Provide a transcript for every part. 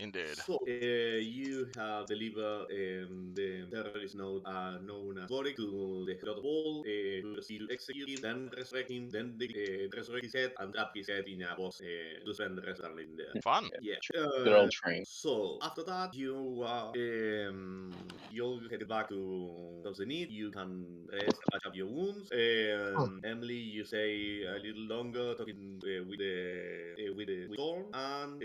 Indeed. So, you have delivered the terrorist node known as Boric to the head of the wall, to proceed to execute him, then resurrect him, then resurrect his head and trap his head in a box to spend the rest of the night in there. Fun. Yeah. Good old train. So after that, you'll head back to the need. You can rest, patch up your wounds. Emily, you stay a little longer talking with Thorn, and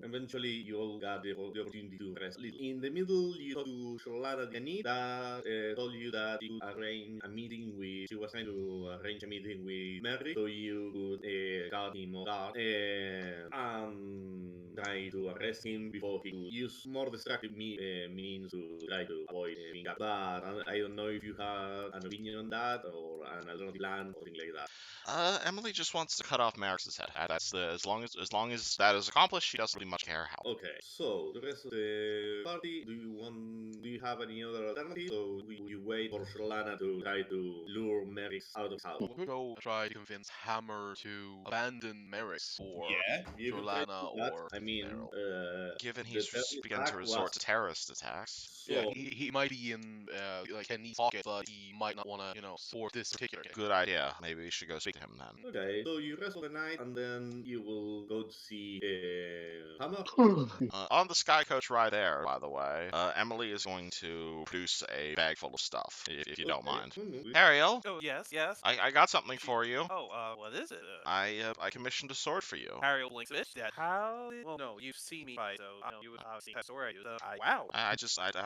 eventually you'll get the opportunity to rest a little. In the middle, you talk to Sharlana Ganit that told you that you could arrange a meeting with. She was trying to arrange a meeting with Mary, so you could guard him or guard and try to arrest him before he could use more destructive means to try to avoid being captured. But I don't know if you have an opinion on that or an alternative plan or things like that. Emily just wants to cut off Marix's head. That's the as long as that is accomplished, she doesn't really much care how. Okay, so the rest of the party, do you have any other alternative? So will you wait for Shalana to try to lure Merix out of his house? We could go try to convince Hammer to abandon Merrick's for Yeah, you could try to Jolana do that. or I mean, Meryl. Given the he's terrorist begun attack to was resort to terrorist attacks. Yeah, so. he might be in like Kenny's pocket, but he might not want to, support this particular case. Good idea. Maybe we should go speak to him then. Okay, so you rest for the night and then you will go to see Hammer. On the sky coach ride there, by the way, Emily is going to produce a bag full of stuff, if you don't mind. Hariel, Oh, yes. I got something for you. Oh, what is it? I commissioned a sword for you. Hariel blinks a bit. That how? Well, no, you've seen me fight, so I know you would see that story I do. So, wow. I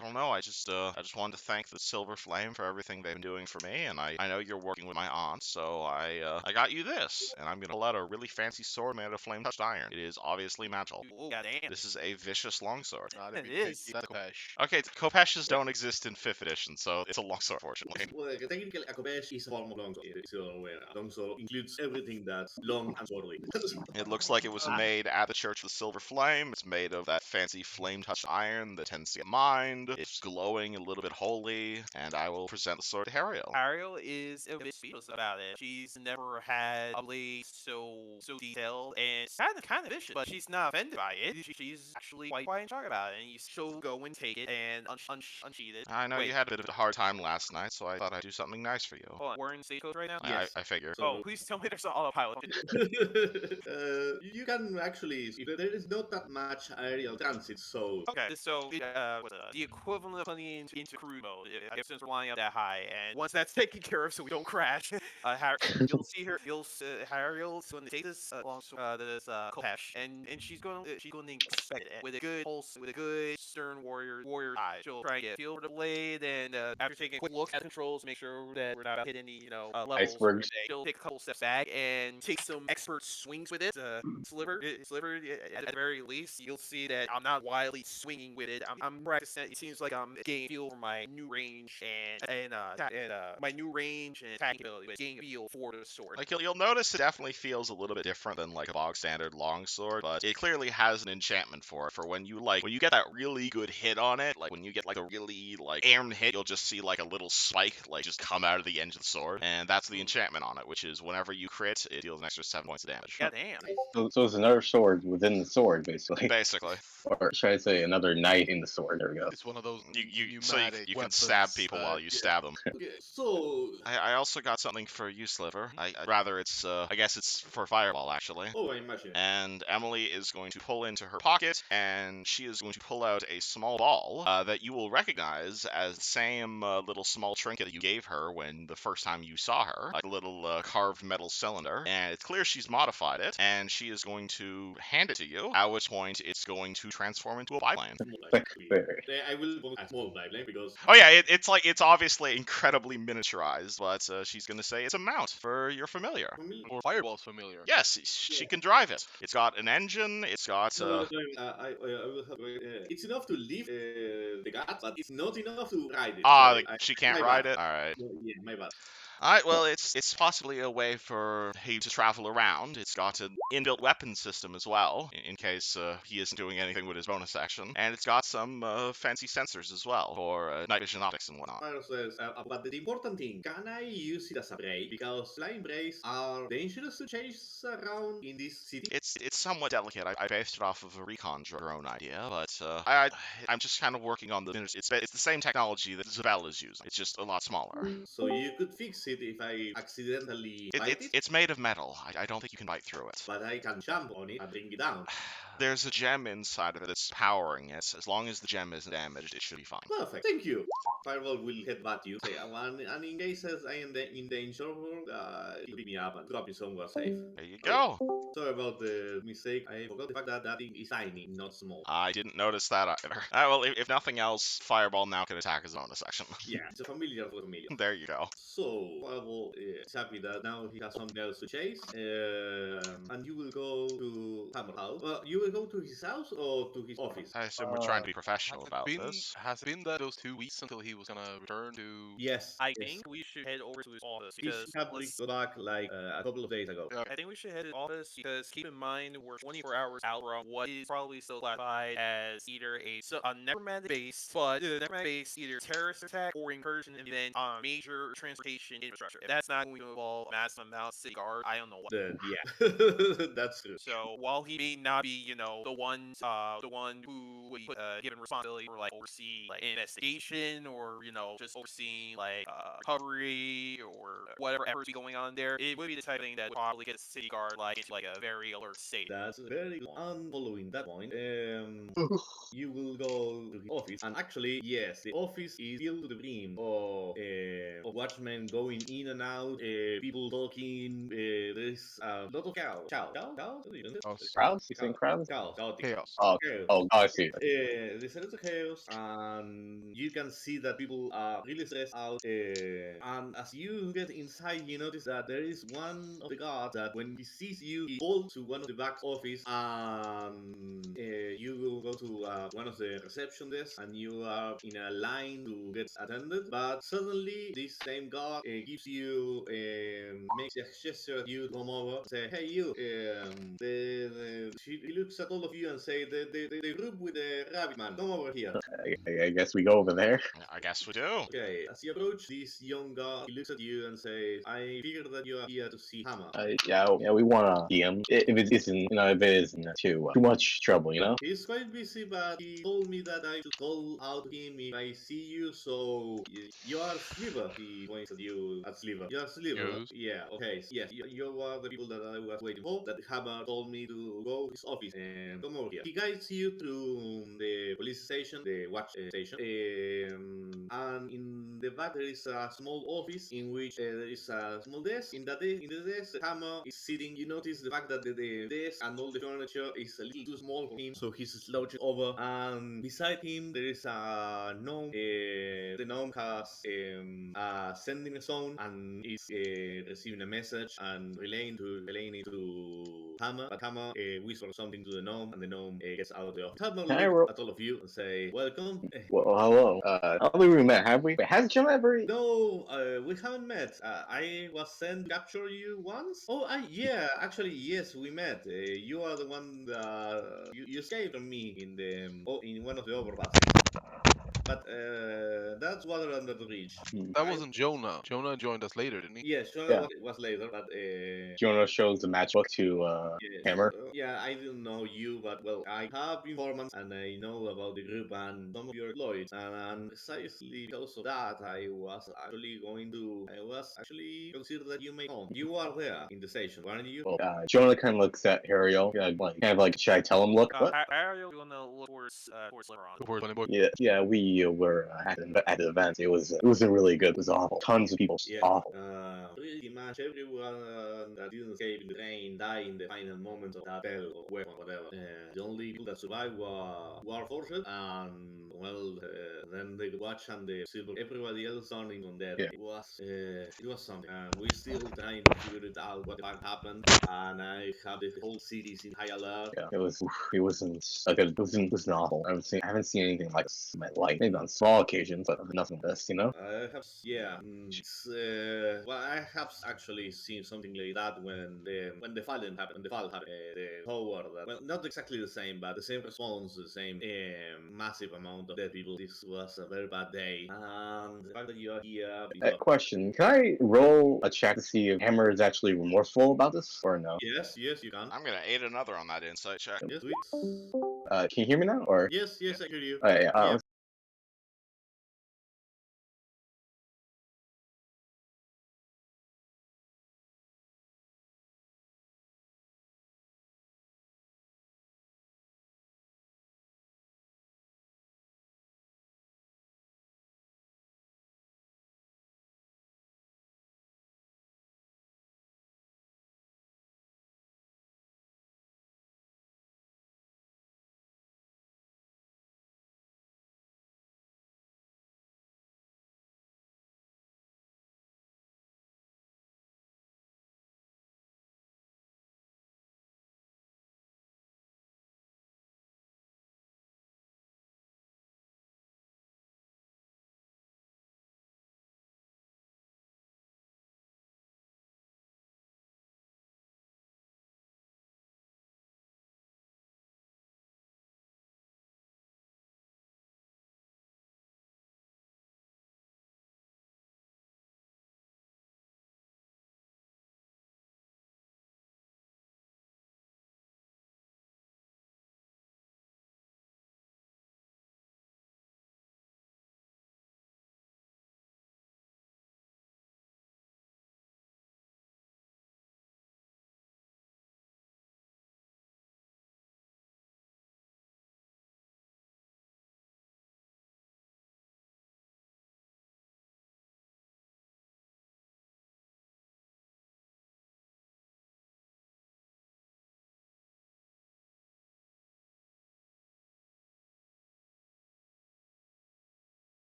don't know. I just wanted to thank the Silver Flame for everything they've been doing for me, and I know you're working with my aunt, so I got you this, and I'm gonna pull out a really fancy sword made of flame touched iron. It is obviously magical. Oh, goddamn. This is a vicious longsword. It is. That's Kopesh. Okay, Kopeshes don't exist in 5th edition, so it's a longsword, fortunately. Well, technically, a Kopesh is a form of longsword. So, a longsword includes everything that's long and swordly. It looks like it was made at the Church of the Silver Flame. It's made of that fancy flame-touched iron that tends to get mined. It's glowing a little bit holy, and I will present the sword to Hariel. Ariel is a bit speechless about it. She's never had a blade so detailed and kind of vicious, but she's not offended by it. She's actually quite in shock about it, and she'll go and take it and unsheath it. I know Wait, you had a bit of a hard time last night, so I thought I'd do something nice for you. hold on. We're in Statecoast right now. Yes. I figure. Oh, please tell me there's an autopilot. You can actually, if there is not that much aerial transit, so Okay, so the equivalent of putting into cruise mode, I guess, since we're flying up that high, and once that's taken care of, so we don't crash, you'll see her. Hariel's going to take this this Kopesh, and she's going to inspect it with a good pulse, with a good stern warrior eye. She'll try to get feel for the blade, and after taking a quick look at the controls, make sure that we're not about to hit any levels. Icebergs. She'll take a couple steps back and take some expert swings with it. Sliver, at the very least, you'll see that I'm not wildly swinging with it. I'm practicing. It seems like I'm getting feel for my new range and my new range and attacking ability, but getting feel for the sword. Like you'll notice, it definitely feels a little bit different than like a bog standard longsword, but it clearly has an enchantment for it. For when you get that really good hit on it, like when you get like a really like aimed hit, you'll just see like a little spike like just come out of the end of the sword, and that's the enchantment on it, which is whenever you crit, it deals an extra 7 points of damage. God damn. So it's another sword within the sword, basically. Basically, Or should I say another knight in the sword? There we go. It's one of those you pneumatic can stab weapons people that- while you stab them. okay, so I also got something for you, Sliver. Rather it's I guess it's for Fireball actually. I imagine. And Emily is going to pull into her pocket, and she is going to pull out a small ball that you will recognize as the same little small trinket that you gave her when the first time you saw her, like a little carved metal cylinder. And it's clear she's modified it, and she is going to hand it to you, at which point it's going to transform into a biplane. I will vote a small biplane because Oh yeah, it's obviously incredibly miniaturized, but she's going to say it's a mount for your familiar. Or Fireball's familiar. Yes, she can drive it. It's got an engine, it's got... I will have, it's enough to lift the gas, but it's not enough to ride it. Ah, So she can't my ride bad. it? Alright. Yeah, my bad. Alright, well, it's possibly a way for he to travel around. It's got an inbuilt weapon system as well, in case he isn't doing anything with his bonus action. And it's got some fancy sensors as well for night vision optics and whatnot. Pyro says, but the important thing, can I use it as a brake? Because flying brakes are dangerous to chase around in this city. It's somewhat delicate. I based it off of a recon drone idea, but I'm just kind of working on the. It's the same technology that Zabel is using. It's just a lot smaller. So you could fix it if I accidentally bite it? It's made of metal. I don't think you can bite through it. But I can jump on it and bring it down. There's a gem inside of it that's powering it. As long as the gem isn't damaged, it should be fine. Perfect, thank you. Firewall will headbutt you. Say, and in cases I am in danger, he'll pick me up and drop me somewhere safe. There you go. Sorry about the mistake. I forgot the fact that that thing is tiny, not small. I didn't notice that either. Well, if nothing else, Fireball now can attack his bonus action. Yeah, it's a familiar for me. There you go. So, Fireball is happy that now he has something else to chase. And you will go to Hammer House. Well, you will go to his house or to his office? I assume we're trying to be professional about this. Has it been that those 2 weeks until he was gonna return to? Yes. I yes. think we should head over to his office He because have go back like a couple of days ago. I think we should head to his office because keep in mind we're 24 hours out from what is probably still classified as either a necromantic base, but necromantic base either terrorist attack or incursion event on major transportation infrastructure. If that's not going to involve massive amounts of city guard, I don't know what. Yeah, that's true. So while he may not be, the one who would be given responsibility for like overseeing like investigation or just overseeing like recovery or whatever efforts be going on there, it would be the type of thing that would probably get a city guard like into like a very alert state. That's very good. And following that point, you will go to the office, and actually, yes, the office is filled to the brim of watchmen going in and out, people talking. There's a lot of cows. Crowds? You saying crowds? Cows. Chaos. Oh, I see. There's a lot of chaos, and you can see that people are really stressed out. And as you get inside, you notice that there is one of the guards that when he sees you, he calls to one of the back office, and you will go to one of the reception desks, and you are in a line to get attended. But suddenly, this same guard gives you, makes a gesture you to come over, say, "Hey, you." He looks at all of you and say, "The group with the rabbit man, come over here." I guess we go over there. I guess we do. Okay, as you approach this young guy, he looks at you and says, "I figured that you are here to see Hammer." Yeah, we want to see him. If it isn't, if it isn't too much trouble, He's quite busy, but he told me that I should call out to him if I see you, so you are Sliver. He points at you at Sliver. You are Sliver. Yes. Yeah, okay. Yes, you are the people that I was waiting for. That Hammer told me to go to his office and come over here. He guides you through the police station, the watch station. And in the back there is a small office in which there is a small desk. In the desk, the Hammer is sitting. You notice the fact that the desk and all the furniture is a little too small for him, so he's slouched over. And beside him there is a gnome. The gnome has a sending zone and is receiving a message and relaying it to Hammer. But Hammer whispers something to the gnome, and the gnome gets out of the office. Hammer looks at all of you and say, "Welcome." Well, hello. I don't think we met, have we? Wait, has Jim ever? No, we haven't met. I was sent to capture you once. Oh, yeah, actually, yes, we met. You are the one that you escaped from me in one of the overpasses. But that's water under the bridge. That wasn't Jonah. Jonah joined us later, didn't he? Yes, sure, Yeah. was later, but Jonah shows the matchbook to yes. Hammer. Yeah, I didn't know you, but well, I have informants and I know about the group and some of your employees, and precisely because of that, I was actually considered that you may come. You are there in the station, weren't you? Well, Jonah kind of looks at Hariel, should I tell him? Look, what? Hariel, you wanna look towards Sliver on. Before Bunny Boy. Yeah, we were at the event. It was really good. It was awful. Tons of people. Yeah. Awful. Pretty much everyone that didn't escape in the train died in the final moments of that battle or weapon, whatever. The only people that survived were forced and then the watch and the silver, everybody else turning on that. Yeah. It was something. We still trying to figure it out what the fuck happened, and I have the whole cities in high alert. Yeah, it wasn't a good, it was awful. I haven't seen anything like this in my life. Maybe on small occasions, but nothing like this, you know? I have, yeah. Well, I have actually seen something like that when the fall happened. When the fall happened, the tower. Well, not exactly the same, but the same response, the same massive amount of dead people. This was a very bad day, and the fact that you are here. Question: can I roll a check to see if Hammer is actually remorseful about this or no? Yes, you can. I'm gonna aid another on that insight check. Yes, sweet. Can you hear me now? Or Yes, I hear you. oh, yeah, Yeah.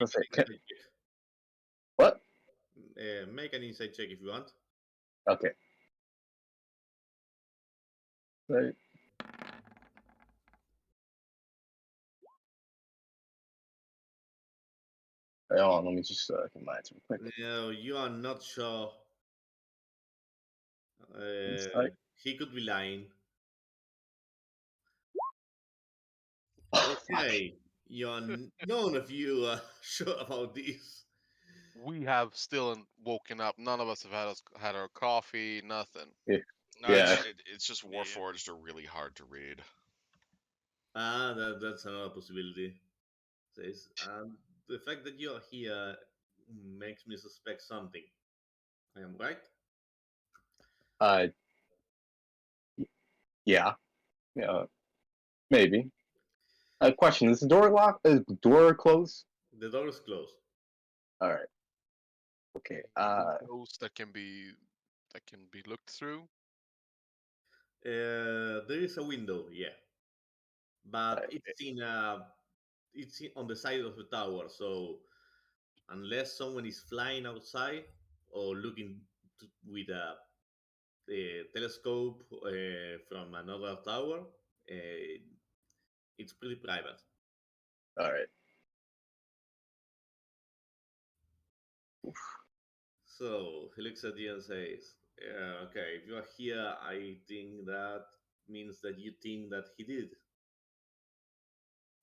gonna say, Insight check. what? Make an insight check if you want. Okay. Right. Oh, let me just get my answer quick. No, you are not sure. Insight. He could be lying. Oh, fuck. Okay, none of you are sure about this. We have still woken up. None of us have had our coffee. Nothing. No, Yeah. it's just Yeah. Warforged are really hard to read. That's another possibility. Says, the fact that you're here makes me suspect something. I am right? Uh, yeah. Yeah. Maybe. Question: is the door locked? Is the door closed? The door is closed. All right. Okay. Windows that can be looked through. There is a window, yeah, but on the side of the tower. So unless someone is flying outside or looking with a telescope from another tower, it's pretty private. all right. So he looks at you and says, "Okay, if you are here, I think that means that you think that he did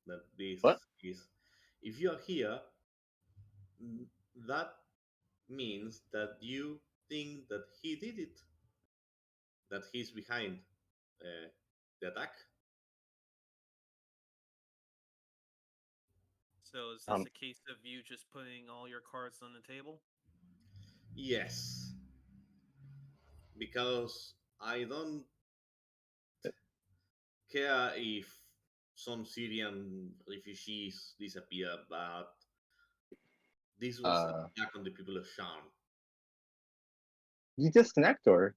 that. This What? is, if you are here, that means that you think that he did it, that he's behind the attack." So is this Um. a case of you just putting all your cards on the table? Yes, because I don't care if some Syrian refugees disappear, but this was an Uh. attack on the people of Sharn. You disconnect or?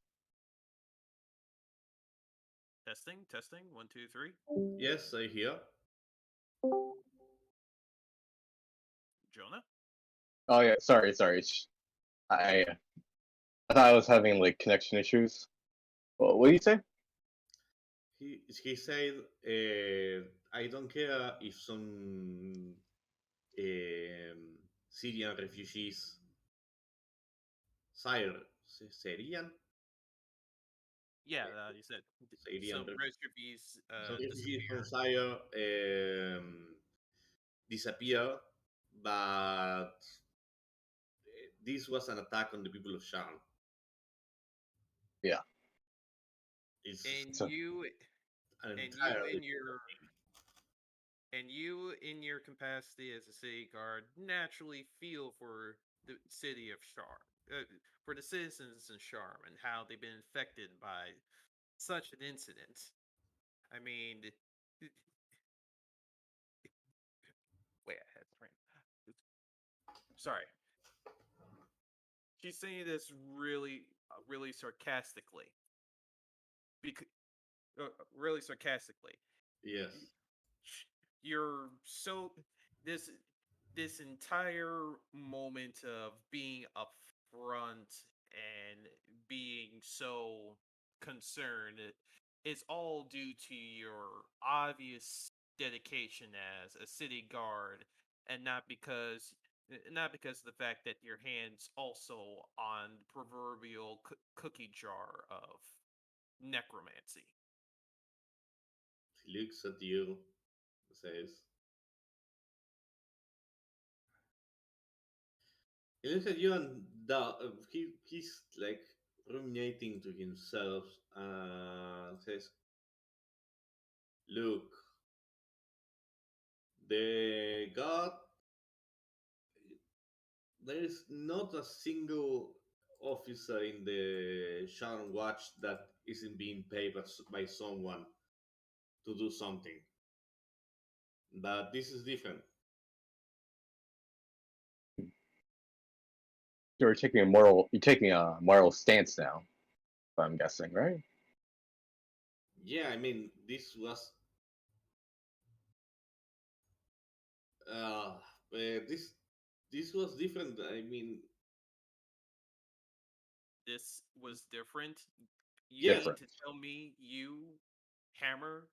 Testing, testing. 1, 2, 3. Yes, I hear. Jonah. Oh yeah. Sorry. Sorry. I I thought I was having like connection issues. What do you say? He said, "I don't care if some um, Syrian refugees, Syrian, Yeah, you said Syrian, some refugees some refugees from disappeared. Syria disappear, but this was an attack on the people of Sharn. Yeah. It's And So. you an and you entirely in your and you in your capacity as a city guard naturally feel for the city of for the citizens in Sharm and how they've been affected by such an incident. I mean, wait, I had brain. Sorry, she's saying this really sarcastically. Because really sarcastically, yes. you're so this this entire moment of being upfront and being so concerned is all due to your obvious dedication as a city guard and not because of the fact that your hands also on the proverbial cookie jar of necromancy. He looks at you, says, he looks at you and he's like ruminating to himself and says, "Look, the god, there is not a single officer in the Sharn Watch that isn't being paid by someone to do something. But this is different. You're taking a moral stance now. If I'm guessing, right? Yeah, I mean, this was uh, this this was different. I mean, This was different. You yes, mean Different. to tell me you, Hammer,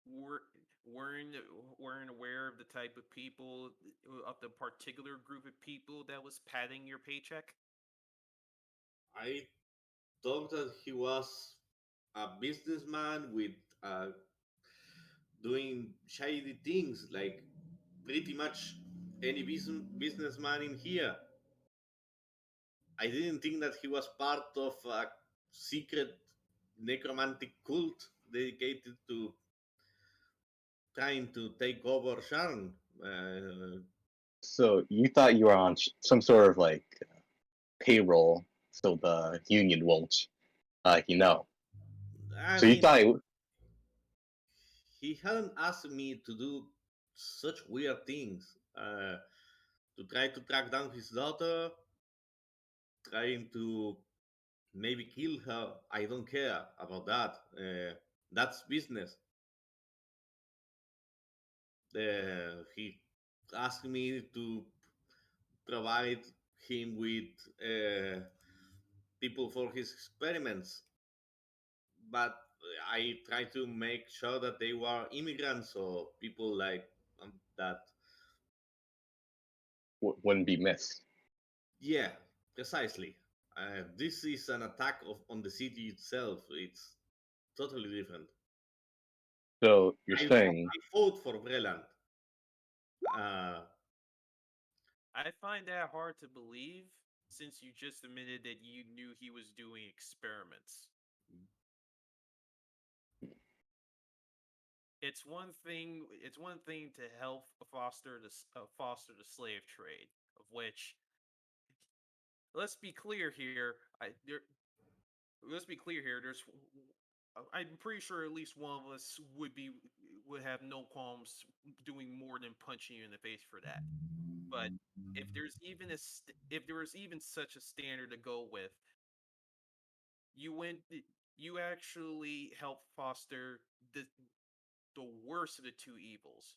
were weren't weren't aware of the type of people, of the particular group of people that was padding your paycheck? I thought that he was a businessman with doing shady things, like pretty much any businessman in here. I didn't think that he was part of a secret necromantic cult dedicated to trying to take over Sharn. So you thought you were on some sort of like payroll, so the union won't, I So you mean, thought, he hadn't asked me to do such weird things. To try to track down his daughter, trying to maybe kill her. I don't care about that. That's business. He asked me to provide him with people for his experiments, but I try to make sure that they were immigrants or people like that. wouldn't be missed. Yeah, precisely. This is an attack on the city itself. It's totally different. So you're saying, I fought for Breland. Uh, I find that hard to believe since you just admitted that you knew he was doing experiments. It's one thing to help foster the slave trade, of which, let's be clear here, let's be clear here. I'm pretty sure at least one of us would have no qualms doing more than punching you in the face for that. But if there was even such a standard to go with, you went you actually helped foster the the worst of the two evils,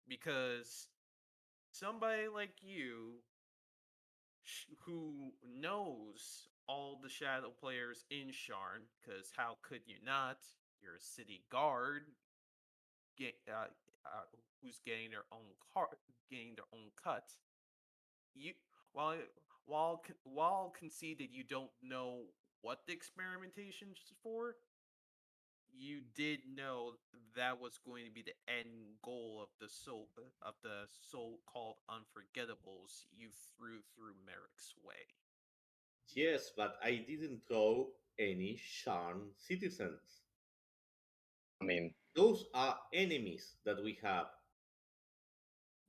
because somebody like you, who knows all the shadow players in Sharn, because how could you not? You're a city guard, get, who's getting their own cut. You while while conceded you don't know what the experimentation is for, you did know that was going to be the end goal of the so-called unforgettables you threw Merrick's way. yes, but I didn't throw any Sharn citizens. I mean, Those are enemies that we have.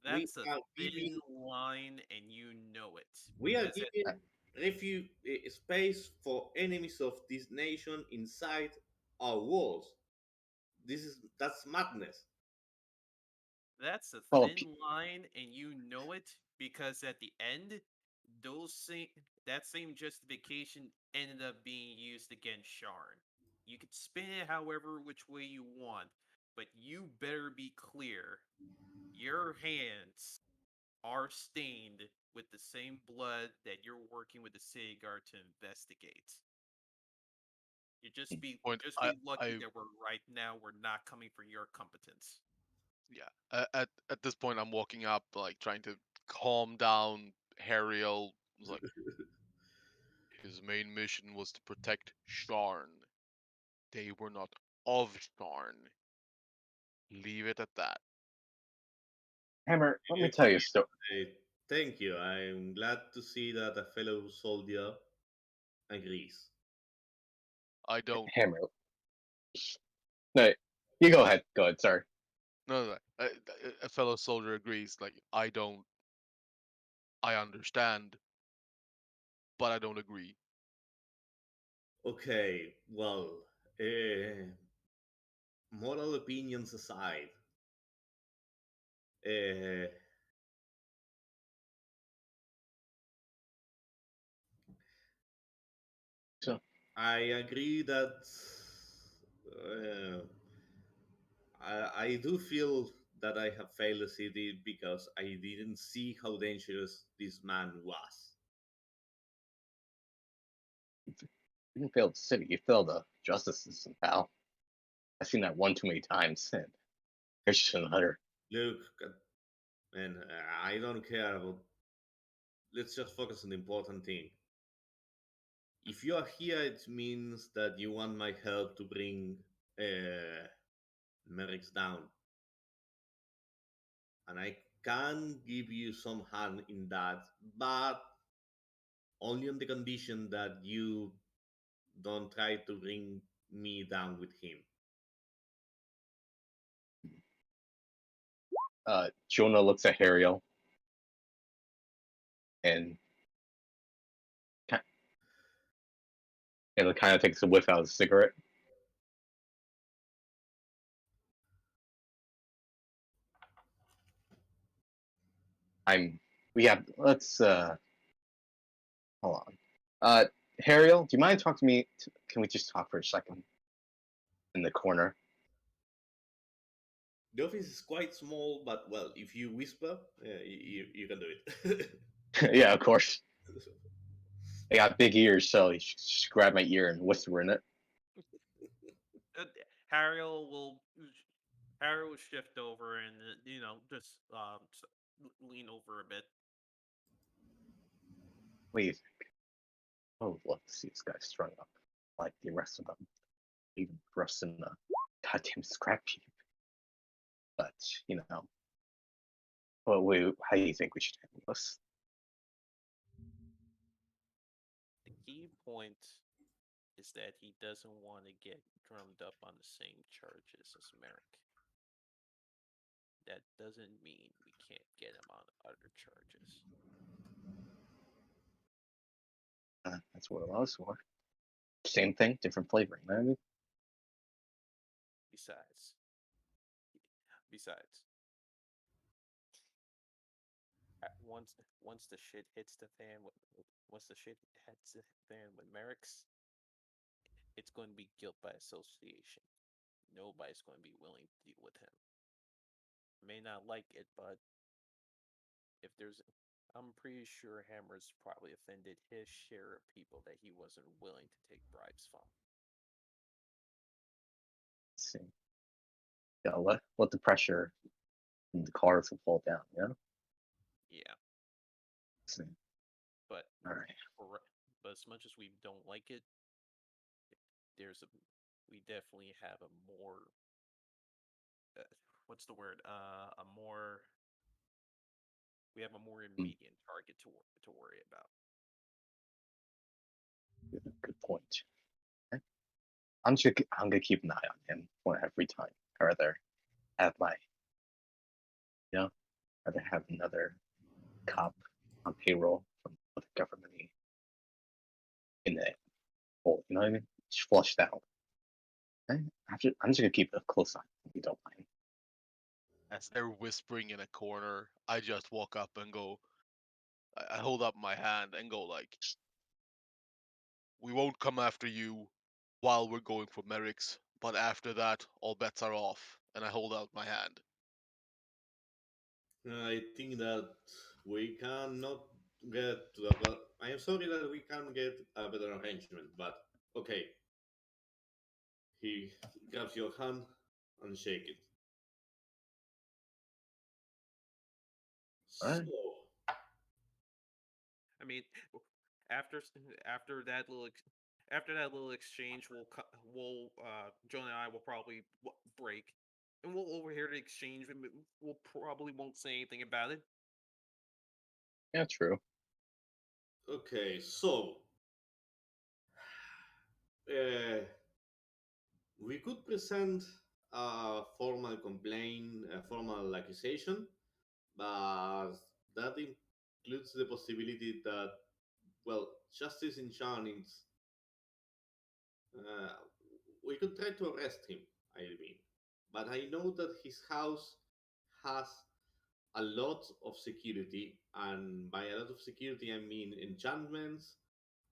We That's a are thin giving line, and you know it, we are because at giving refuge space for enemies of this nation inside our walls. That's madness. That's a well, thin line, and you know it, because at the end, those same that same justification ended up being used against Sharn. You could spin it however which way you want, but you better be clear. Your hands are stained with the same blood that you're working with the city guard to investigate. Point. Just be lucky I that right now we're not coming for your competence. Yeah. At this point, I'm walking up, like trying to calm down Hariel. It's like his main mission was to protect Sharn. They were not of Sharn. Leave it at that. Hammer, let me Eh, tell you a story. Thank you. I'm glad to see that a fellow soldier agrees. I don't. Hammer, no, you go ahead. Go ahead. Sorry. No, no, no. A fellow soldier agrees. Like I don't. I understand, but I don't agree. Okay, well, uh, moral opinions aside, uh, So, I agree that I do feel that I have failed the city because I didn't see how dangerous this man was. You didn't fail the city, you failed the justice system, pal. I've seen that one too many times, and there's just another. Look, man, I don't care about. Let's just focus on the important thing. If you are here, it means that you want my help to bring uh, Merrick's down, and I can give you some hand in that, but only on the condition that you don't try to bring me down with him. Jonah looks at Hariel and kind of takes a whiff out of the cigarette. I'm. We have. Let's. Hold on. Hariel, do you mind talking to me? Can we just talk for a second in the corner? The office is quite small, but well, if you whisper, you can do it. Yeah, of course. I got big ears, so you should just grab my ear and whisper in it. Uh, Hariel will Harry will shift over and just lean over a bit. What do you think? I would love to see this guy strung up like the rest of them, even thrust in the goddamn scrap heap. But well, how do you think we should handle this? The key point is that he doesn't want to get drummed up on the same charges as Merrick. That doesn't mean we can't get him on other charges. That's what it was for. Same thing, different flavoring. You know what I mean? Besides, besides, once the shit hits the fan, once the shit hits the fan with Merrick's, it's going to be guilt by association. Nobody's going to be willing to deal with him. May not like it, but if there's, I'm pretty sure Hammer's probably offended his share of people that he wasn't willing to take bribes from. Let's see. Yeah, let the pressure in the cars will fall down. Yeah. Yeah, Let's see. but All right. but as much as we don't like it, there's a we definitely have a more what's the word? A more we have a more immediate target to worry about. Good point. Okay. I'm gonna keep an eye on him every time. I rather have my rather have another cop on payroll from the government in the hole. You know what I mean? Just flushed out. Okay? I'm just gonna keep a close eye if you don't mind. As they're whispering in a corner, I just walk up and go. I hold up my hand and go like, "We won't come after you while we're going for Merrick's, but after that, all bets are off." And I hold out my hand. I think that we cannot get to a. I am sorry that we can't get a better arrangement, but okay. He grabs your hand and shake it. All right. So, I mean, after after that little after that little exchange, Jonah and I will probably break, and we'll overhear the exchange. And we'll probably won't say anything about it. Yeah, true. okay, so uh, we could present a formal complaint, a formal accusation, but that includes the possibility that, well, justice in Sharn is. Uh, we could try to arrest him, I mean. But I know that his house has a lot of security, and by a lot of security, I mean enchantments,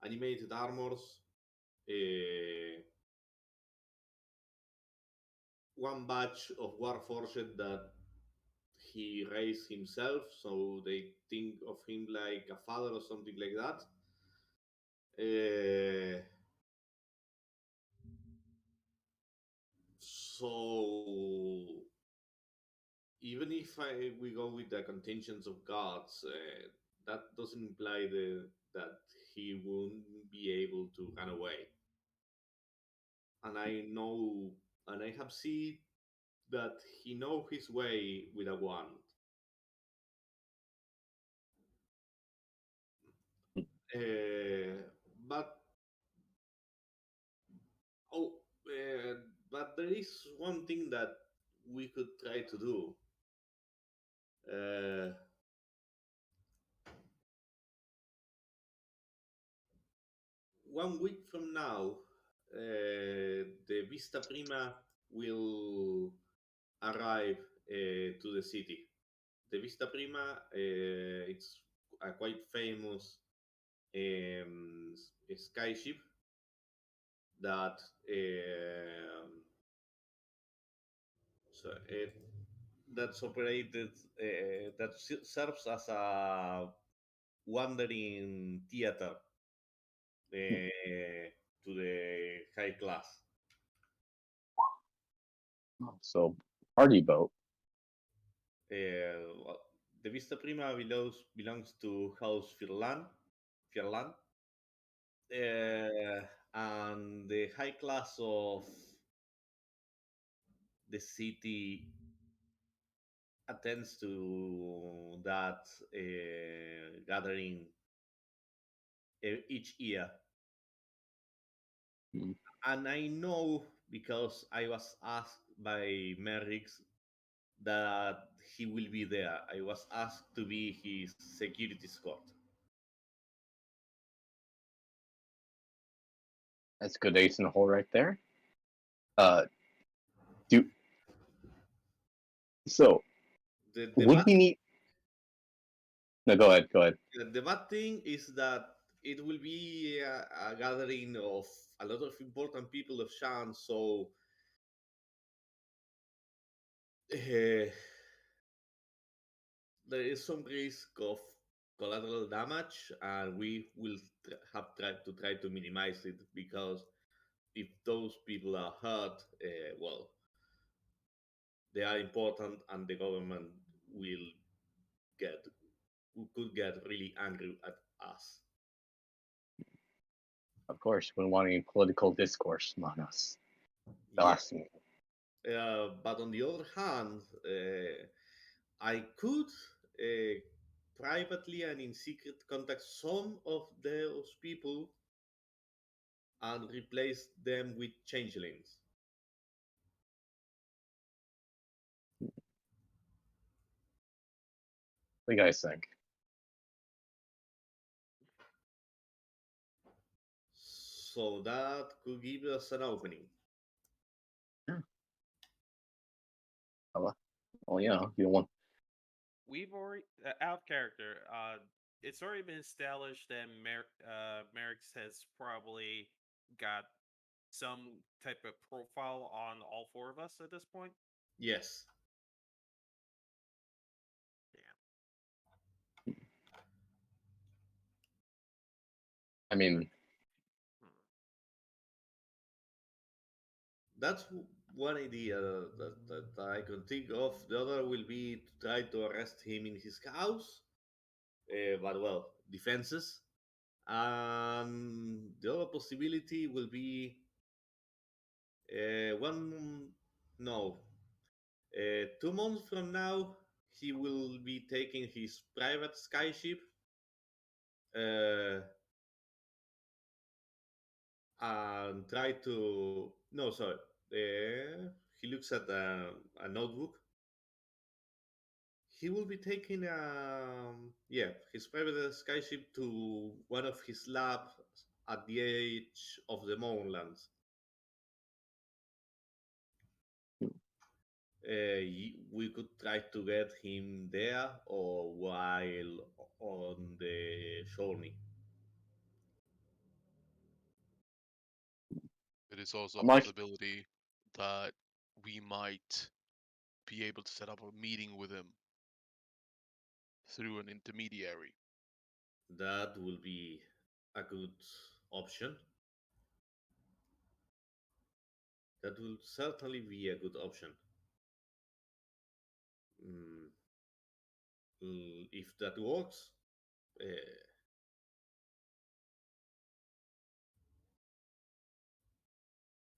animated armors, uh, one batch of Warforged that he raised himself, so they think of him like a father or something like that. So even if we go with the contingents of gods, that doesn't imply that he won't be able to run away. And I know, and I have seen that he know his way with a wand. Uh, but oh, uh, but there is one thing that we could try to do. Uh, 1 week from now, the Vista Prima will arrive to the city. The Vista Prima, it's a quite famous um, sky ship that so that's operated that serves as a wandering theater to the high class. So party boat. Well, the Vista Prima belongs to House Firlan, and the high class of the city attends to that gathering each year. Mm. And I know because I was asked by Merrick's that he will be there. I was asked to be his security escort. That's good ace in the hole right there. Do so. The Would we need? No, go ahead. Go ahead. the bad thing is that it will be a gathering of a lot of important people of Shan, so there is some risk of collateral damage, and we will have tried to minimize it because if those people are hurt, well, they are important, and the government will get could get really angry at us. Of course, we don't want any political discourse among us. The Yeah. last thing. But on the other hand, I could privately and in secret contact some of those people and replace them with changelings. What do you guys think? So that could give us an opening. Well, you know, you don't want. We've already out of character. It's already been established that Merrick's has probably got some type of profile on all four of us at this point. Yes. I mean, Hmm. That's one idea that I can think of. The other will be to try to arrest him in his house, but well, defenses. And the other possibility will be one, no, 2 months from now, he will be taking his private skyship uh, and try to. No, sorry. He looks at a notebook. He will be taking his private skyship to one of his labs at the edge of the Moonlands. We could try to get him there or while on the journey. It is also a I'm like, possibility that we might be able to set up a meeting with him through an intermediary. That will be a good option. That will certainly be a good option. Mm, if that works, uh,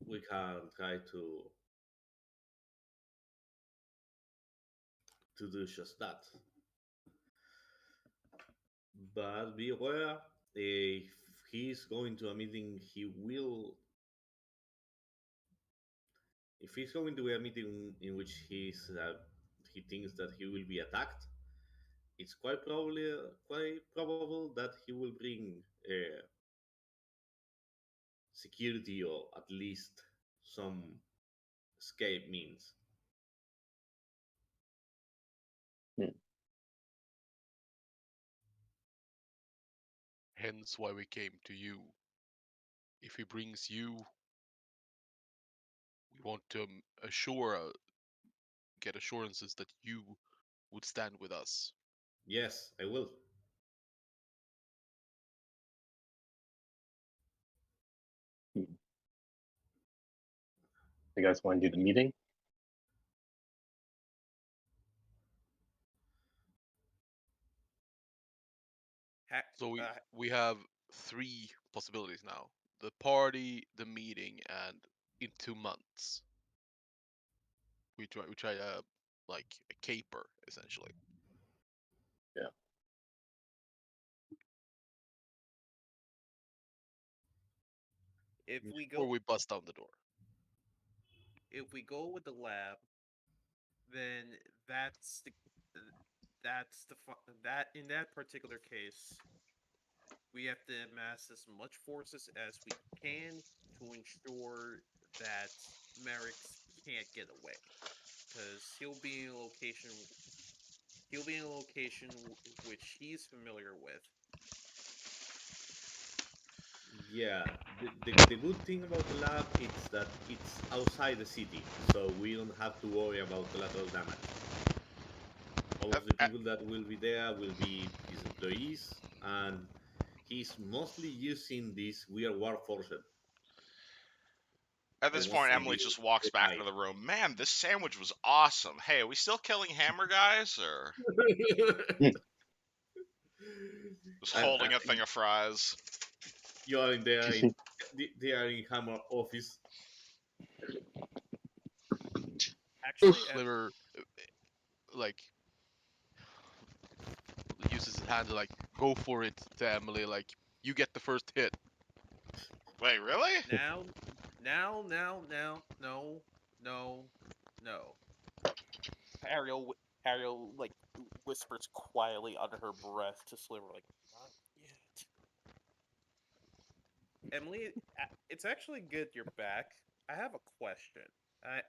we can try to do just that. But be aware, if he's going to a meeting, he will. If he's going to a meeting in which he thinks that he will be attacked, it's quite probable that he will bring security or at least some escape means. Hence why we came to you. If he brings you, we want to get assurances that you would stand with us. Yes, I will. You guys want to do the meeting? So we have three possibilities now: the party, the meeting, and in 2 months we try like a caper essentially. If we Or go we bust down the door. if we go with the lab, then that's the that in that particular case, we have to amass as much forces as we can to ensure that Merrick's can't get away, because he'll be in a location which he's familiar with. Yeah, the good thing about the lab is that it's outside the city, so we don't have to worry about collateral damage. All of the people that will be there will be his employees, and he's mostly using this weird war force. At The this ones point, in Emily just walks back into the room. Man, this sandwich was awesome. Hey, are we still killing hammer guys, or just and, holding a thing of fries? you are in there. They are in Hammer office. Actually, Sliver like uses his hand to like go for it to Emily, like you get the first hit. Wait, really? now, no. Hariel like whispers quietly under her breath to Sliver, like, not yet. Emily, it's actually good you're back. I have a question.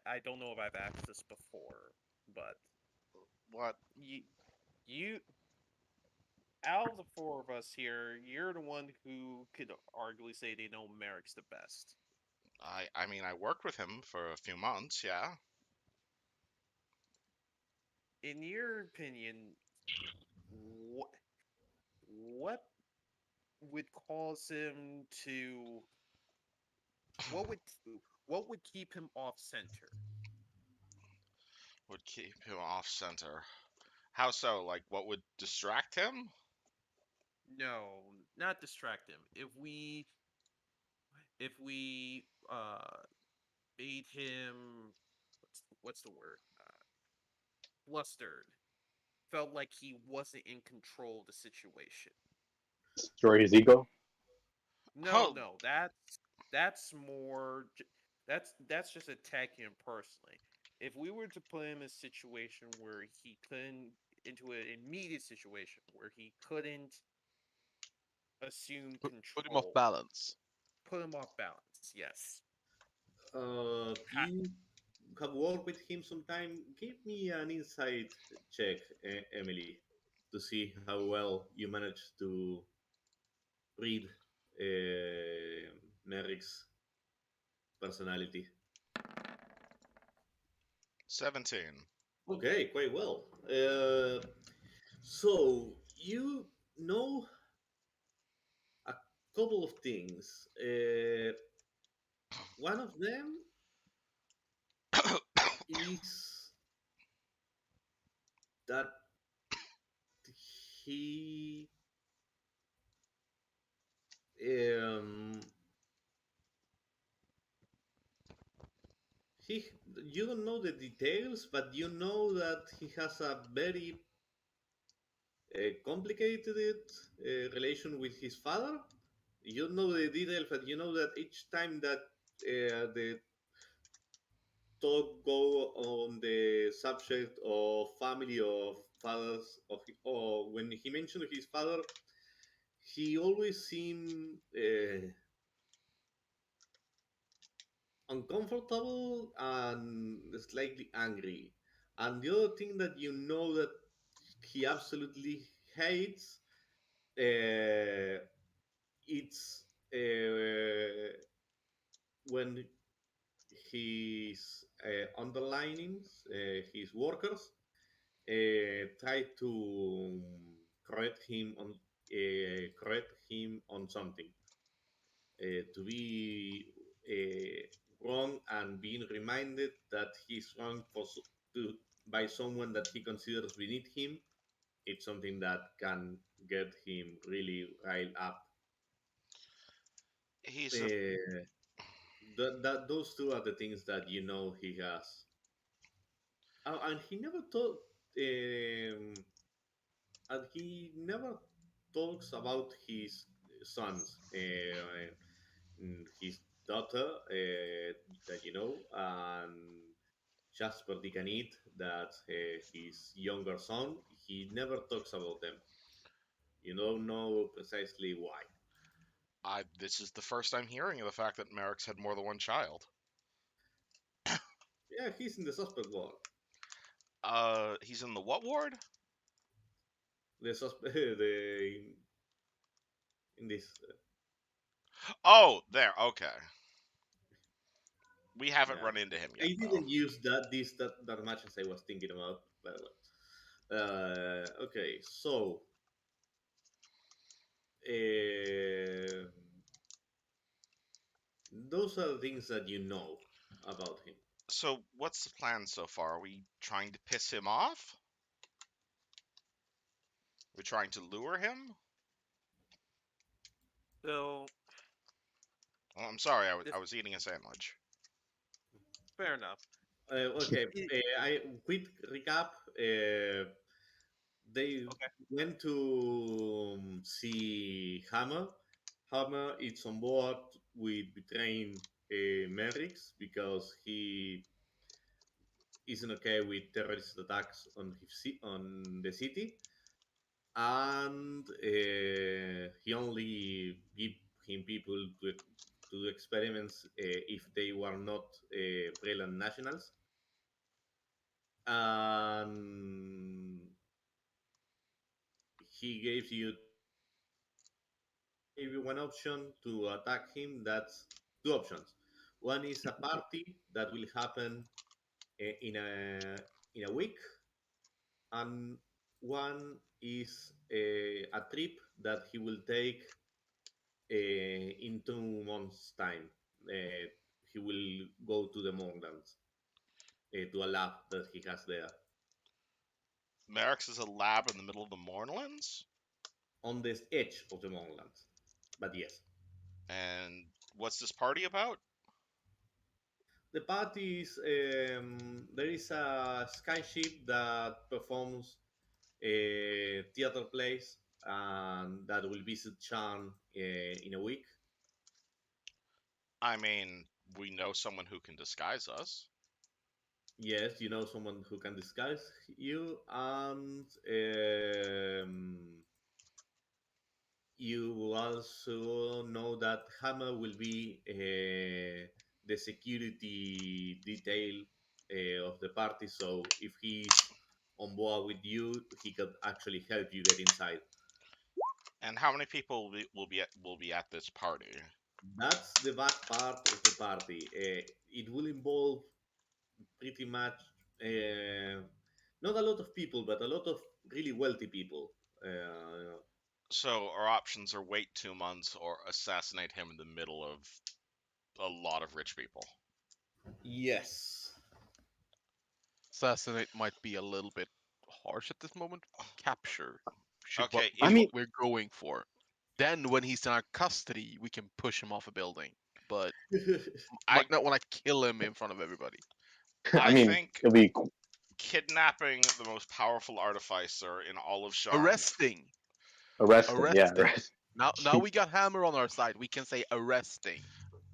I don't know if I've asked this before, but What? you out of the four of us here, you're the one who could arguably say they know Merrick's the best. I mean, I worked with him for a few months. Yeah. In your opinion, what what would cause him to what would what would keep him off center? Would keep him off center. How so? Like, what would distract him? No, not distract him. If we made him what's the word? Flustered. Felt like he wasn't in control of the situation. Destroy his ego. No, Oh, no, that's more. That's just attacking him personally. If we were to put him in a situation where he couldn't into an immediate situation where he couldn't assume Put him off control, balance. put him off balance. Yes. You have worked with him sometime. Give me an insight check, Emily, to see how well you managed to read Merrick's personality. 17. Okay, quite well. So you know a couple of things. One of them is that he um he you don't know the details, but you know that he has a very complicated relation with his father. You know the details, but you know that each time that the talk go on the subject of family of fathers of or when he mentioned his father, he always seemed uncomfortable and slightly angry. And the other thing that you know that he absolutely hates, it's when his underlinings, his workers, try to correct him on something, to be wrong and being reminded that he's wrong to, by someone that he considers beneath him. It's something that can get him really riled up. He's a Uh, those two are the things that you know he has. And he never told. Um, and he never talks about his sons, his daughter, that you know, and Jasper Dicanit, that his younger son. He never talks about them. You don't know precisely why. This is the first I'm hearing of the fact that Merrick's had more than one child. Yeah, he's in the suspect ward. He's in the what ward? The suspect, the in this, Oh, there. Okay. We haven't yeah. run into him yet, I though. didn't use that much as I was thinking about. But, okay, so uh, those are the things that you know about him. So, what's the plan so far? Are we trying to piss him off? We're trying to lure him? So Oh, I'm sorry, this I was eating a sandwich. fair enough. Okay, I- I quick recap. They okay. went to see Hammer. Hammer is on board with betraying Merrick's because he isn't okay with terrorist attacks on on the city, and he only give him people to do experiments if they were not Breland nationals. And he gave you gave you one option to attack him. That's two options. One is a party that will happen in a week, and one is a trip that he will take in 2 months' time. Uh, he will go to the Moorlands, to a lab that he has there Merrick's is a lab in the middle of the Mournlands? on the edge of the Moorlands. But yes, And what's this party about? the party is there is a skyship that performs a theater plays and that will visit Sharn in a week. I mean, we know someone who can disguise us. Yes, you know someone who can disguise you, and you also know that Hammer will be the security detail of the party. So if he's on board with you, he could actually help you get inside. And how many people will be at this party? That's the bad part of the party. It will involve pretty much uh, not a lot of people, but a lot of really wealthy people. So our options are wait 2 months or assassinate him in the middle of a lot of rich people. Yes. Assassinate might be a little bit harsh at this moment. Capture should what Okay, I be if mean, what we're going for. Then when he's in our custody, we can push him off a building. But I not when I kill him in front of everybody. I I mean, think it'll be kidnapping the most powerful artificer in all of Sharn. Arresting. arresting. Yeah, Arresting. Now we got Hammer on our side. We can say arresting.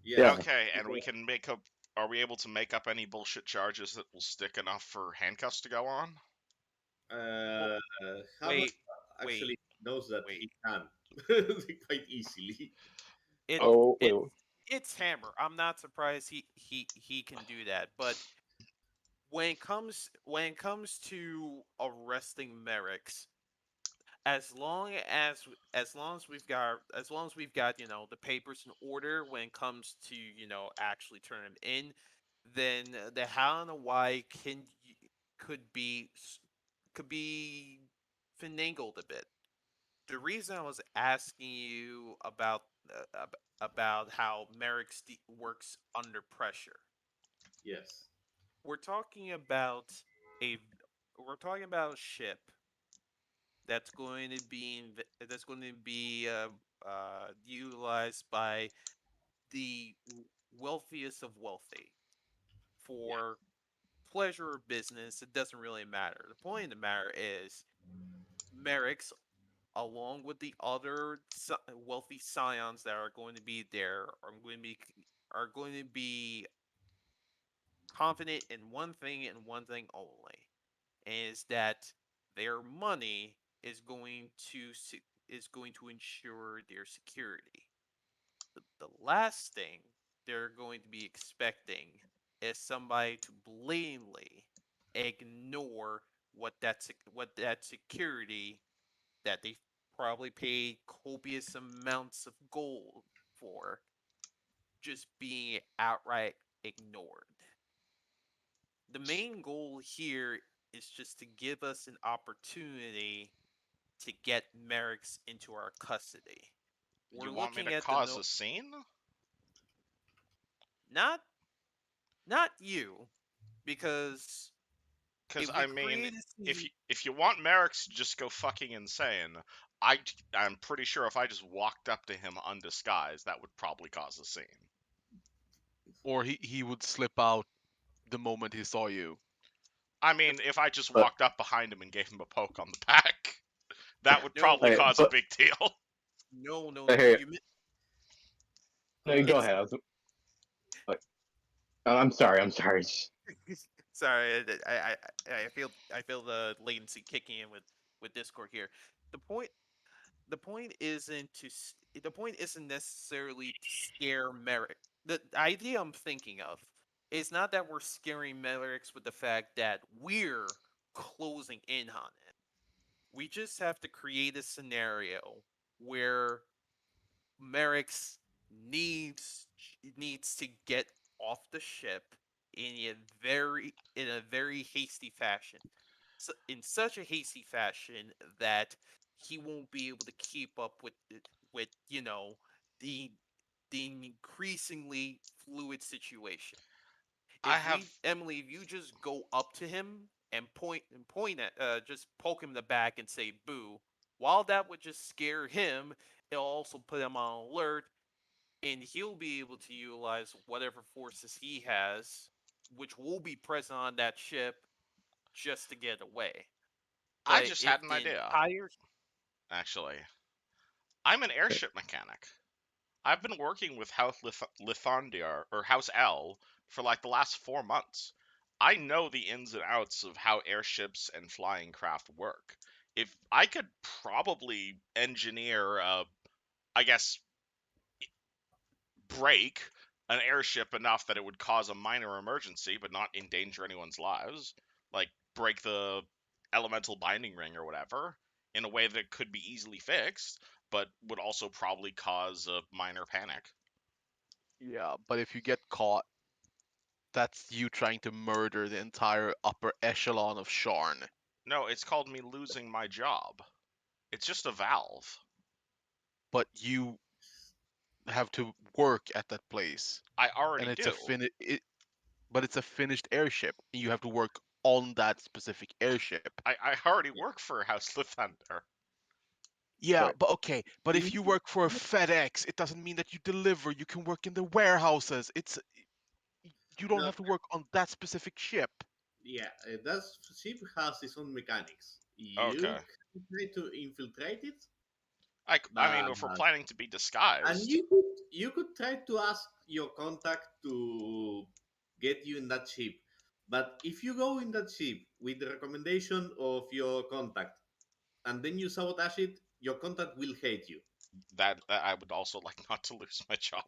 Yes. Yeah. Okay, and we can make up. Are we able to make up any bullshit charges that will stick enough for handcuffs to go on? Well, Hammer wait, actually knows that wait. he can quite easily. It Oh, Oh wait. it it's Hammer. I'm not surprised he can do that. But when it comes to arresting Merrick's, as long as we've got the papers in order when it comes to actually turn them in, then the how and the why could be could be finagled a bit. The reason I was asking you about how works under pressure, Yes. we're talking about a a ship that's going to be utilized by the wealthiest of wealthy for pleasure or business. It doesn't really matter. The point of the matter is Merrick's, along with the other wealthy scions that are going to be there, are going to be confident in one thing and one thing only, is that their money is going to ensure their security. The last thing they're going to be expecting is somebody to blatantly ignore what that security that they probably paid copious amounts of gold for just being outright ignored. The main goal here is just to give us an opportunity to get Merrick's into our custody. We're you want me to looking at the cause no a scene? not not you, because Because if we I mean, create a scene, if you want Merrick's to just go fucking insane, I'm pretty sure if I just walked up to him undisguised, that would probably cause a scene. Or he would slip out the moment he saw you. I mean, if I just But walked up behind him and gave him a poke on the back, that would no, probably okay, cause a but big deal. no, no, no. here, You mi- no, you go it's ahead. Like, I'm sorry. I'm sorry. sorry. I feel the latency kicking in with Discord here. The point the point isn't the point isn't necessarily to scare Merrick. The idea I'm thinking of is not that we're scaring Merrick's with the fact that we're closing in on it. We just have to create a scenario where Merrick's needs to get off the ship in a very hasty fashion. So, in such a hasty fashion that he won't be able to keep up with the the increasingly fluid situation. I If have we Emily, if you just go up to him and point at just poke him in the back and say boo, while that would just scare him, it'll also put him on alert, and he'll be able to utilize whatever forces he has, which will be present on that ship, just to get away. I But just if had an the idea, entire actually. I'm an airship mechanic. I've been working with Lithandiar or House L for like the last 4 months. I know the ins and outs of how airships and flying craft work. If I could probably engineer, I guess, break an airship enough that it would cause a minor emergency but not endanger anyone's lives, like break the elemental binding ring or whatever, in a way that could be easily fixed, but would also probably cause a minor panic. Yeah, but if you get caught, that's you trying to murder the entire upper echelon of Sharn. No, it's called me losing my job. It's just a valve. But you have to work at that place, I and already it's do. but it's a finished airship, and you have to work on that specific airship. I already work for House Lathander. Yeah, Right. but okay, but if In- you work for a FedEx, it doesn't mean that you deliver. You can work in the warehouses. You don't no, have to work on that specific ship. yeah, that ship has its own mechanics. You Okay. can try to infiltrate it, I mean, but if we're planning to be and disguised, you could try to ask your contact to get you in that ship. But if you go in that ship with the recommendation of your contact and then you sabotage it, your contact will hate you that I would also like not to lose my job.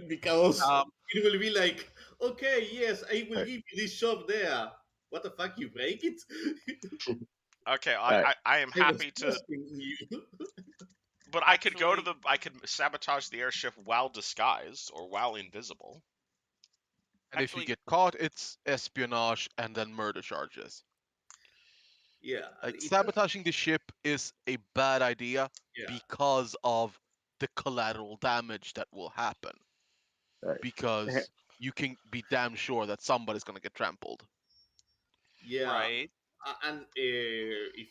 because Um, it will be like, okay, yes, I will Right. give you this shop there. What the fuck, you break it? Okay, All right. I am I was happy to, trusting you. but actually, I could sabotage the airship while disguised or while invisible. And if you actually, get caught, it's espionage and then murder charges. Yeah, Like it has, sabotaging the ship is a bad idea yeah, because of the collateral damage that will happen. All right. Because you can be damn sure that somebody's gonna get trampled. yeah. right. And if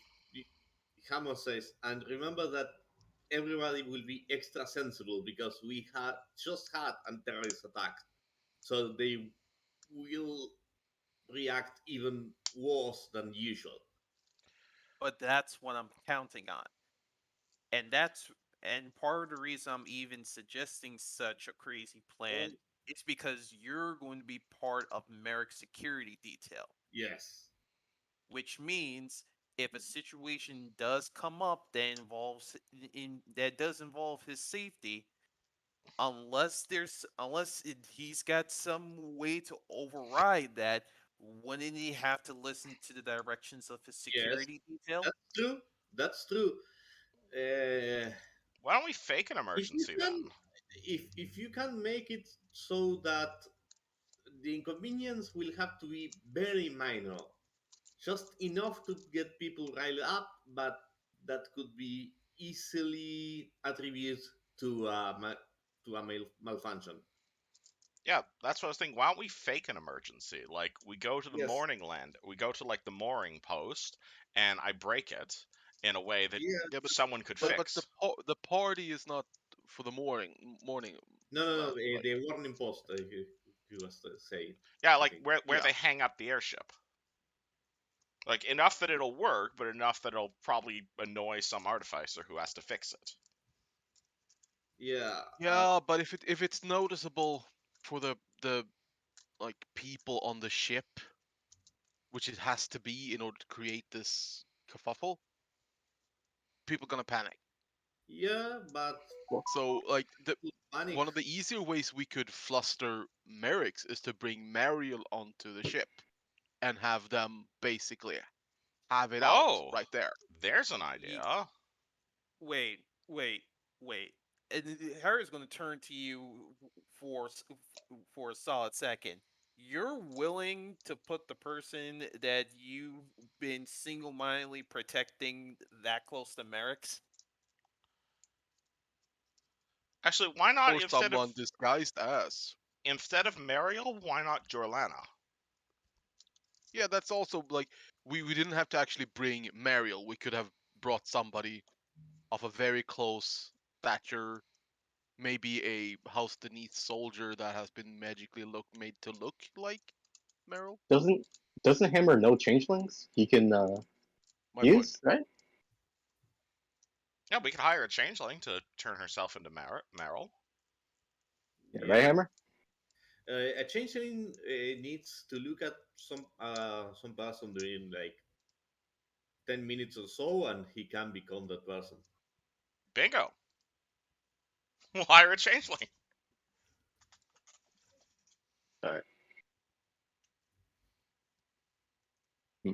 Hammer says, and remember that everybody will be extra sensible because we had just had a terrorist attack, so they will react even worse than usual. But that's what I'm counting on. And that's and part of the reason I'm even suggesting such a crazy plan Oh, is because you're going to be part of Merrick's security detail, yes, which means if a situation does come up that does involve his safety, he's got some way to override that, wouldn't he have to listen to the directions of his yes, security detail? that's true. That's true. Uh, Why don't we fake an if you emergency can, then? if you can make it so that the inconvenience will have to be very minor, just enough to get people riled up, but that could be easily attributed to a malfunction. Yeah, that's what I was thinking. Why don't we fake an emergency? Like we go to the Yes, we go to like the mooring post, and I break it in a way that yeah, Yeah, someone could but fix. the party is not for the morning. no, no, no, Like the warning post, you was saying, Yeah, I like think. where yeah, they hang up the airship. Like enough that it'll work, but enough that it'll probably annoy some artificer who has to fix it. Yeah, yeah, but if it's noticeable for the like people on the ship, which it has to be in order to create this kerfuffle, people gonna panic. yeah, but So like the panic. one of the easier ways we could fluster Merrick's is to bring Mariel onto the ship and have them basically have it out Oh, right there. there's an Ye- idea. wait, wait, wait. And Harry's going to turn to you for a solid second. You're willing to put the person that you've been single-mindedly protecting that close to Merrick's? Actually, why not Or someone disguised as. instead of Mariel, why not Jorlana? Yeah, that's also like we didn't have to actually bring Mariel. We could have brought somebody of a very close stature, maybe a House Beneath soldier that has been magically made to look like Meryl. Doesn't Hammer know changelings? He can My point. use, right? Yeah, we could hire a changeling to turn herself into Meryl. Yeah, right, Yeah, Hammer. a changeling needs to look at some person during like 10 minutes or so, and he can become that person. Bingo. We'll hire a changeling. All right. Hmm.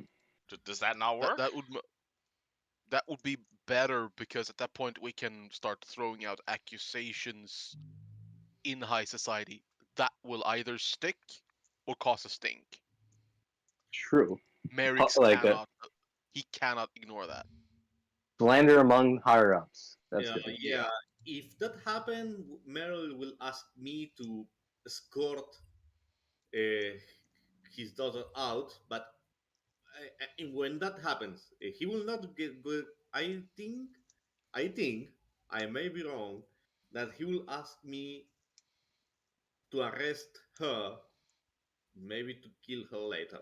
Does that not That work? that would be better because at that point we can start throwing out accusations in high society that will either stick or cause a stink. True. Merrick's Like cannot. He cannot ignore that. Slander among higher ups. That's Yeah, good. yeah. If that happened, Meryl will ask me to escort uh, his daughter out. But when that happens, he will not get good. I think, I may be wrong, that he will ask me to arrest her, maybe to kill her later.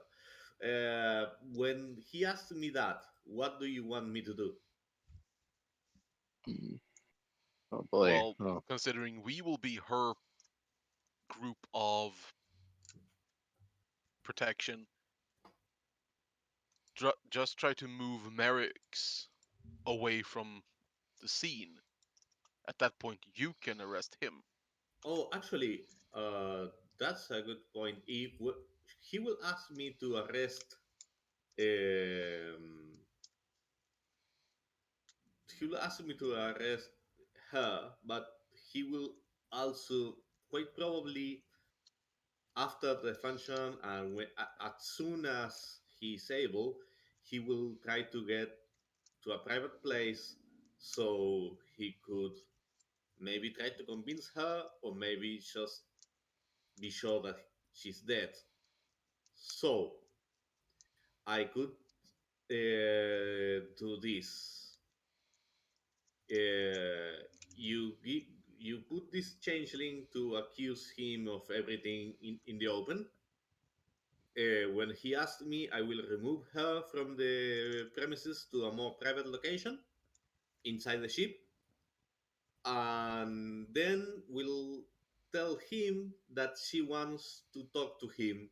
When he asked me that, what do you want me to do? Oh boy. Well, Oh. considering we will be her group of protection, just try to move Merrick's away from the scene. At that point, you can arrest him. Oh, actually, that's a good point. He will ask me to arrest. Um, he will ask me to arrest her, but he will also quite probably after the function and as soon as he's able, he will try to get to a private place so he could maybe try to convince her or maybe just be sure that she's dead. So I could do this. You put this changeling to accuse him of everything in the open. When he asked me, I will remove her from the premises to a more private location inside the ship, and then we'll tell him that she wants to talk to him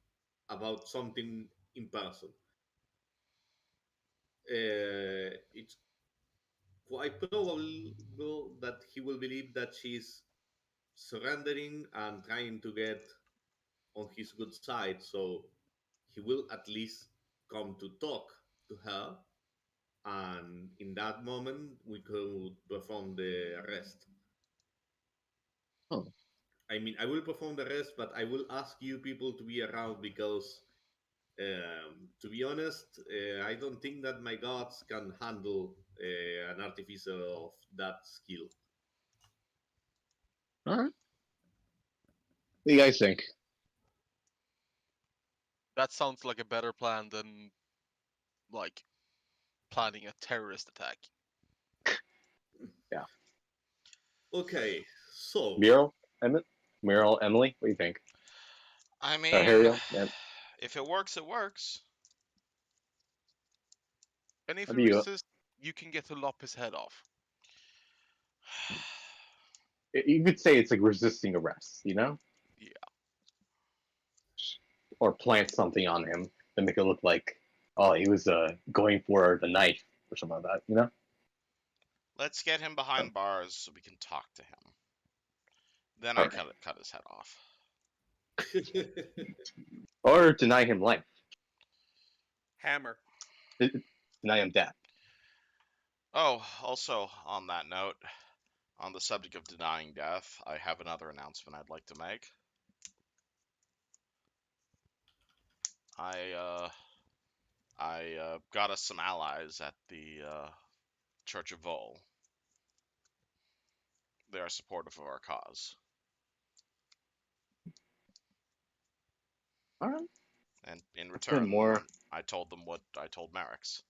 about something in person. It's quite probable that he will believe that she's surrendering and trying to get on his good side, so he will at least come to talk to her, and in that moment we could perform the arrest. Oh. I mean, I will perform the rest, but I will ask you people to be around because, to be honest, I don't think that my gods can handle an artificer of that skill. All right. What do you guys think? That sounds like a better plan than, like, planning a terrorist attack. Yeah. Okay, so Mural, Emmett, Mural, Emily. What do you think? I Or mean, Hariel? Yeah. if it works, it works. And if How he do you? resists, you can get to lop his head off. You could say it's like resisting arrest, Yeah. or plant something on him to make it look like, oh, he was going for the knife or something like that. Let's get him behind bars so we can talk to him. Then All I right. cut his head off. Or deny him life, Hammer. deny him death. Oh, also on that note, on the subject of denying death, I have another announcement I'd like to make. I got us some allies at the Church of Vol. They are supportive of our cause, All right. and in That's good. return, More. I told them what I told Merrick's.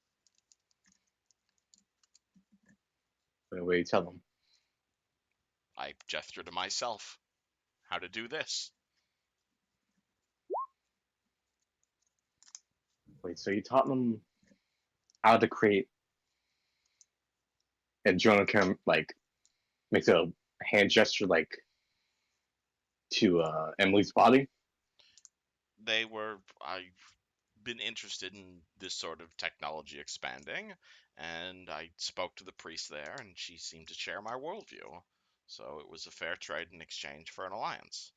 What do you tell him? I gestured to myself how to do this. Wait, so you taught them how to create, and Jonah can like makes a hand gesture like to Emily's body. I've been interested in this sort of technology expanding, and I spoke to the priest there, and she seemed to share my worldview. So it was a fair trade in exchange for an alliance.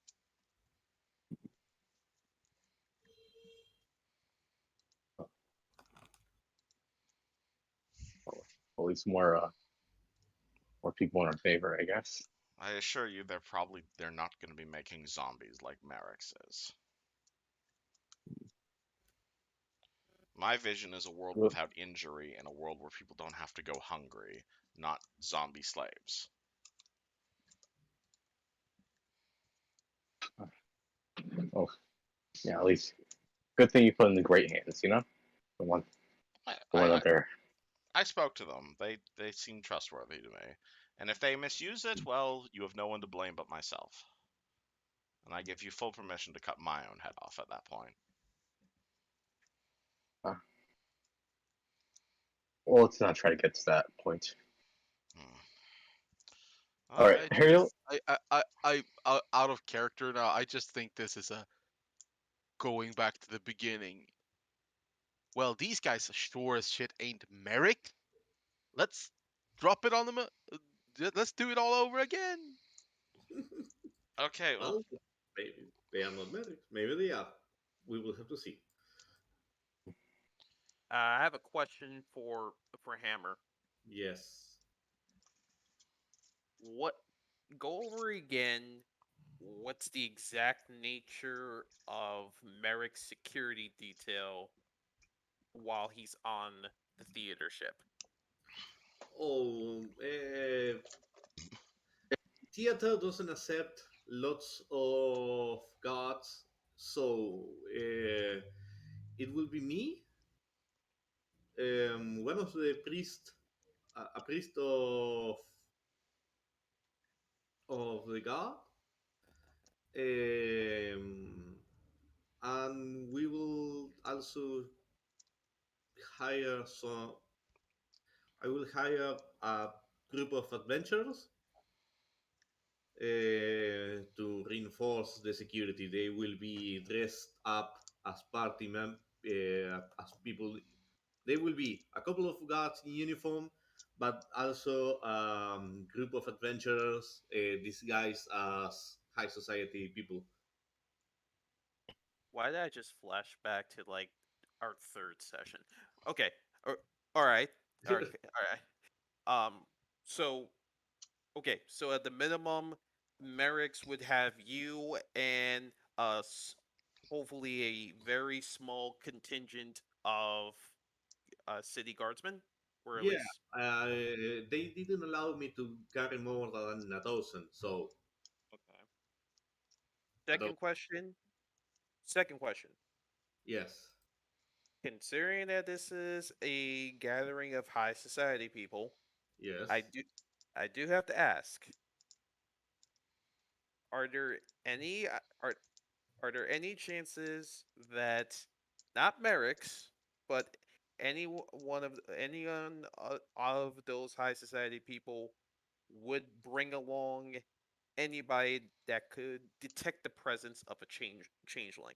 At least more people in our favor, I guess. I assure you, they're not going to be making zombies like Merrick's is. My vision is a world Well- without injury and a world where people don't have to go hungry, not zombie slaves. Oh, yeah. At least, good thing you put in the great hands. You know, the one, I, the one I, that they're. I spoke to them. They seem trustworthy to me. And if they misuse it, well, you have no one to blame but myself. And I give you full permission to cut my own head off at that point. Well, let's not try to get to that point. Hmm. All right, I Hariel. just out of character now. I just think this is a going back to the beginning. Well, these guys sure as shit ain't Merrick. Let's drop it on them. Let's do it all over again. Okay, well, Well, maybe they are not medics. Maybe they are. We will have to see. I have a question for Hammer. Yes. What Go over again? What's the exact nature of Merrick's security detail while he's on the theater ship? Oh, theater doesn't accept lots of gods, so it will be me, one of the priests, a priest of the god, and we will also hire some. I will hire a group of adventurers to reinforce the security. They will be dressed up as as people. They will be a couple of guards in uniform, but also a group of adventurers disguised as high society people. Why did I just flash back to like our third session? Okay. All right. All right. All right. So okay. So at the minimum, Merrick's would have you and us, hopefully a very small contingent of city guardsmen, or at Yeah, least they didn't allow me to carry more than a dozen, so okay. a dozen. Second question. Second question. Yes, Considering that this is a gathering of high society people, yes. I do I do have to ask: Are there any are there any chances that not Merrick's, but of those high society people would bring along anybody that could detect the presence of a changeling?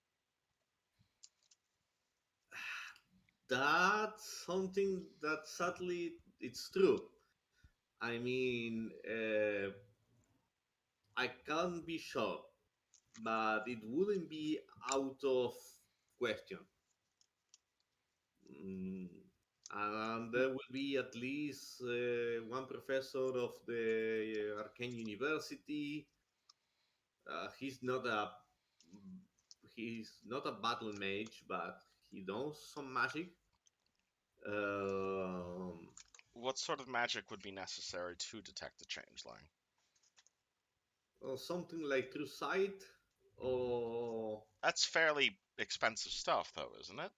That's something that sadly it's true. I mean, I can't be sure, but it wouldn't be out of question. Mm, and there will be at least one professor of the Arcane University. He's not a battle mage, but he knows some magic. Um, what sort of magic would be necessary to detect a changeling? or something like True Sight, or That's fairly expensive stuff, though, isn't it?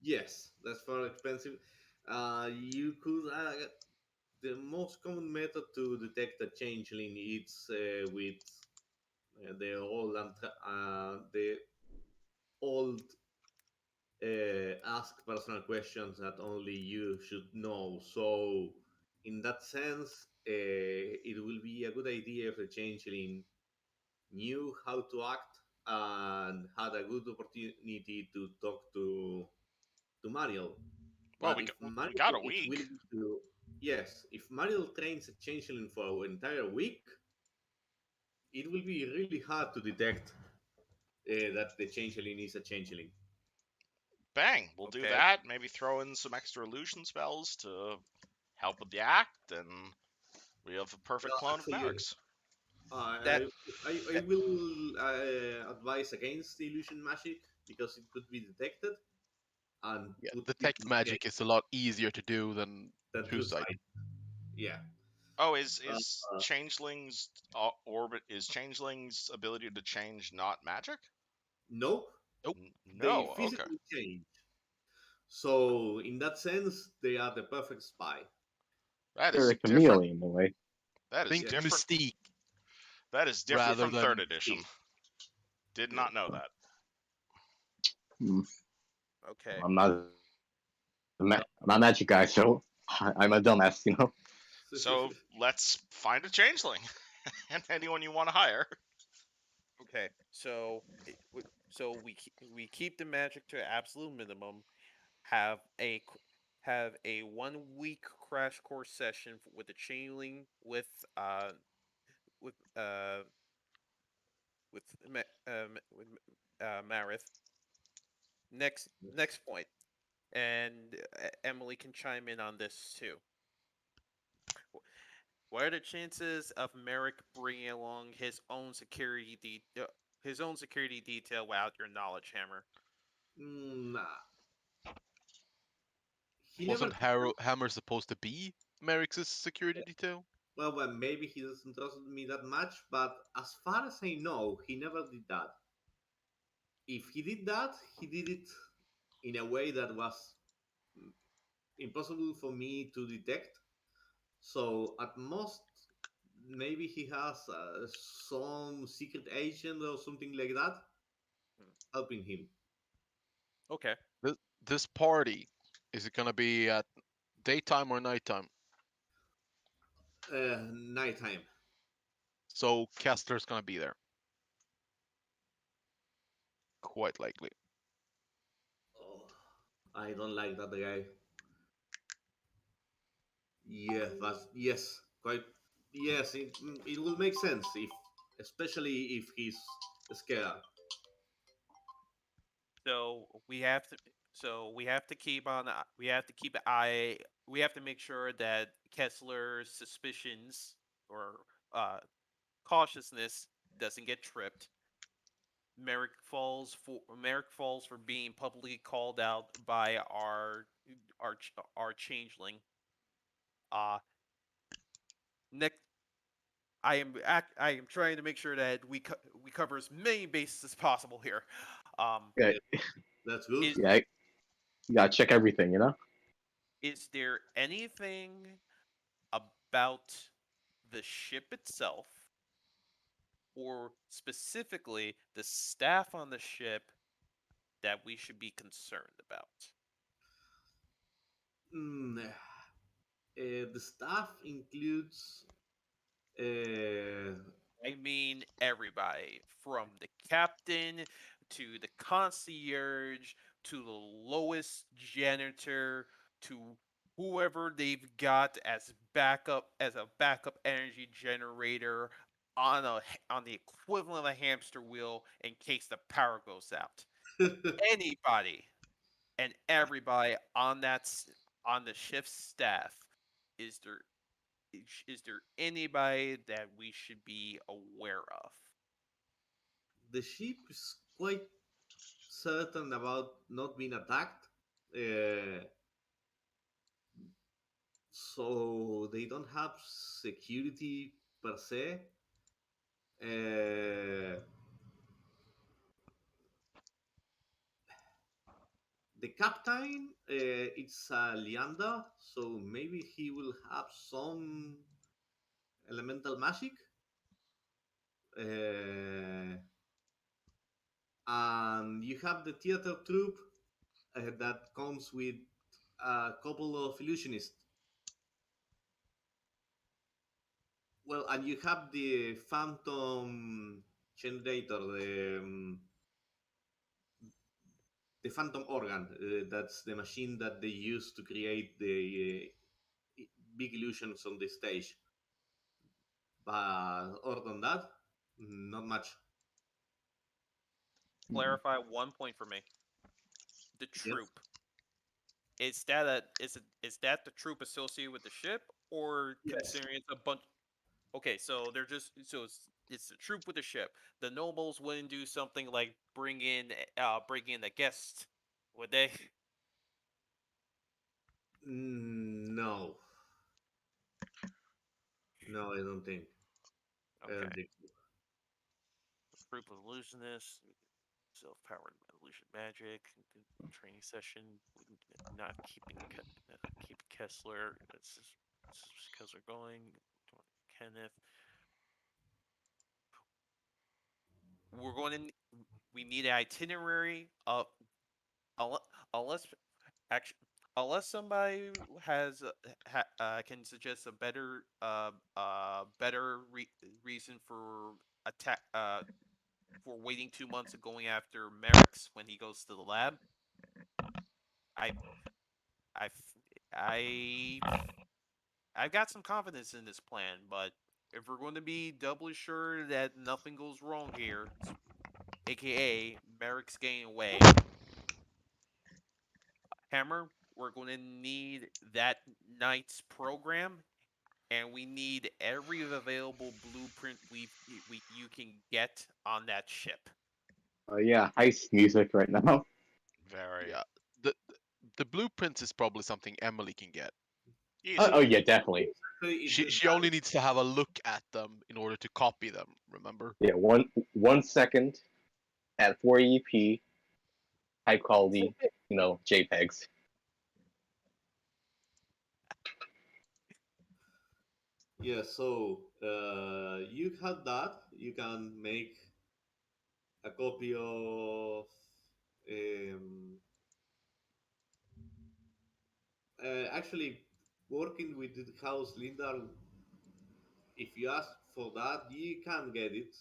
yes, that's very expensive. You could the most common method to detect a changeling is with the old ask personal questions that only you should know. So, in that sense, it will be a good idea if the changeling knew how to act and had a good opportunity to talk to Mariel. Well, But if we got Mariel a is week. willing to, yes, if Mariel trains a changeling for an entire week, it will be really hard to detect that the changeling is a changeling. Bang, we'll do Okay. that. Maybe throw in some extra illusion spells to help with the act, and we have a perfect Well, clone of actually, Merrick's. That I that will advise against illusion magic because it could be detected. and Yeah, put him detect in the magic is a lot easier to do than that true good sight. sight. Yeah. Oh, is Uh, changelings orbit is changelings ability to change not magic? no, Nope. they No. Okay. physically change. So in that sense, they are the perfect spy. That They're is a different. chameleon in a way. That is Think Yeah. different. Mystique That is different rather from third than edition. Did Yeah. not know that. Hmm. Okay. I'm not I'm not a magic guy, so I'm a dumbass, you know. So let's find a changeling and anyone you want to hire. Okay. So we keep the magic to absolute minimum. Have a have a 1 week crash course session with the chainling with with Marith. Next point, and Emily can chime in on this too. What are the chances of Merrick bringing along his own security detail without your knowledge, Hammer? Nah. He never. wasn't Hammer supposed to be Merrick's security detail? Well, maybe he doesn't trust me that much, but as far as I know, he never did that. If he did that, he did it in a way that was impossible for me to detect. So at most, maybe he has some secret agent or something like that Hmm. helping him. Okay. This party, is it gonna be at daytime or nighttime? Nighttime. So Kessler's gonna be there, quite likely. Oh, I don't like that guy. Yeah, but yes, quite. Yes, it will make sense if, especially if he's scared. So we have to. So we have to keep on. We have to keep an eye. We have to make sure that Kessler's suspicions or cautiousness doesn't get tripped. Merrick falls for being publicly called out by our changeling. Uh next I am trying to make sure that we cover as many bases as possible here. Yeah, Yeah, that's good. Is yeah. You gotta check everything, you know. is there anything about the ship itself, or specifically the staff on the ship, that we should be concerned about? Mm, the staff includes. Uh, I mean everybody, from the captain to the concierge to the lowest janitor to whoever they've got as a backup energy generator on the equivalent of a hamster wheel in case the power goes out. Anybody and everybody on the shift staff, is there is there anybody that we should be aware of? the ship is quite certain about not being attacked. Uh, so they don't have security per se. Uh, the captain, it's Leander, so maybe he will have some elemental magic. And you have the theater troupe that comes with a couple of illusionists. Well, and you have the phantom generator, the phantom organ. That's the machine that they use to create the big illusions on the stage. But other than that, not much. Mm. Clarify one point for me. The Yes. troop. Is that the troop associated with the ship, or Yes. considering it's a bunch? Okay, so they're just so it's the troop with the ship. The nobles wouldn't do something like bring in a guest, would they? No, no, I Okay. don't think so. Group of illusionists, self-powered illusion magic, training session, not keep Kessler. This is because we're going. Kenneth, we're going to. We need an itinerary of unless actually unless somebody has can suggest a better reason for attack for waiting 2 months and going after Merrick's when he goes to the lab. I I I I've got some confidence in this plan, but if we're going to be doubly sure that nothing goes wrong here, aka Merrick's getting away, Hammer, we're going to need that night's program, and we need every available blueprint we you can get on that ship. Yeah, heist music right now. Very Yeah, the blueprints is probably something Emily can get. Oh easily. yeah, definitely. Actually, She only needs to have a look at them in order to copy them. Remember? Yeah, one second at 480p, high quality, JPEGs. yeah. So you have that. You can make a copy of. Um, actually, working with the house Linda, if you ask for that, you can get it.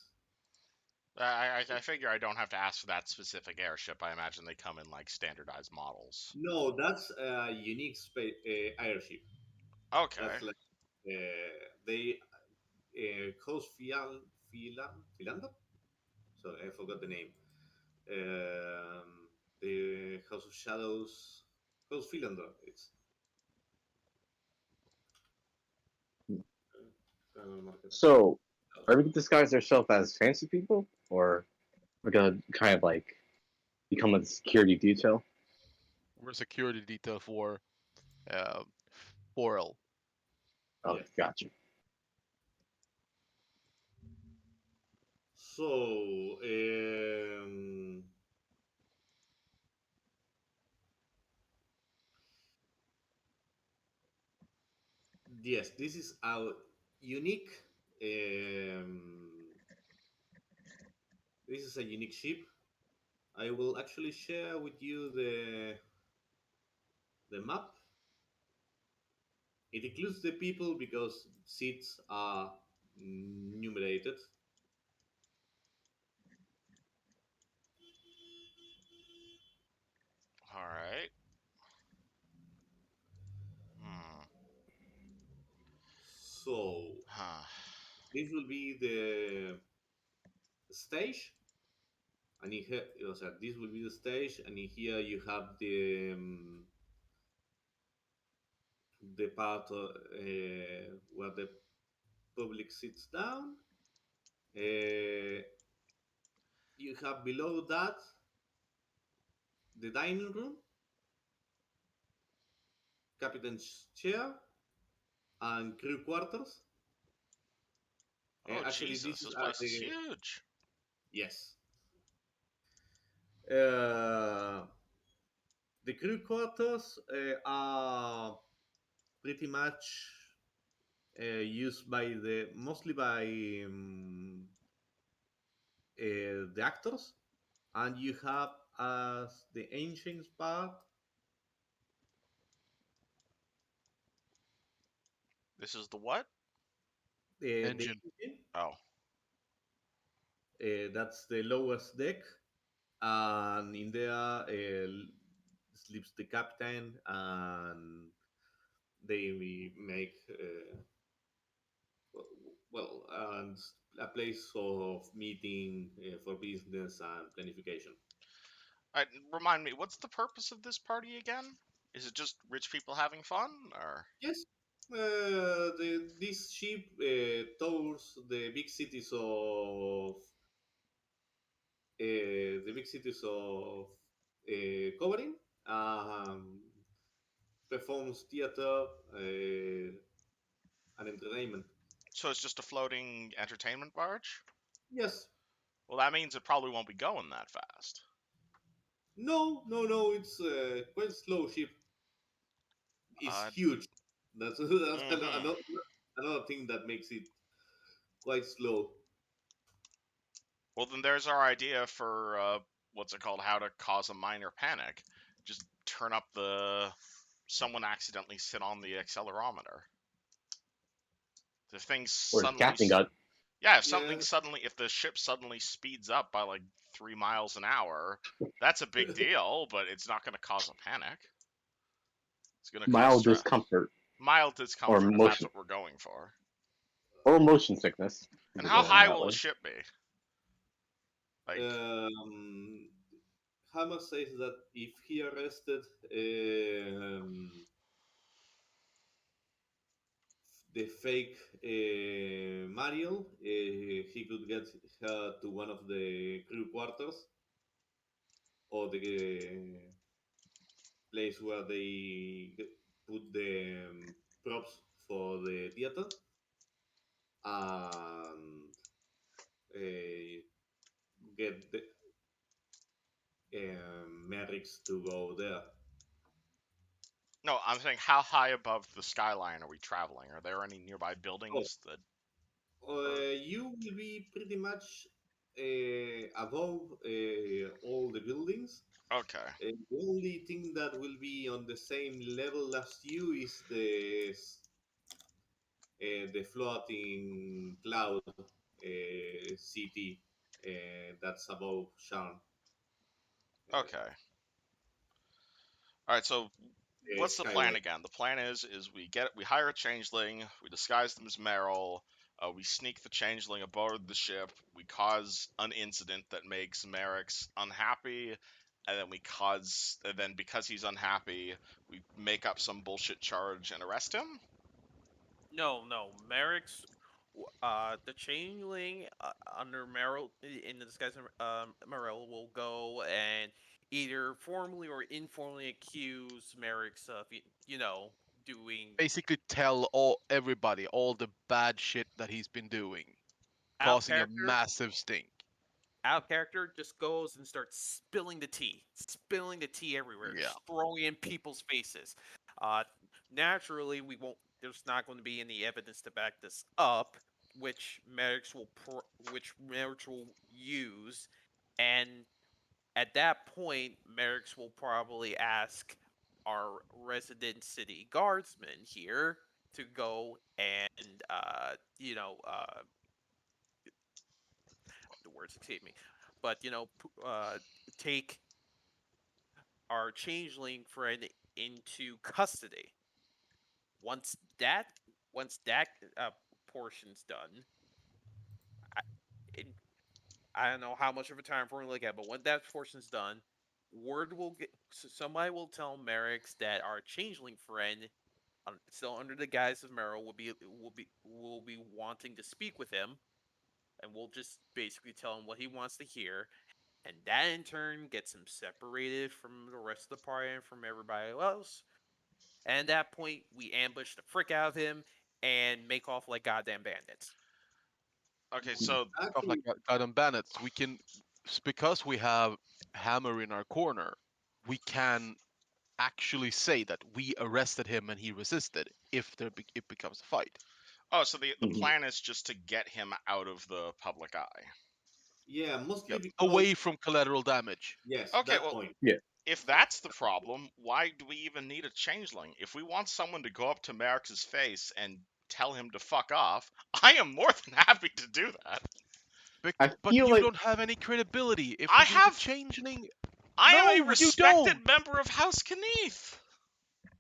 I figure I don't have to ask for that specific airship. I imagine they come in like standardized models. No, that's a unique airship. Okay. That's like they host Philander. So I forgot the name. The House of Shadows, House Philander. It's market. So, are we gonna disguise ourselves as fancy people, or we're gonna kind of like become a security detail? We're a security detail for uh, Forel. Oh, Yes. gotcha. So yes, this is our unique. Um, this is a unique ship. I will actually share with you the map. It includes the people because seats are numerated. All right. Hmm. So Huh. this will be the stage, and in here, so this will be the stage, and in here you have the part where the public sits down. Uh, you have below that the dining room, captain's chair, and crew quarters. Oh Actually, Jesus, this is this place is the huge. yes. Uh, the crew quarters are pretty much used by the mostly by the actors, and you have as the ancient part This is the what? the Engine. engine. Oh, That's the lowest deck, and in there sleeps the captain, and they make well, and a place of meeting for business and planification. remind me, what's the purpose of this party again? Is it just rich people having fun, or? Yes, this ship tours the big cities of covering. Um, performs theater and entertainment. So it's just a floating entertainment barge? Yes. Well, that means it probably won't be going that fast. No, no, no. It's quite slow ship. It's Uh, huge. That's, mm-hmm. another thing that makes it quite slow. Well, then there's our idea for what's it called? How to cause a minor panic. Just turn up the. Someone accidentally sit on the accelerometer. The thing Or the suddenly. captain got Yeah, Yeah. if the ship suddenly speeds up by like 3 miles an hour, that's a big deal, but it's not going to cause a panic. It's going to cause mild stress. discomfort Mild or discomfort, if that's motion what we're going for. sickness. And We'll how go on high that will the way. ship be? Like, Um, Hammer says that if he arrested the fake Mariel, he could get her to one of the crew quarters or the place where they put the props for the theater and get the Merrick's to go there. no, I'm saying how high above the skyline are we traveling? Are there any nearby Oh, buildings that. Or you will be pretty much above all the buildings. okay, The only thing that will be on the same level as you is the floating cloud city that's above Sharn. okay. All right, so what's the plan Skyway. again? The plan is we hire a changeling, we disguise them as Meryl, we sneak the changeling aboard the ship, we cause an incident that makes Merrick's unhappy, and then because he's unhappy, we make up some bullshit charge and arrest him. No, no. Merrick's the changeling under Meryl in the disguise of Meryl will go and either formally or informally accuse Merrick's of doing Basically, tell everybody all the bad shit that he's been doing, out of causing a character. massive stink. Out of character just goes and starts spilling the tea everywhere, Yeah. just throwing in people's faces. Uh, Naturally, we won't. There's not going to be any evidence to back this up, which Merrick's will use, and at that point, Merrick's will probably ask our resident city guardsman here to go and the words escape me, but take our changeling friend into custody. Once that once that portion's done, I, it, I don't know how much of a time frame we look at, but when that portion's done, word will get. Somebody will tell Merrick's that our changeling friend, still under the guise of Merrill, will be wanting to speak with him, and we'll just basically tell him what he wants to hear, and that in turn gets him separated from the rest of the party and from everybody else. And at that point, we ambush the frick out of him and make off like goddamn bandits. Okay, so Stuff like goddamn bandits. We can, because we have Hammer in our corner, we can actually say that we arrested him and he resisted if it becomes a fight. so the Mhm. plan is just to get him out of the public eye. Yeah, mostly Yep. because Away from collateral damage. yes, Okay, that well, point. Yeah. if that's the problem, why do we even need a changeling? If we want someone to go up to Merrick's face and tell him to fuck off, I am more than happy to do that. I But feel you like don't have any credibility. If I we do the have changeling, I am a no, you respected don't. member of House Kneath.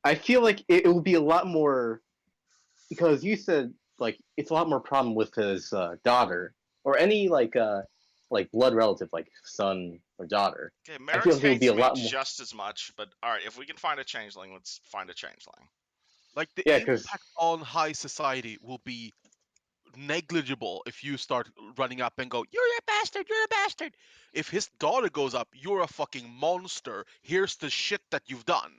it will be a lot more because you said like it's a lot more problem with his daughter or any like blood relative like son or daughter. Okay, I feel Merrick's like it would be hates a me lot more. just as much, but alright, if we can find a changeling, let's find a changeling. Like the Yeah, because impact on high society will be negligible if you start running up and go, "You're a bastard, you're a bastard." If his daughter goes up, "You're a fucking monster. Here's the shit that you've done."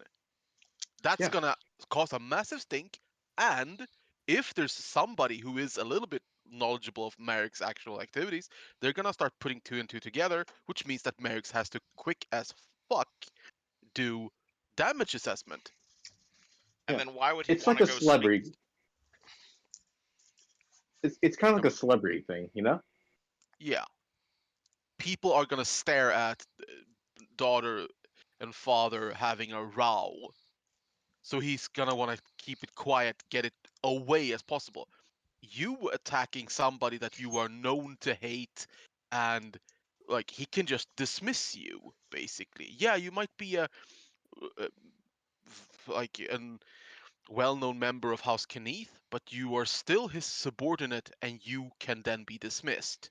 That's Yeah. gonna cause a massive stink. And if there's somebody who is a little bit knowledgeable of Merrick's actual activities, they're gonna start putting two and two together, which means that Merrick's has to quick as fuck do damage assessment. And Yeah. then why would he It's want like to a go sneak? celebrity. It's kind of Go like a celebrity thing, you know? Yeah, people are gonna stare at daughter and father having a row, so he's gonna want to keep it quiet, get it away as possible. You attacking somebody that you are known to hate, and like he can just dismiss you basically. Yeah, you might be a like an well-known member of House Kenneth, but you are still his subordinate, and you can then be dismissed.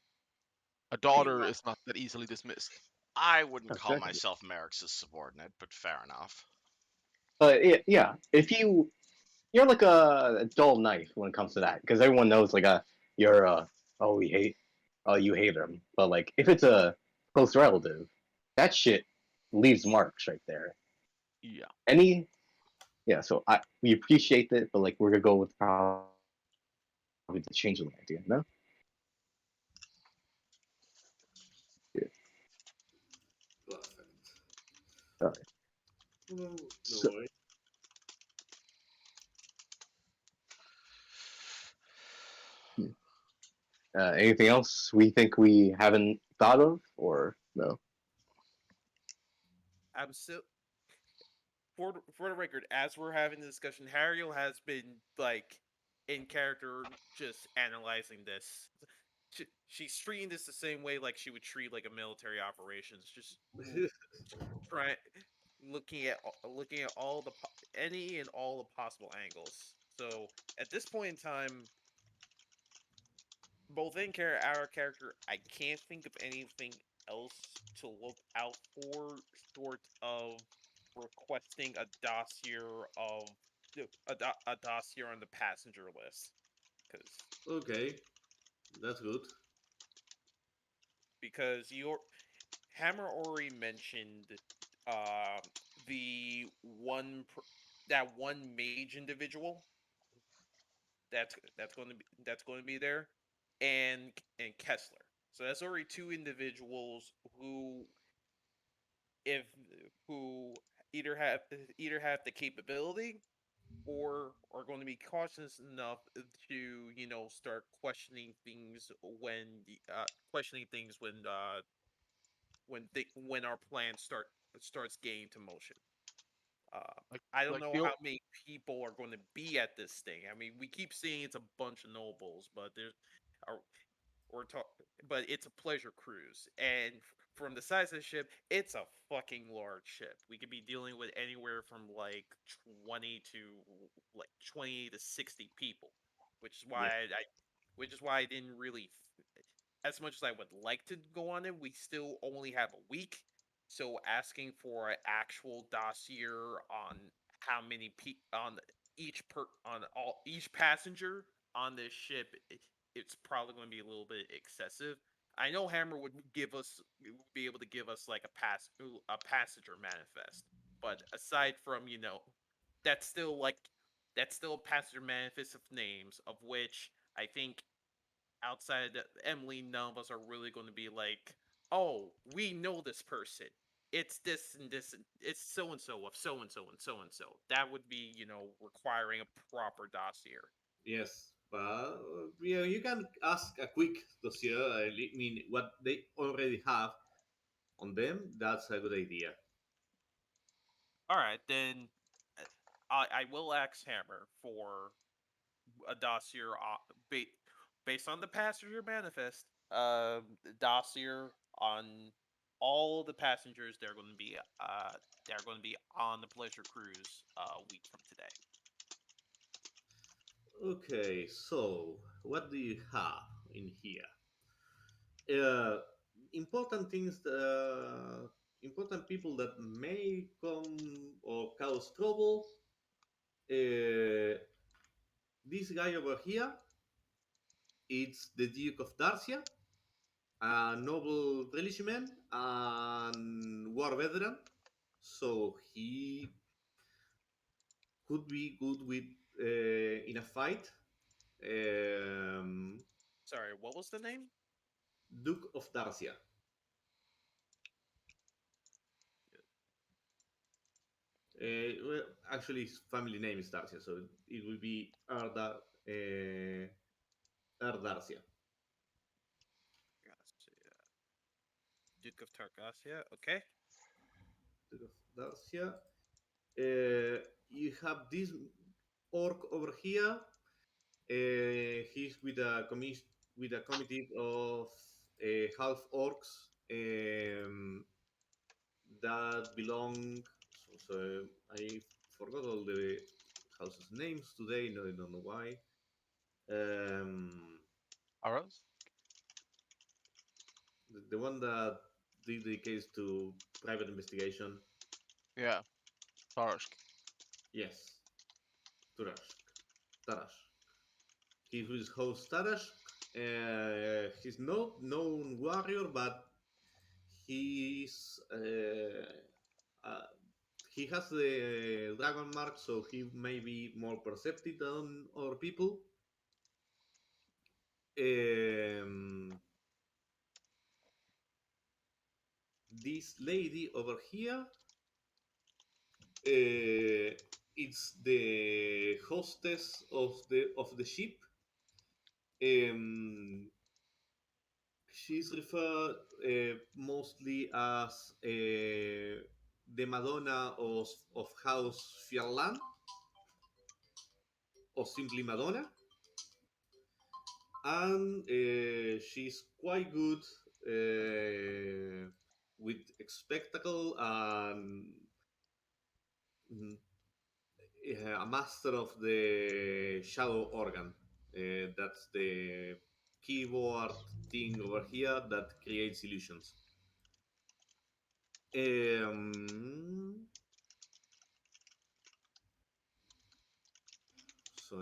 A Okay, daughter well, is not that easily dismissed. I wouldn't call Exactly. myself Merrick's subordinate, but fair enough. But yeah, if you're like a dull knife when it comes to that, because everyone knows like you're oh we hate you hate him, but like if it's a close relative, that shit leaves marks right there. Yeah. Any yeah, so we appreciate it, but like we're gonna go with probably the changeling idea, no? Yeah. Perfect. All right. No, no So worries. anything else we think we haven't thought of, or no? I'm still for the record, as we're having the discussion, Hariel has been like in character, just analyzing this. She's treating this the same way like she would treat like a military operations, just trying looking at all the any and all the possible angles. So at this point in time, both in character, our character, I can't think of anything else to look out for short of requesting a dossier of a dossier on the passenger list, because Okay, that's good. your Hammer already mentioned uh, the that one mage individual that's going to be there, and Kessler. So that's already two individuals if who either have the capability or are going to be cautious enough to start questioning things when our plan starts getting to motion. Like I don't like know the how many people are going to be at this thing. I mean, we keep saying it's a bunch of nobles, but are we're talk, but it's a pleasure cruise, and from the size of the ship, it's a fucking large ship. We could be dealing with anywhere from like 20 to 60 people, which is why Yes. I didn't really, as much as I would like to go on it, we still only have a week. So asking for an actual dossier on how many on each passenger on this ship, it's probably going to be a little bit excessive. I know Hammer would be able to give us like a passenger manifest, but aside from that's still like that's still a passenger manifest of names, of which I think outside of Emily, none of us are really going to be like, oh, we know this person. It's this and this, and it's so and so of so and so and so and so. That would be, requiring a proper dossier. Yes, but yeah, you can ask a quick dossier. I mean, what they already have on them. That's a good idea. All right, then I will ask Hammer for a dossier based on the passenger manifest. Dossier on all the passengers they're going to be on the pleasure cruise a week from today. Okay, so what do you have in here? Uh, important things, important people that may come or cause trouble. This guy over here, it's the Duke of Darcia, a noble militiaman and war veteran. So could be good with in a fight. Um, Sorry, what was the name? Duke of Darcia. Well, actually, his family name is Darcia, so it will be Darcia. Garcia. Duke of Targasia. Okay. Duke of Darcia. You have this orc over here. He's with a committee of half orcs that belong. So I forgot all the houses' names today. No, I don't know why. Um, Arrows? the one that did the case to private investigation. Yeah. Tarsk. Yes, Tarash. Tarash. He is host Tarash. He's not known warrior, but he's uh, he has the dragon mark, so he may be more perceptive than other people. Um, this lady over here, it's the hostess of the ship. Um, she's referred mostly as the Madonna of House Fierland, or simply Madonna. And she's quite good with spectacle and mm, a master of the shadow organ. That's the keyboard thing over here that creates illusions. Um, so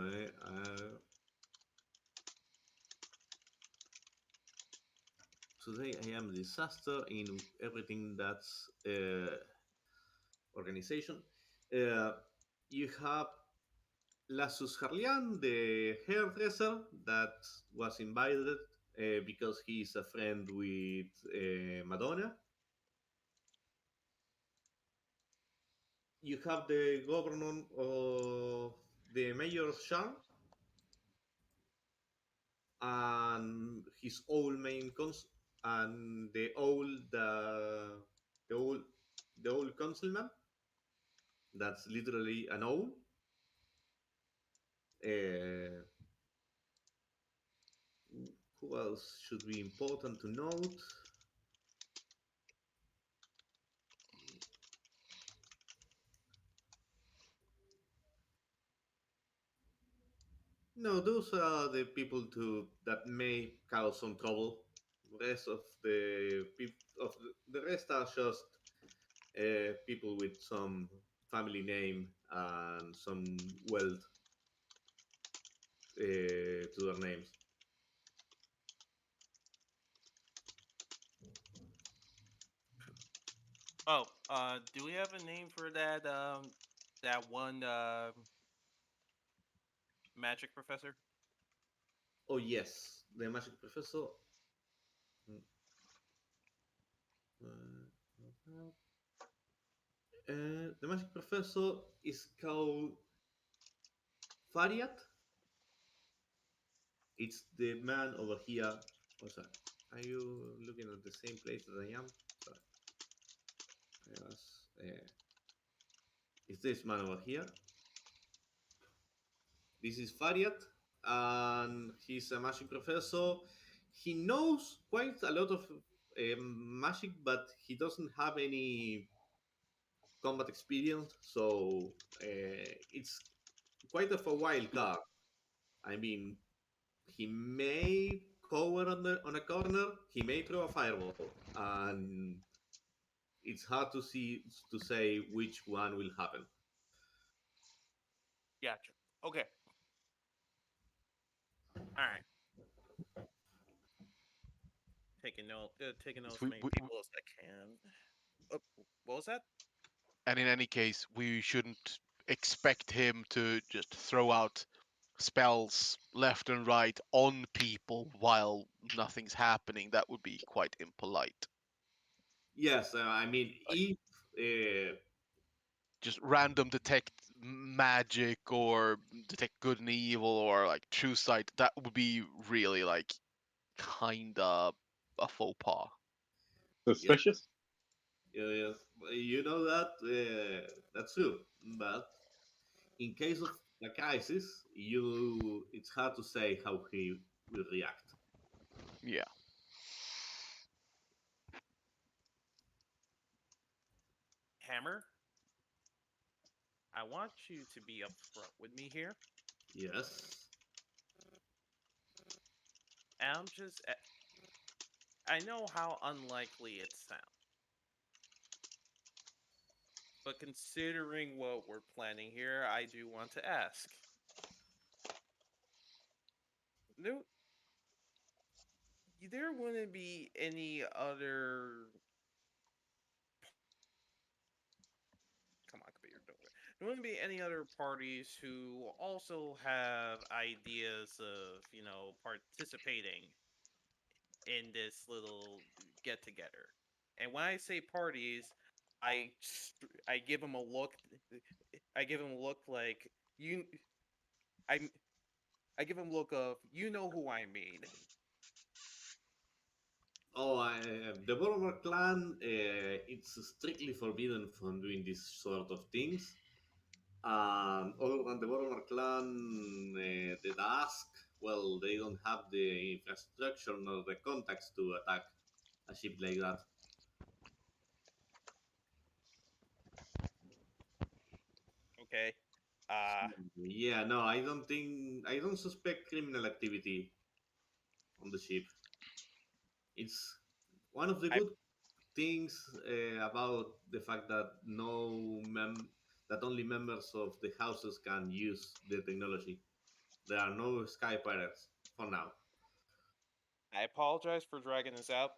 today I am a disaster in everything that's organization. Uh, you have Lassus Harlian, the hairdresser that was invited because he is a friend with Madonna. You have the governor of the mayor of Sharn and his old main and the old the old councilman. That's literally an owl. Uh, who else should be important to note? No, those are the people that may cause some trouble. The rest of the people of the rest are just people with some family name and some wealth to their names. Oh, do we have a name for that one magic professor? Oh yes, the magic professor. Mm, the magic professor is called Fariat. It's the man over here. Oh, sorry. Are you looking at the same place that I am? Sorry. Yes. It's this man over here. This is Fariat, and he's a magic professor. He knows quite a lot of magic, but he doesn't have any combat experience, so it's quite of a wild card. I mean, he may cover on a corner, he may throw a fireball, and it's hard to say which one will happen. Gotcha. Okay. All right. Taking notes, We, many we, people as I can. Oh, what was that? and in any case, we shouldn't expect him to just throw out spells left and right on people while nothing's happening. That would be quite impolite. Yes, I mean, Like if just random detect magic or detect good and evil or like true sight. That would be really like kinda a faux pas. yes, Suspicious? yes, you know that that's true. But in case of a crisis, it's hard to say how he will react. Yeah. Hammer, I want you to be upfront with me here. Yes. I'm just, I know how unlikely it sounds, but considering what we're planning here, I do want to ask. No, there wouldn't be any other. Come on, computer, don't worry. There wouldn't be any other parties who also have ideas of, participating in this little get together. And when I say parties, I give them a look. I give them a look like you. I I give them a look of you know who I mean. Oh, the Boromir clan, it's strictly forbidden from doing these sort of things. And other than the Boromir clan, the Dusk, well, they don't have the infrastructure nor the contacts to attack a ship like that. Okay. So, yeah, no, I don't suspect criminal activity on the ship. It's one of the I good things about the fact that that only members of the houses can use the technology. There are no sky pirates for now. I apologize for dragging this out,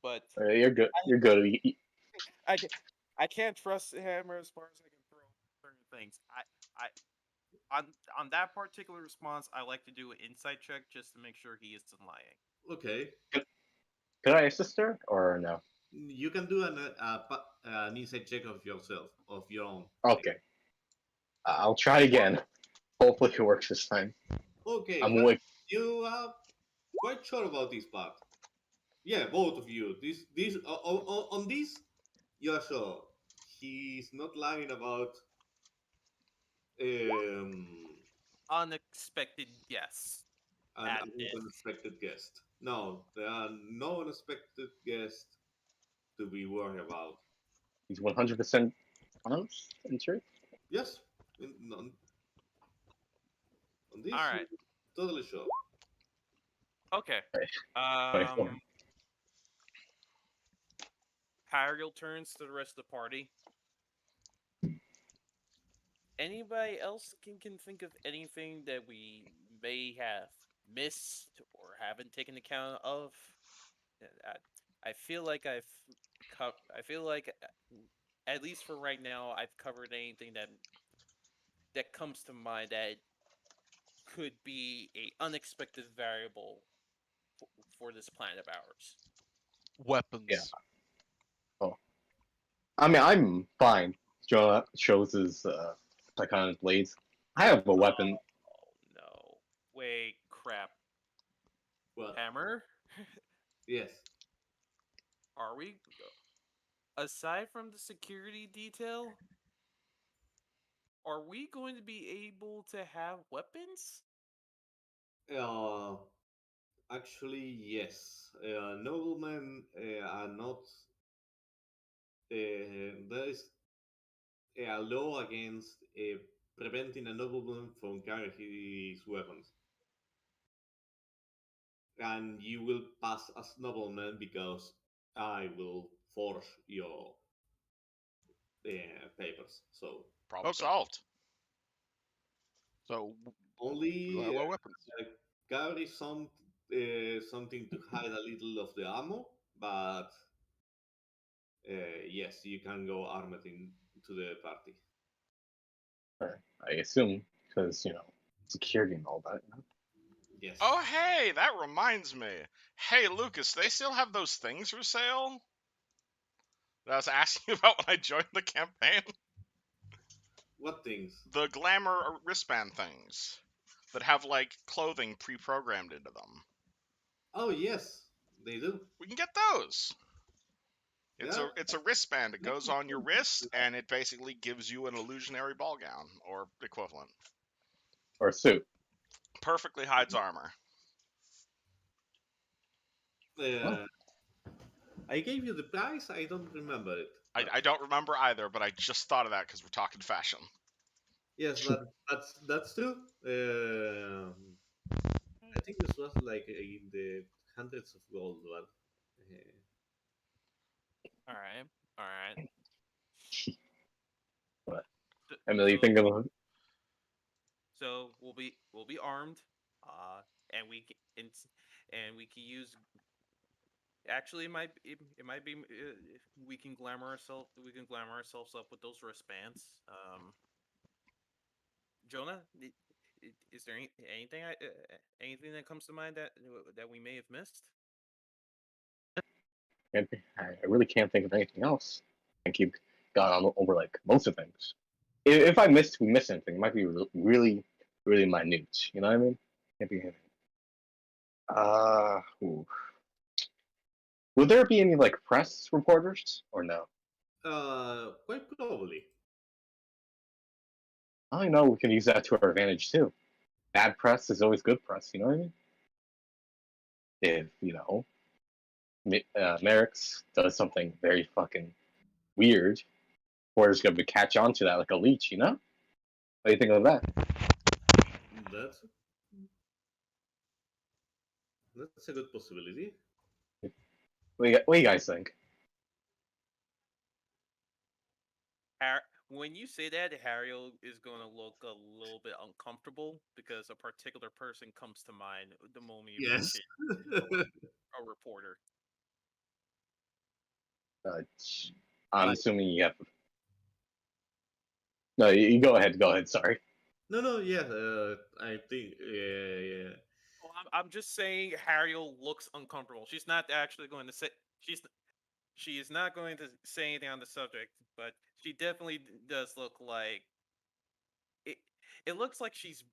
but You're good. You're good. I can I can't trust the hammer as far as I can throw certain things. On on that particular response, I like to do an insight check just to make sure he isn't lying. Okay, Could I assist her or no? you can do an inside check of yourself, of your own. Okay, I'll try again. Hopefully it works this time. Okay, I'm well, awake. you are quite sure about this part. Yeah, both of you. This on this, you are sure. He's not lying about um, Unexpected guess at an this. unexpected guest. No, there are no unexpected guests to be worried about. He's 100% honest and true. Yes, on All this, right. totally sure. Okay. 24. Hariel turns to the rest of the party. Anybody else can think of anything that we may have missed or haven't taken account of? I feel like I feel like at least for right now I've covered anything that comes to mind that could be a unexpected variable for, for this planet of ours. Yeah. Weapons. Oh, I mean, I'm fine. Jonah shows his psychotic blades. I have a weapon. Oh no. Wait, crap. Well, Hammer? yes. Are we aside from the security detail, are we going to be able to have weapons? Uh, Actually, yes. Noblemen are not. There is a law against preventing a nobleman from carrying his weapons, and you will pass as nobleman because I will forge your papers. So Problem Okay. solved. So only what weapons? carry something to hide a little of the ammo, but yes, you can go armed into the party. I assume, because, security and all that. Yes. Oh, hey, that reminds me. Hey, Lucas, they still have those things for sale that I was asking about when I joined the campaign? What things? The glamour wristband things that have, like, clothing pre-programmed into them. Oh yes, they do. We can get those. Yeah. It's a wristband. It I goes can on your do wrist, that. and it basically gives you an illusionary ball gown, or equivalent. Or a suit. Perfectly hides armor. Oh, Uh, I gave you the price. I don't remember it. But I don't remember either, but I just thought of that because we're talking fashion. yes, but that's true. I think this was like in the hundreds of gold, but All right, all right. but So, Emily, you so think of so we'll be armed, and we can use. Actually, it might be we can glamour ourselves up with those wristbands. Jonah, is there anything that comes to mind that we may have missed? I really can't think of anything else. I keep gone on over like most of things. If we miss anything, it might be really, really minute. You know what I mean? Can't be anything. Ooh. Would there be any like press reporters or no? quite probably. I know we can use that to our advantage too. Bad press is always good press. You know what I mean? If Merrick's does something very fucking weird, reporters gonna catch on to that like a leech. You know? What do you think of that? That's that's a good possibility. What do you guys think? When you say that, Hariel is going to look a little bit uncomfortable because a particular person comes to mind the moment you Yes. mention a reporter. Uh, I'm Like assuming you have. No, you go ahead. Go ahead. Sorry. no, yeah. I think yeah. Well, I'm just saying Hariel looks uncomfortable. She's not actually going to say she's she is not going to say anything on the subject, but she definitely does look like it. It looks like she's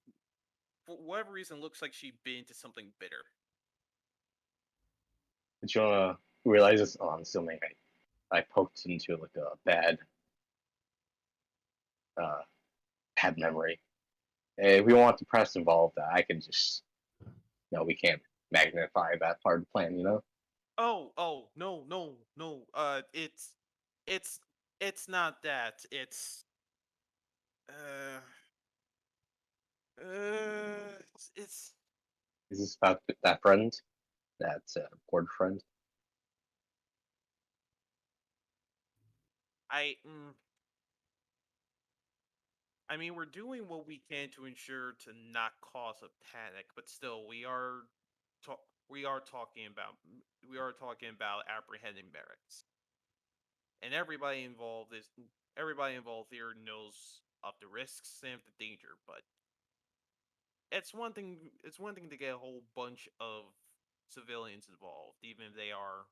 for whatever reason looks like she's been to something bitter. Did you wanna realize this? Oh, I'm assuming I poked into like a uh, bad memory. If we want the press involved, I can just no, we can't magnify that part of the plan. Oh, no, no, no. It's, it's not that. Uh, it's. Is this about that friend, that board friend? I. I mean, we're doing what we can to ensure to not cause a panic, but still, ta- we are talking about apprehending barracks, and everybody involved here knows of the risks and the danger, but it's one thing to get a whole bunch of civilians involved, even if they are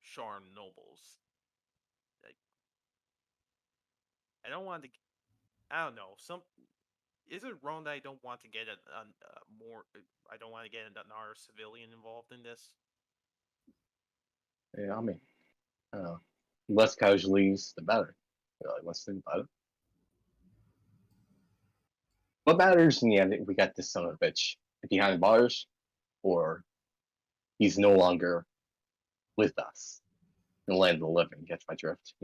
Sharn nobles. Like, I don't want to. I don't know. Is it wrong that I don't want to get more? I don't want to get another civilian involved in this. Yeah, I mean, uh, less casualties, the better. Really, let's think about it. What matters in the end? If we got this son of a bitch behind bars, or he's no longer with us in the land of the living. Gets my drift,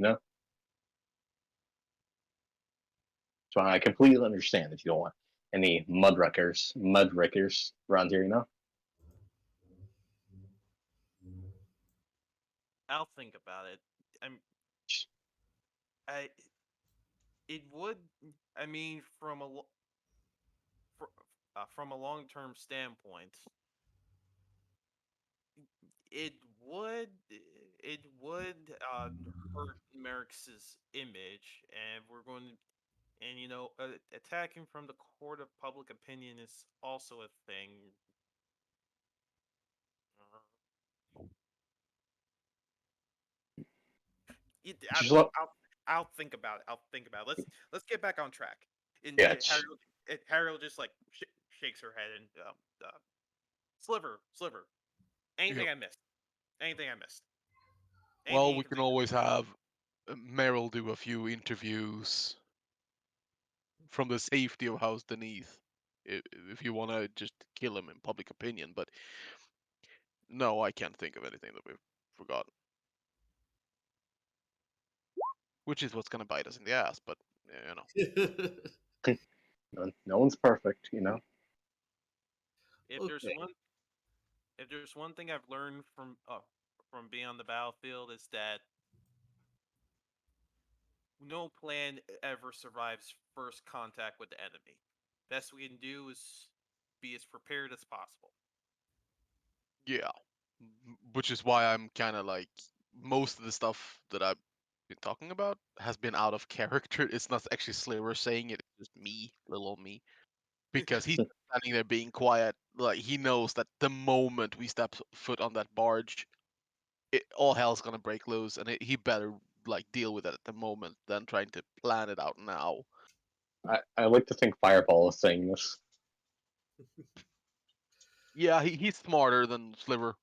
So I completely understand if you don't want any mud wreckers around here. I'll think about it. I'm. I. It would. I mean, from a long-term standpoint, it would hurt Merrick's image, and And attacking from the court of public opinion is also a thing. Uh, Just let, I'll think about it. I'll think about it. Let's get back on track. And yeah, Hariel just like shakes her head and Sliver. Anything Yep. I missed? Anything I missed? Anything Well, you we can can think always have Meryl do a few interviews from the safety of House Denise, if you want to just kill him in public opinion. But no, I can't think of anything that we've forgotten. Which is what's gonna bite us in the ass. But no one's perfect, you know. If there's Okay. one if there's one thing I've learned from being on the battlefield is that no plan ever survives first contact with the enemy. Best we can do is be as prepared as possible. yeah, which is why I'm kind of like most of the stuff that I've been talking about has been out of character. It's not actually Sliver saying it; it's just me, little old me, because he's standing there being quiet. Like he knows that the moment we step foot on that barge, all hell's gonna break loose, and he better like deal with it at the moment than trying to plan it out now. I like to think Fireball is saying this. Yeah, he's smarter than Sliver.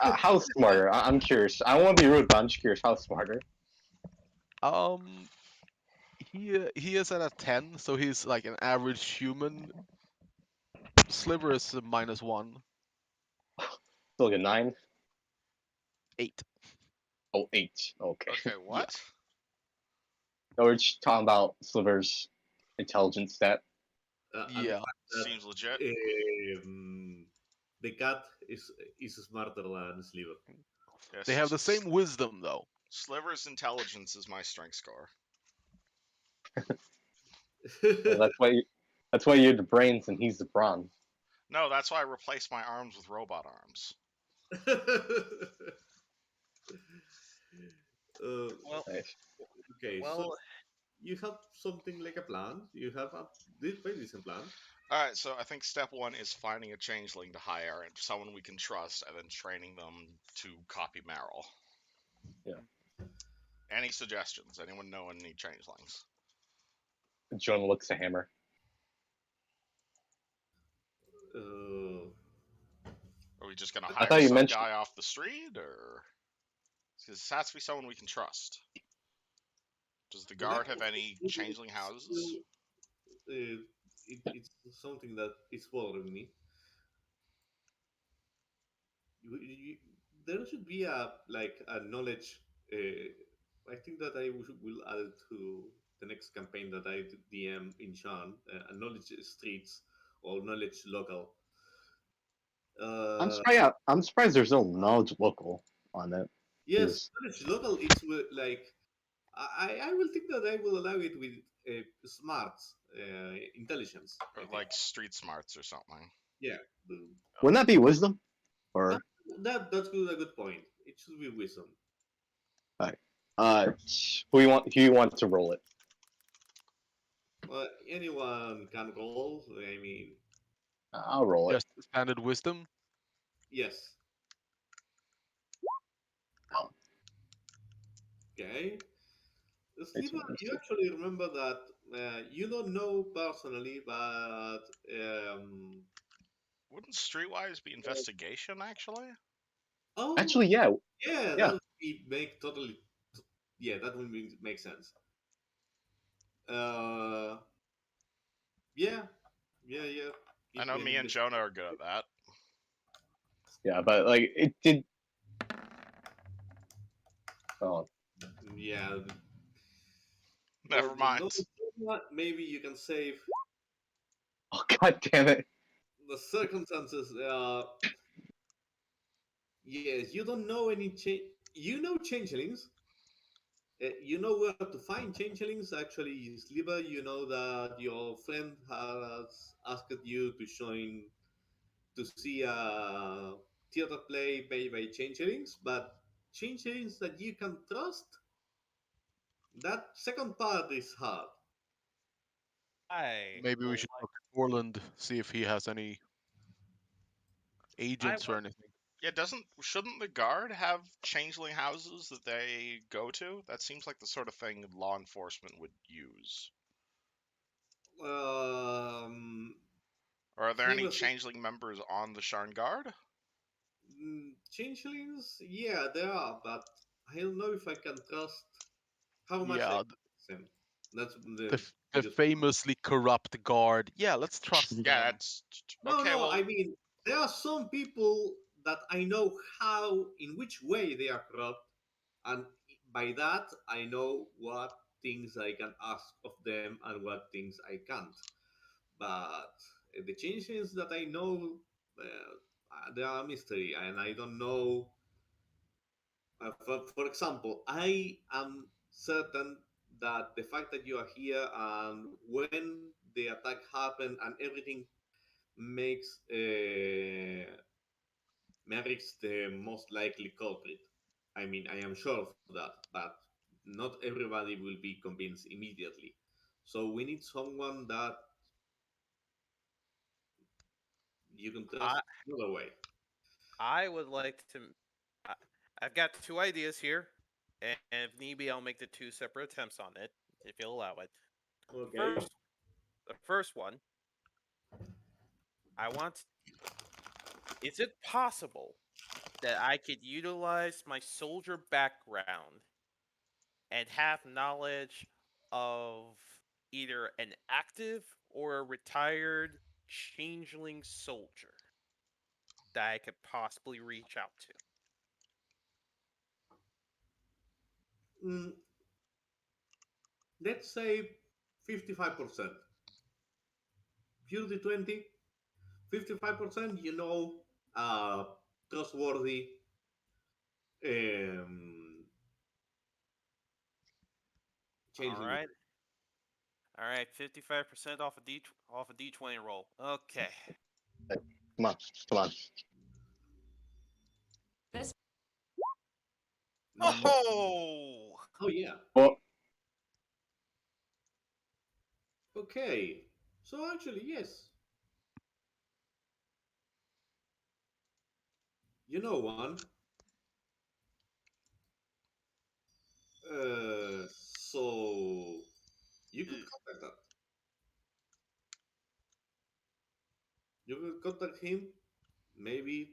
How smarter? I'm curious. I want to be rude, but I'm just curious. How smarter? Um, he is at a 10, so he's like an average human. Sliver is a -1. Still like a 9? 8. Oh, 8. Okay. Okay, Yeah. what? No, we're just talking about Sliver's intelligence stat. And the Yeah. fact that Seems legit. the cat is smarter than Sliver. They Yes. have the same wisdom though. Sliver's intelligence is my strength score. Well, that's why you're the brains and he's the bronze. No, that's why I replaced my arms with robot arms. Well, Nice. Okay, so well, you have something like a plan. You have a very decent plan. All right, so I think step one is finding a changeling to hire and someone we can trust, and then training them to copy Meryl. Yeah. Any suggestions? Anyone know any changelings? Jonah looks at Hammer. Uh, Are we just gonna I hire thought you some mentioned. guy off the street, or because it has to be someone we can trust? Does the well, guard have any changeling houses? it's something that is bothering me. You, there should be a like a knowledge. I think that will add it to the next campaign that I DM in Sharn, a knowledge streets or knowledge local. I'm Uh, surprised. Yeah, I'm surprised there's no knowledge local on it. yes, 'Cause knowledge local. It's like I will think that I will allow it with smart intelligence. Or I think. like street smarts or something? Yeah. wouldn't that be wisdom? That, Or that's good, a good point. It should be wisdom. alright. Who you want to roll it? Anyone can roll. I mean, I'll roll it. Just standard wisdom. yes. Oh, Okay. it's Sliver, you actually remember that you don't know personally, but Wouldn't Streetwise be investigation actually? oh Actually, yeah, yeah, that yeah. would make totally yeah, that would make sense. Uh, yeah, yeah. I Give know me an me and Jonah are good at that. Yeah, but like it did. Oh, yeah. Never For the mind. note, maybe you can save oh god damn it! the circumstances. Yes, you don't know any change. You know changelings. You know where to find changelings. Actually, Sliver, you know that your friend has asked you to join to see a theater play made by changelings, but changelings that you can trust. That second part is hard. I Maybe we will should talk to Orland, see if he has any I agents or would anything. Yeah, shouldn't the guard have changeling houses that they go to? That seems like the sort of thing law enforcement would use. Um, Or are there he any was changeling members on the Sharn Guard? changelings. Yeah, there are, but I don't know if I can trust how much I Yeah, trust him. That's the the the biggest problem. famously corrupt guard. Yeah, let's trust Yeah, them. that's No, okay. no. I Well, mean, there are some people that I know how, in which way they are corrupt, and by that I know what things I can ask of them and what things I can't. But the changes that I know, they are a mystery, and I don't know. For example, I am certain that the fact that you are here and when the attack happened and everything makes Merrick's the most likely culprit. I mean, I am sure of that, but not everybody will be convinced immediately. So we need someone that you can trust I another way. I would like to. I, I've got two ideas here, and if need be, I'll make the two separate attempts on it if you'll allow it. Okay. First, the first one, I want. Is it possible that I could utilize my soldier background and have knowledge of either an active or a retired changeling soldier that I could possibly reach out to? Mm, let's say 55%. Purity 20, 55%, uh, trustworthy um, All changeling. right. All right, 55% off a D20 roll. Okay. Come on, come on. Mm, Oh! oh, yeah. Well, Okay. So actually, yes. You know one. So you could contact that. You could contact him. Maybe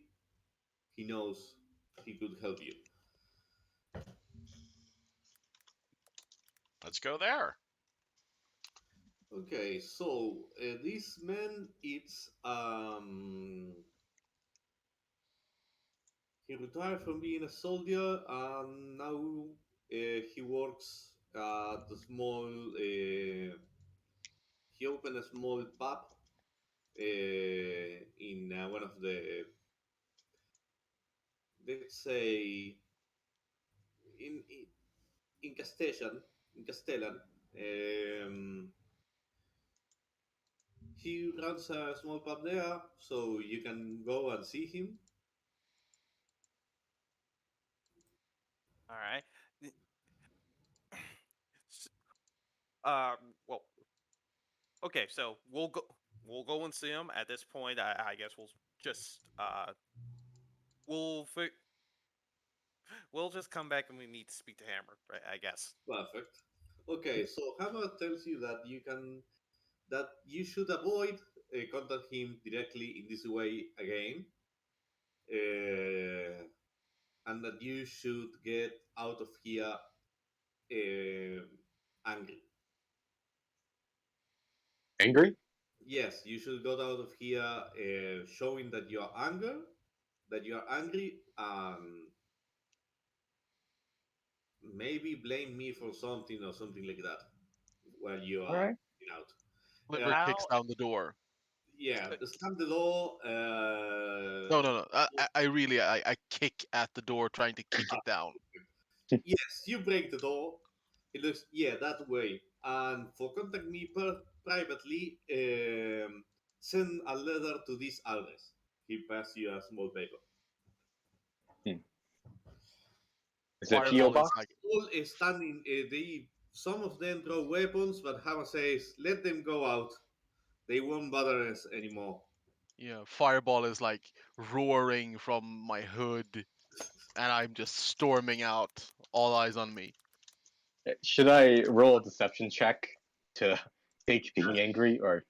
he knows he could help you. let's go there. Okay, so this man, he retired from being a soldier and now he works at a small. He opened a small pub in one of the, let's say, in in Castellan. In Castellan, um, he runs a small pub there, so you can go and see him. All right. S- well, okay, so we'll go and see him. At this point, I guess we'll just we'll fi- we'll just come back and we need to speak to Hammer, right? I guess. Perfect. Okay, so Hammer tells you that you should avoid contact him directly in this way again, uh, and that you should get out of here angry. angry? Yes, you should go out of here showing that you are angry, and maybe blame me for something or something like that while you All are right. out. Sliver kicks How? down the door. Yeah, So, slam the door. No, no, no. I really, I kick at the door, trying to kick it down. Yes, you break the door. It looks, yeah, that way. And for contact me privately, send a letter to this address. He passes you a small paper. Hmm. Is it a PO Fireball box? inside. All standing, they Some of them throw weapons, but Hama says, "Let them go out. They won't bother us anymore." Fireball is like roaring from my hood, and I'm just storming out. All eyes on me. Should I roll a deception check to fake being angry, or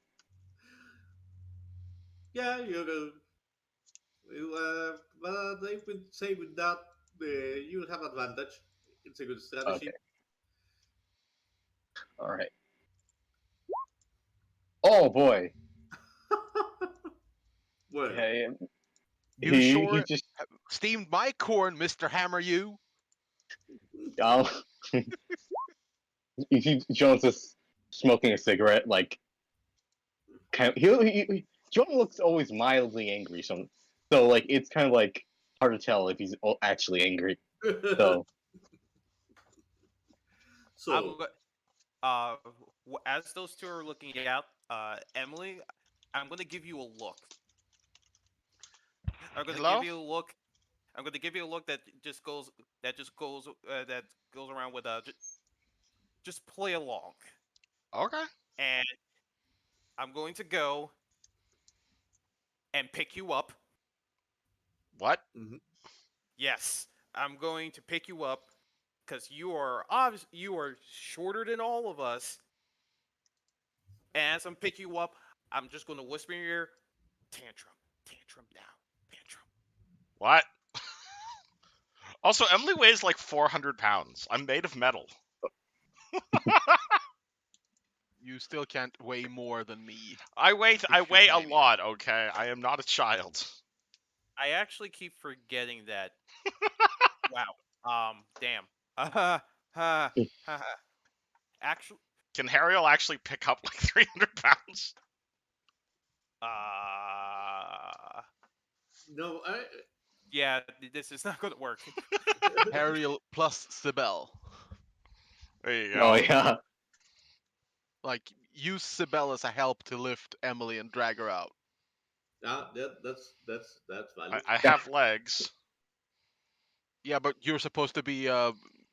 Yeah, but I would say with that, you'll have advantage. It's a good strategy. okay? All right. Oh boy. Well, Okay. You He sure just steamed my corn, Mr. Hammer you? um Jones is smoking a cigarette. Like kind of, Jones looks always mildly angry. So like it's kind of like hard to tell if he's actually angry. So I'm so uh, as those two are looking out, Emily, I'm gonna give you a look. I'm gonna give Hello? you a look. I'm gonna give you a look that goes around with just play along, Okay. and I'm going to go and pick you up. What? mhm. Yes, I'm going to pick you up because you are shorter than all of us. And as I'm picking you up, I'm just going to whisper in your ear, tantrum, tantrum now, tantrum. What? Also, Emily weighs like 400 pounds. I'm made of metal. You still can't weigh more than me. I If you're weigh a tiny. lot, okay? I am not a child. I actually keep forgetting that. Wow. Damn. Uh, actually, Can Hariel actually pick up like 300 pounds? No, yeah, this is not going to work. Hariel plus Sibel. There you oh go. yeah. Like, use Sibel as a help to lift Emily and drag her out. that's valid. I have legs. Yeah, but you're supposed to be,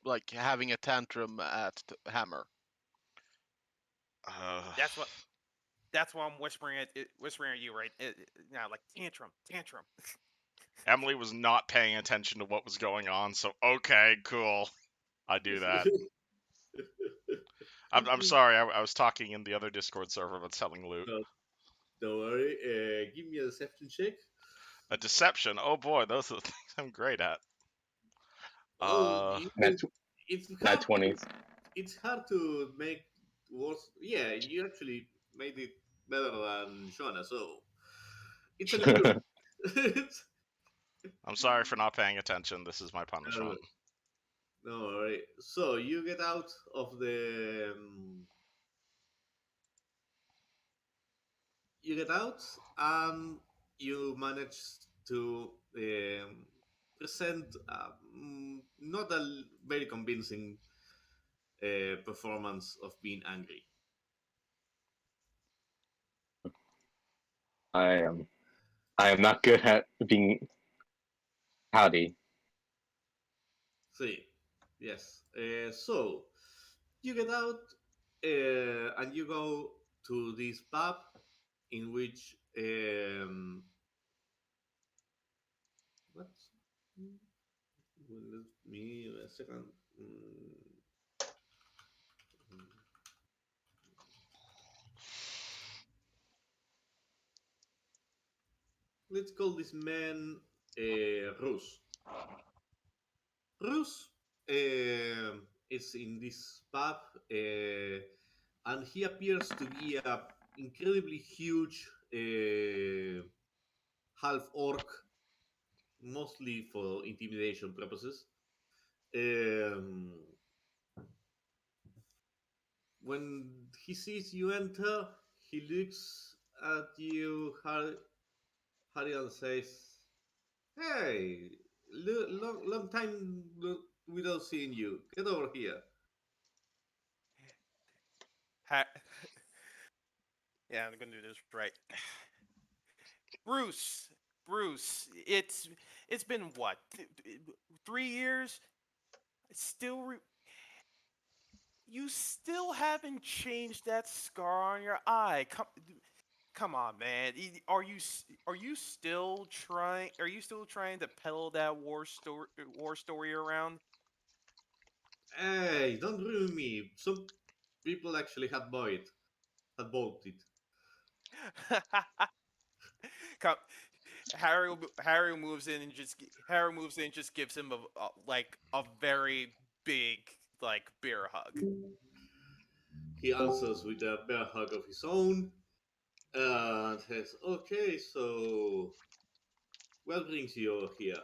like, having a tantrum at Hammer. Uh, That's what. That's why I'm whispering at you right now, like tantrum, tantrum. Emily was not paying attention to what was going on, so okay, cool. I do that. I'm sorry, I was talking in the other Discord server about selling loot. No, don't worry. Give me a deception check. A deception. Oh boy, those are the things I'm great at. Oh, Nat, it's nat hard. 20s. It's hard to make worse. Yeah, you actually made it better than Shona, so it's an improvement. I'm sorry for not paying attention. This is my Uh, punishment. no worry. So you get out of the. You get out and you manage to present not a very convincing performance of being angry. I am. I am not good at being howdy. See, yes. So you get out and you go to this pub in which what? Let me a second. Let's call this man Rus. Rus is in this pub, and he appears to be a incredibly huge half orc, mostly for intimidation purposes. Um, when he sees you enter, he looks at you, Hariel says, "Hey, long time without seeing you. Get over here." Yeah, I'm gonna do this right. Bruce, Bruce, it's been what 3 years? Still, you still haven't changed that scar on your eye. Come on, man. Are you still trying? Are you still trying to peddle that war story around? Hey, don't ruin me. Some people actually had bought it. Come, Harry moves in and Harry moves in and just gives him like a very big like bear hug. He answers with a bear hug of his own and says, "Okay, so what brings you here?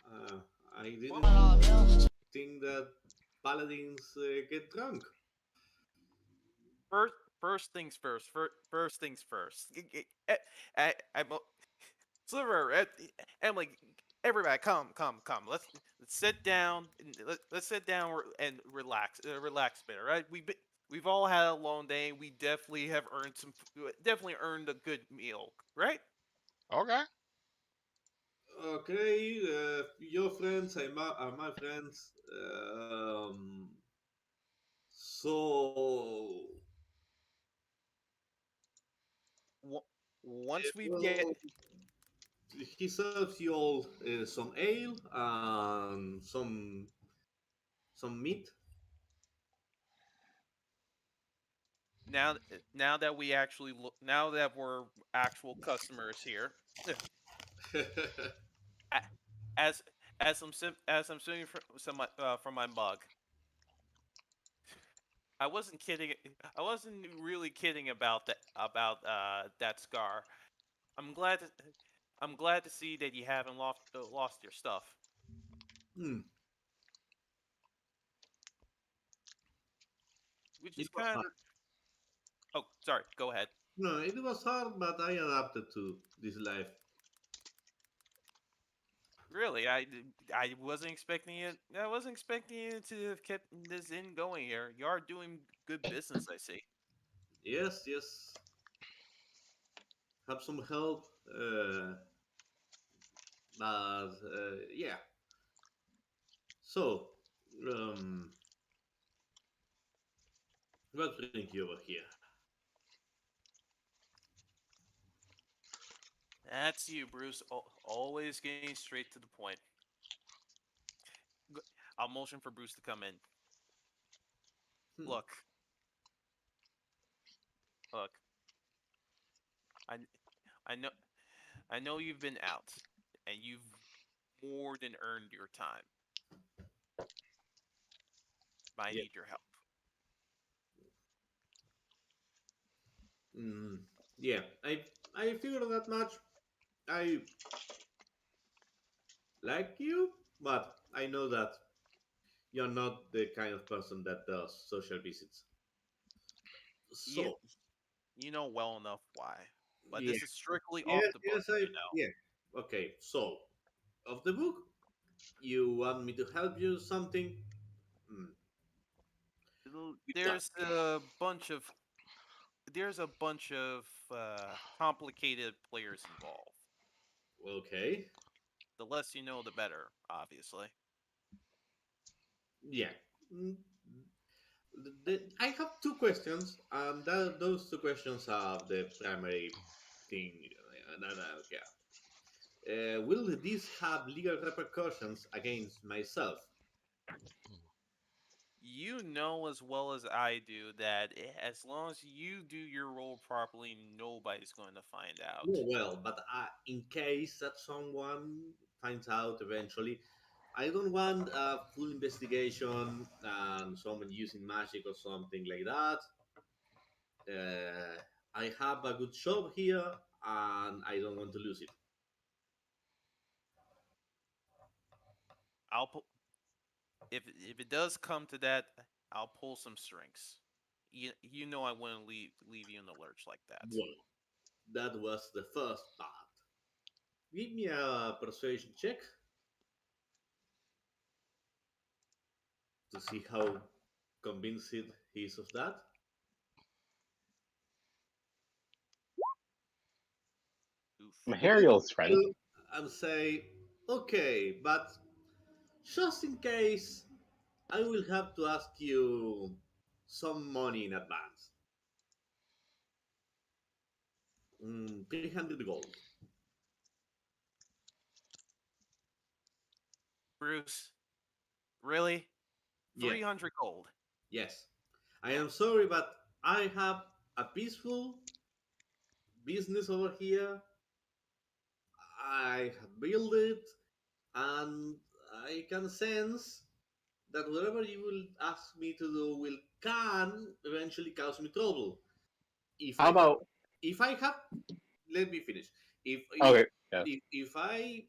Uh, I didn't think that paladins get drunk." First, first things first. First things first. I'm Sliver, Emily, everybody, come. Let's sit down. Let's sit down and relax a bit. All right, we've all had a long day. We definitely have definitely earned a good meal, right? Okay. Okay, your friends are my friends. So, Wo- Once we get well, he serves you all some ale and some meat. now, now that we actually look, now that we're actual customers here, a- as as I'm sipping from my mug, I wasn't kidding. I wasn't really kidding about that scar. I'm glad to I'm glad to see that you haven't lost your stuff, Hmm, which is it was kind of. hard. Oh, sorry. Go ahead. No, it was hard, but I adapted to this life. Really, I wasn't expecting it. I wasn't expecting you to have kept this in going here. You are doing good business, I see. Yes, yes. Have some help. But yeah. So, um, what brings you over here? That's you, Bruce. Always getting straight to the point. I'll motion for Bruce to come in. Hmm. Look, look. I I know I know you've been out, and you've more than earned your time. But I Yeah. need your help. Mm, yeah. I figured that much. I like you, but I know that you're not the kind of person that does social visits. You So, you know well enough why. But yeah. this is strictly off Yes, the book, yes, I, you know. yeah. Okay, so, of the book, you want me to help you something? Mm, with that. There's a bunch of complicated players involved. Okay. The less you know, the better, obviously. Yeah. Mm, I have two questions, and those two questions are the primary thing. Yeah. Will this have legal repercussions against myself? You know as well as I do that as long as you do your role properly, nobody's going to find out. Yeah, well, but in case that someone finds out eventually, I don't want a full investigation and someone using magic or something like that. I have a good job here, and I don't want to lose it. I'll pu- if it does come to that, I'll pull some strings. You know I wouldn't leave you in the lurch like that. Well, that was the first part. Give me a persuasion check to see how convinced he is of that. Oof. I'm He looks Hariel's at friend. you and say, "Okay, but just in case, I will have to ask you some money in advance. 300 gold. Bruce, really? Yes, 300 gold. yes. I am sorry, but I have a peaceful business over here. I have built it, and I can sense that whatever you will ask me to do will can eventually cause me trouble. If How I have, about if I have, let me finish. If if okay? Yeah. if I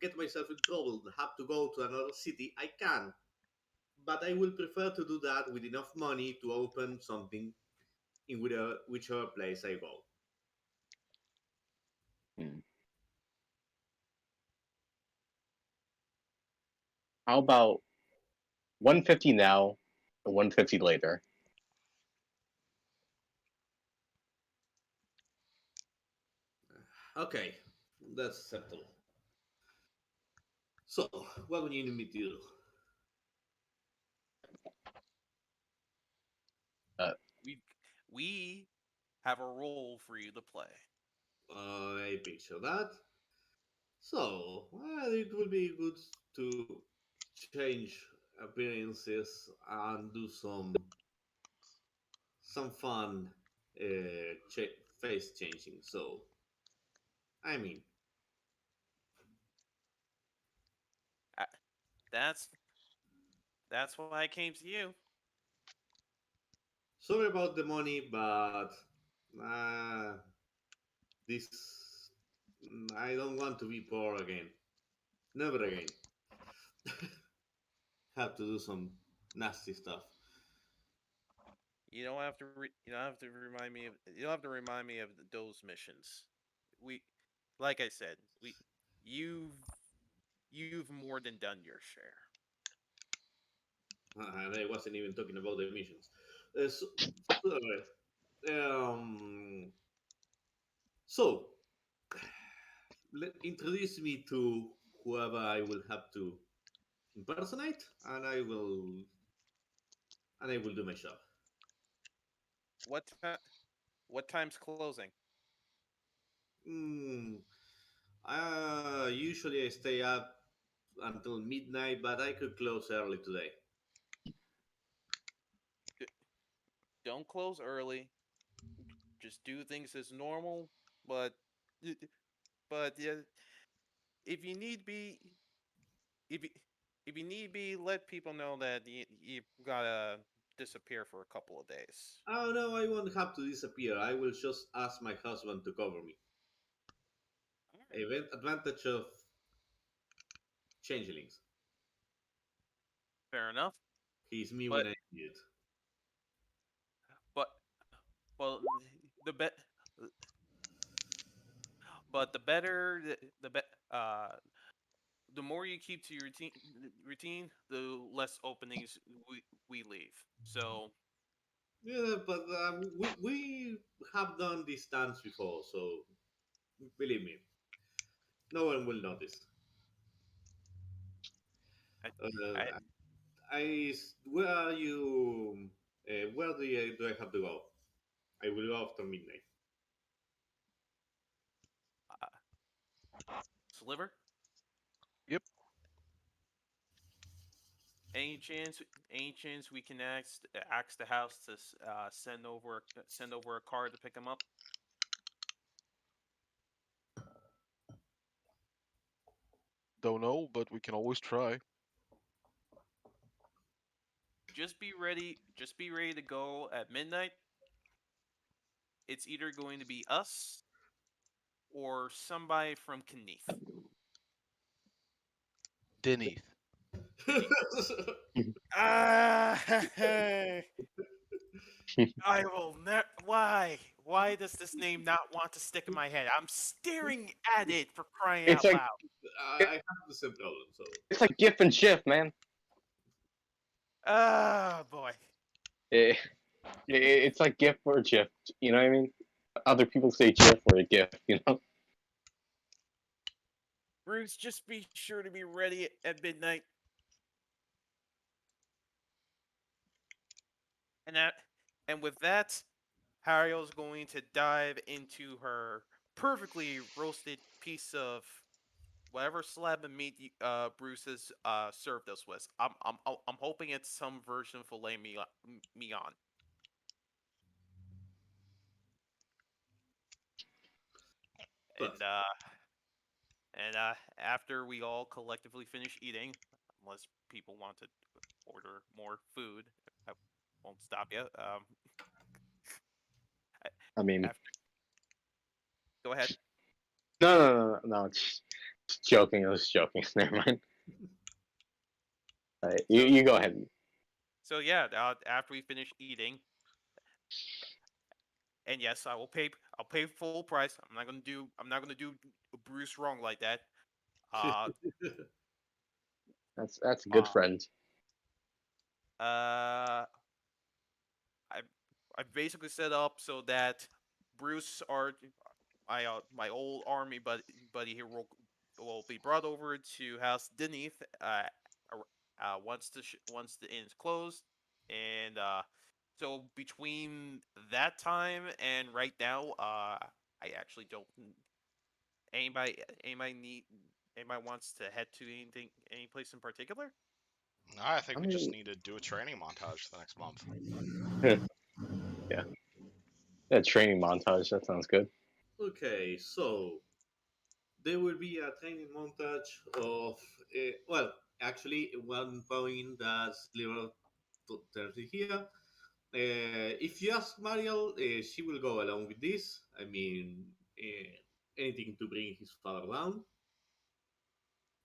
get myself in trouble and have to go to another city, I can. But I will prefer to do that with enough money to open something in whichever place I go. Hmm. How about 150 now or 150 later? Okay, that's acceptable. So, what would you need me to do? We we have a role for you to play. I picture that. So, it will be good to change appearances and do some fun face changing. So, I mean, Uh, That's that's why I came to you. sorry about the money, but uh, this I don't want to be poor again. Never again. Have to do some nasty stuff. You don't have to remind me of you don't have to remind me of those missions. We, like I said, we you've you've more than done your share. And I wasn't even talking about the missions. So, um, so introduce me to whoever I will have to impersonate, and I will do my job. What ti what time's closing? Mm, usually I stay up until midnight, but I could close early today. D- Don't close early. Just do things as normal. But y- but yeah, if you need be, if you, if you need be, let people know that you gotta disappear for a couple of days. Oh no, I won't have to disappear. I will just ask my husband to cover me. All right. Advantage of changelings. Fair enough. He's me when But I need it. but well, the bet. But the better the more you keep to your routine, the less openings we leave. So Yeah, but we have done this dance before, so believe me, no one will notice. I, I Uh, where are you? Where do I have to go? I will go after midnight. uh, Sliver. Yep. Any chance? Any chance we can ask the house to send over a car to pick him up? Don't know, but we can always try. Just be ready. Just be ready to go at midnight. It's either going to be us or somebody from Kneath. Denith. Kneath. Ah, I will never. Why? Why does this name not want to stick in my head? I'm staring at it for crying It's out like loud. I have the same problem. So it's like GIF and shift, man. Oh boy. It, it's like GIF or GIF. You know what I mean? Other people say GIF or a GIF. You know? Bruce, just be sure to be ready at midnight. and with that, Hariel's going to dive into her perfectly roasted piece of whatever slab of meat Bruce has served us with. I'm hoping it's some version of filet mignon. And Perfect. after we all collectively finish eating, unless people want to order more food, I won't stop you. I mean, After, go ahead. no. It's joking. I was joking. Never mind. You So you go ahead. so yeah, after we finish eating, and yes, I will pay. I'll pay full price. I'm not gonna do Bruce wrong like that. Uh, That's a good uh, friend. uh, I I basically set up so that Bruce or my old army buddy here will be brought over to House Denith once the inn is closed, and so between that time and right now, I actually don't anybody anybody wants to head to any place in particular. I think I we just mean, need to do a training montage for the next month. yeah, yeah. Training montage. That sounds good. Okay, so there will be a training montage of, well, actually, one point that Sliver tells you here. If you ask Mariel, she will go along with this. I mean, anything to bring his father down.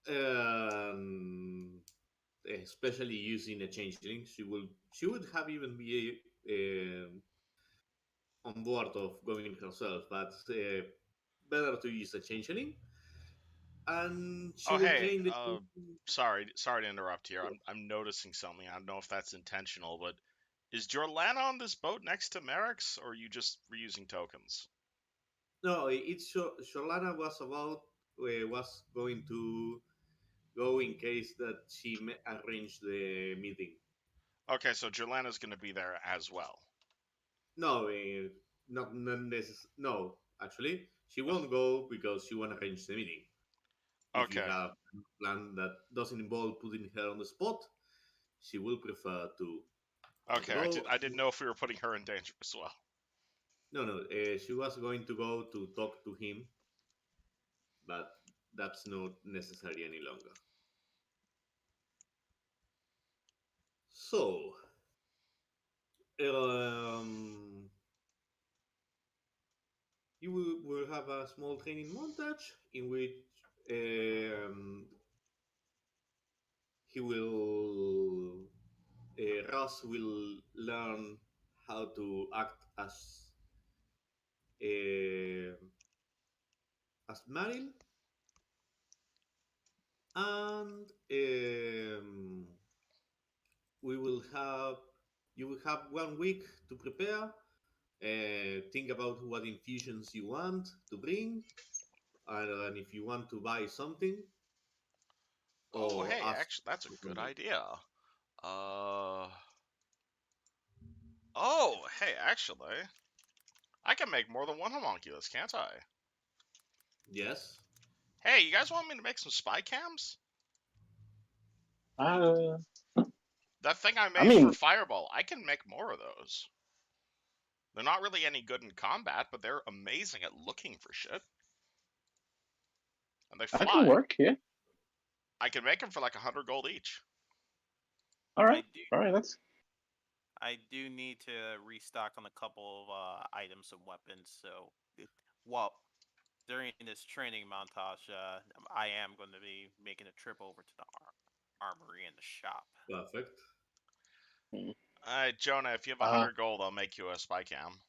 Um, Especially using a changeling, she would have even be on board of going herself, but better to use a changeling. And she Oh, will hey, train the. sorry to interrupt here. I'm noticing something. I don't know if that's intentional, but is Jorlana on this boat next to Merrick's, or are you just reusing tokens? No, it's Sholana was about was going to go in case that she arranged the meeting. Okay, so Jorlana's going to be there as well. No, not no. Actually, she won't go because she won't arrange the meeting. If you Okay, have a plan that doesn't involve putting her on the spot, she will prefer to not okay. go. I didn't know if we were putting her in danger as well. No, no. She was going to go to talk to him, but that's not necessary any longer. So, um, you will have a small training montage in which um, he will Ross will learn how to act uh, as Maril, and we will have you will have 1 week to prepare. Think about what infusions you want to bring, and if you want to buy something Oh, or hey, ask actually, that's a for good something. idea. Uh, oh, hey, actually, I can make more than one homunculus, can't I? Yes. Hey, you guys want me to make some spy cams? Uh, That thing I I made for mean, Fireball, I can make more of those. They're not really any good in combat, but they're amazing at looking for shit. And they that can fly. work. Yeah. I can make them for like 100 gold each. All I right. do All right. That's I do need to restock on a couple of items and weapons. So, well, during this training montage, I am going to be making a trip over to the armory and the shop. Perfect. mm, Jonah, if you have uh 100 gold, I'll make you a spy cam.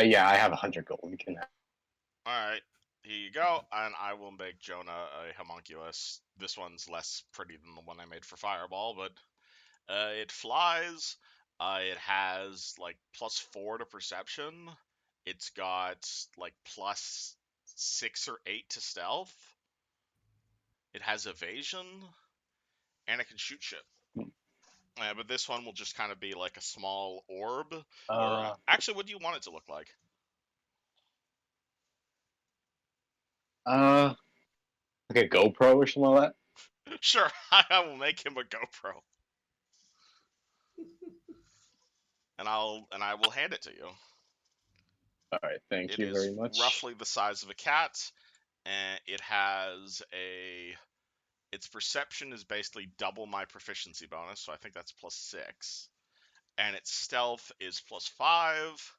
yeah. I have 100 gold. We can. Alright, here you go, and I will make Jonah a homunculus. This one's less pretty than the one I made for Fireball, but it flies. It has like +4 to perception. It's got like +6 or 8 to stealth. It has evasion, and it can shoot shit. Yeah, but this one will just kind of be like a small orb. Or Uh, actually, what do you want it to look like? uh, like a GoPro or something like Sure, I will make him a GoPro, and I will hand it to you. that. All right, thank It you is very much. roughly the size of a cat, and it has its perception is basically double my proficiency bonus, so I think that's +6. And its stealth is +5.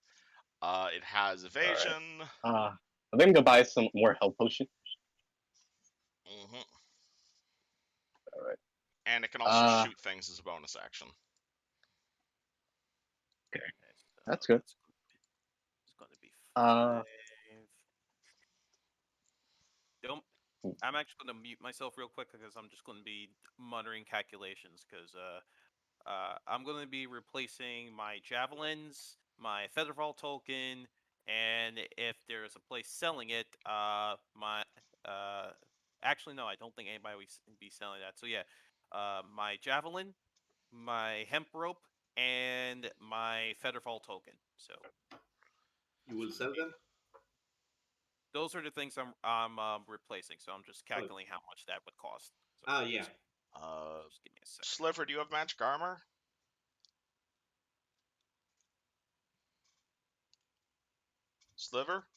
It has All right. evasion. I'm gonna go buy some more health potion. Hmm. All right. And it can also Uh, shoot things as a bonus action. okay, Okay, so that's good. it's gonna be Uh, 5. Don't. I'm actually gonna mute myself real quick because I'm just gonna be muttering calculations because I'm going to be replacing my javelins, my featherfall token, and if there's a place selling it, my uh, actually no, I don't think anybody will be selling that. So yeah, my javelin, my hemp rope, and my featherfall token. So You will sell them? those are the things I'm replacing. So I'm just Oh, calculating how much that would cost. So yeah. just give me a second. Sliver, do you have magic armor? Sliver,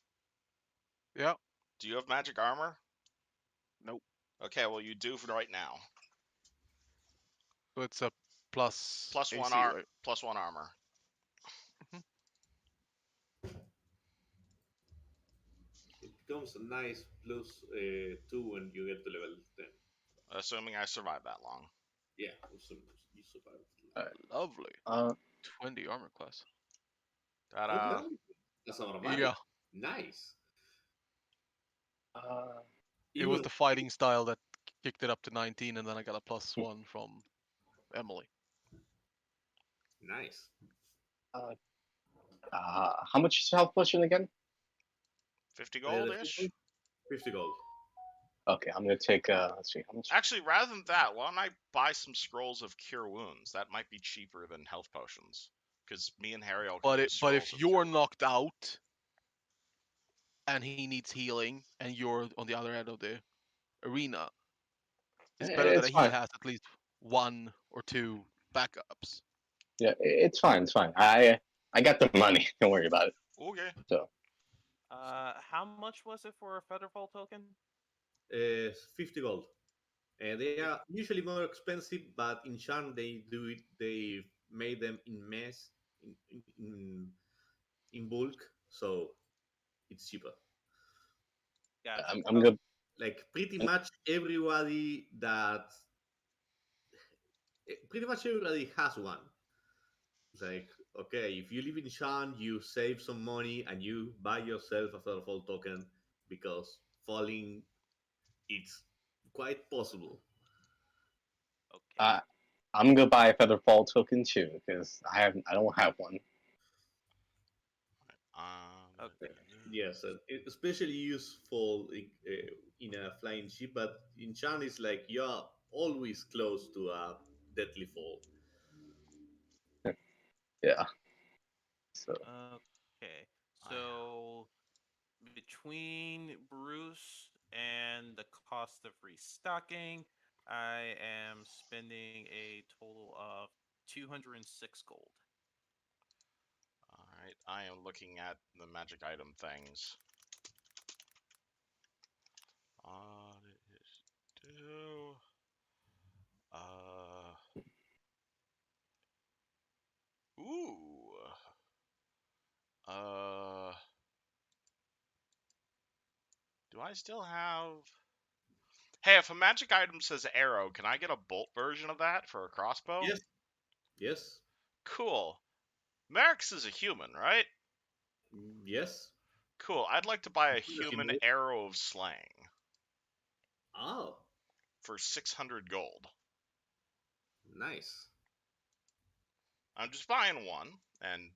Yeah. do you have magic armor? Nope. Okay, well you do for right now. So it's a plus Plus one AC, right? plus 1 armor. Mhm. It becomes a nice +2 when you get to level 10. Assuming I survive that long. Yeah, awesome. You survived. all right. Lovely. Uh, 20 armor class. Oh, Ta-da! damn. That's automatic. Yeah. Nice. uh, It was Even the fighting style that kicked it up to 19, and then I got a +1 from Emily. nice. uh, how much is health potion again? 50 The gold-ish? 50 gold. Okay, I'm gonna take. Let's see, how much? Actually, rather than that, why don't I buy some scrolls of cure wounds? That might be cheaper than health potions. Because me and Hariel can use But scrolls if of cure you're wounds. knocked out and he needs healing, and you're on the other end of the arena, it's better that It's he fine. has at least 1 or 2 backups. Yeah, it's fine. It's fine. I got the money. Don't worry about it. Okay. So How much was it for a featherfall token? 50 gold. They are usually more expensive, but in Sharn they do it. They made them in mass, in bulk, so it's cheaper. Gotcha. I'm Okay. good. Like pretty much everybody has one. It's like, okay, if you live in Shan, you save some money and you buy yourself a Featherfall token because falling it's quite possible. Okay. Uh, I'm gonna buy a feather fall token too because I don't have one. Okay. Yes, especially useful in a flying ship, but in Shan it's like you're always close to a deadly fall. Yeah. So Okay. I, So between Bruce and the cost of restocking, I am spending a total of 206 gold. Alright, I am looking at the magic item things. Do. Uh. Ooh. Uh. Do I still have. Hey, if a magic item says arrow, can I get a bolt version of that for a crossbow? Yes, yes, Cool. Merrick's is a human, right? yes. Cool. I'd like to buy a Does he human move? arrow of slaying Oh, for 600 gold. nice. I'm just buying one, and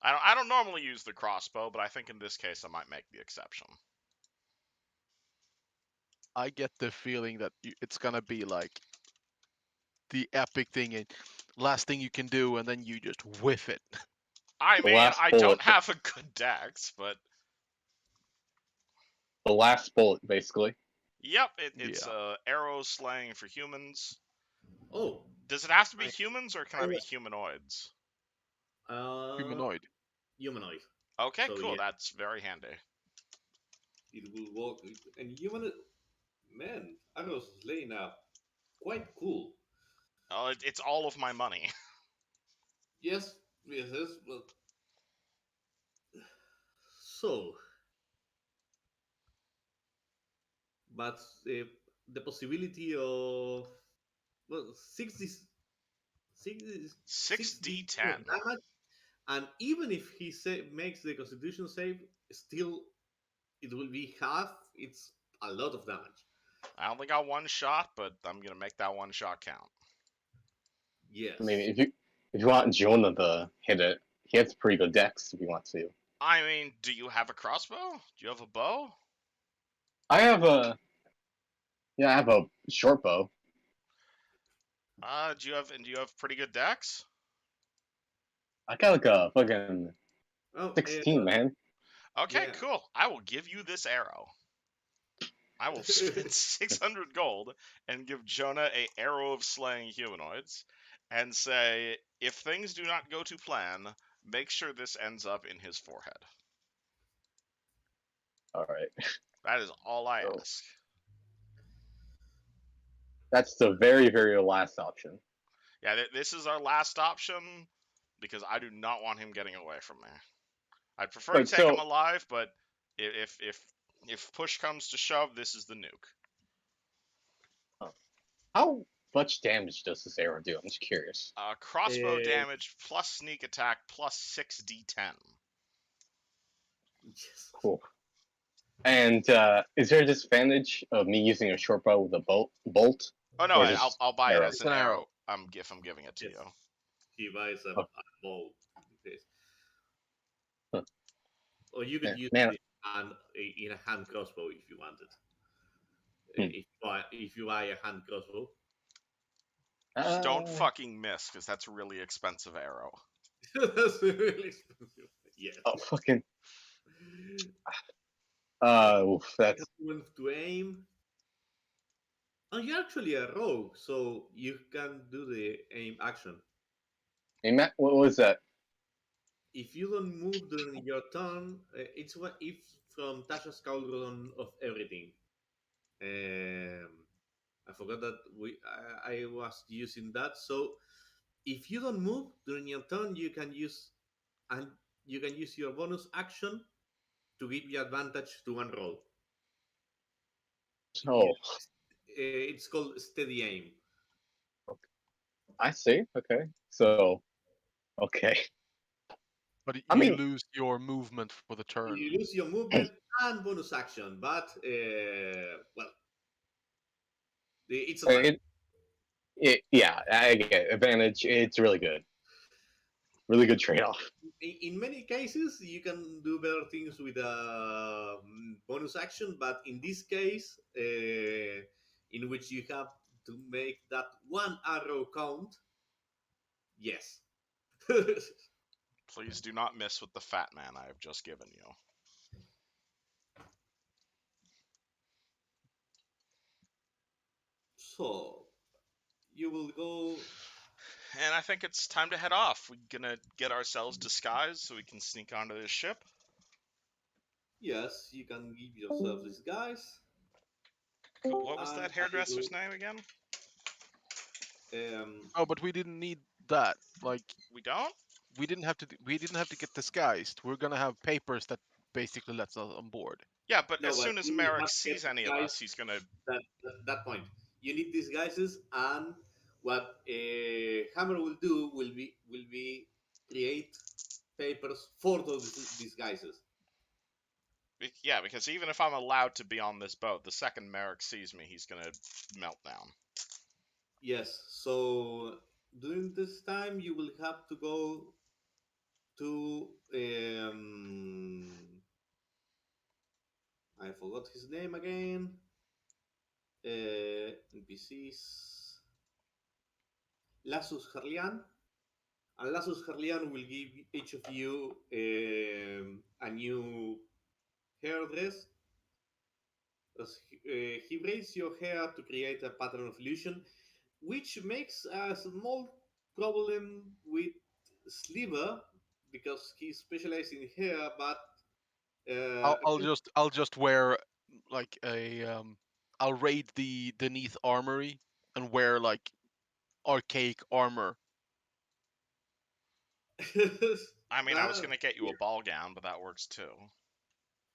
I don't normally use the crossbow, but I think in this case I might make the exception. I get the feeling that it's gonna be like the epic thing and last thing you can do, and then you just whiff it. I The mean, last I bullet. don't have a good dex, but The last bullet, basically. yep, it's Yeah. arrow slaying for humans. Oh, Does it have to be I, humans, or can I I be was humanoids? Humanoid. humanoid. Okay, So cool. yeah, That's very handy. it will work. And human, man, arrows laying up quite cool. Oh, it's all of my money. Yes, yes, yes. Well, so, but the possibility of well, 6d10 6d10. damage, and even if he makes the Constitution save, still it will be half. It's a lot of damage. I only got one shot, but I'm gonna make that one shot count. I mean, Yes. if you want Jonah to hit it, he has pretty good dex if you want to. I mean, do you have a crossbow? Do you have a bow? I have a I have a short bow. Do you have pretty good dex? I got like a fucking Oh, 16, man. Okay, yeah. cool. I will give you this arrow. I will spend 600 gold and give Jonah a arrow of slaying humanoids and say, if things do not go to plan, make sure this ends up in his forehead. All right. That is all I So ask. that's the very, very last option. Yeah, this is our last option because I do not want him getting away from me. I'd prefer to Wait, take him so alive, but if push comes to shove, this is the nuke. how much damage does this arrow do? I'm just curious. Crossbow Uh, damage plus sneak attack plus 6d10. yes. Cool. And is there a disadvantage of me using a short bow with a bolt, Oh no, or I'll just buy it arrow? as It's an an arrow. arrow. If I'm giving it to Yes. you. He buys a Oh, ball. Yes. huh. Or you could use Man, it in a hand crossbow if you wanted. hmm. If you buy a hand crossbow. Just don't uh, fucking miss, because that's a really expensive arrow. That's really expensive. Yes. oh fucking You that's have to aim. And you're actually a rogue, so you can do the aim action. hey, Matt, what was that? If you don't move during your turn, it's what if from Tasha's Cauldron of Everything. Um, I forgot that I was using that. So if you don't move during your turn, and you can use your bonus action to give you advantage to one roll. Oh, It's called steady aim. I see. Okay, so okay. But I you mean, lose your movement for the turn. You lose your movement and bonus action, but well, it's advantage. it, yeah, I get it. Advantage. It's really good trade off. In many cases, you can do better things with a bonus action, but in this case, in which you have to make that one arrow count, yes. Please do not miss with the fat man I have just given you. So you will go. And I think it's time to head off. We're gonna get ourselves disguised so we can sneak onto this ship. Yes, you can give yourself this guys, Cool. What was and that I will. hairdresser's name again? Oh, but we didn't need that. Like We don't? we didn't have to get disguised. We're gonna have papers that basically lets us on board. Yeah, but No, as but soon as you will Merrick have to get sees any of guys us, he's gonna. that point. You need disguises, and what Hammer will do will be create papers for those disguises. Yeah, because even if I'm allowed to be on this boat, the second Merrick sees me, he's gonna melt down. Yes. So during this time, you will have to go to I forgot his name again. NPCs. Lassus Herlian, and Lassus Herlian will give each of you a new hairdress. He braids your hair to create a pattern of illusion, which makes a small problem with Sliver because he specializes in hair, but I'll just wear like a I'll raid the Neath armory and wear like archaic armor. I mean, I was uh, gonna get you a ball gown, but that works too.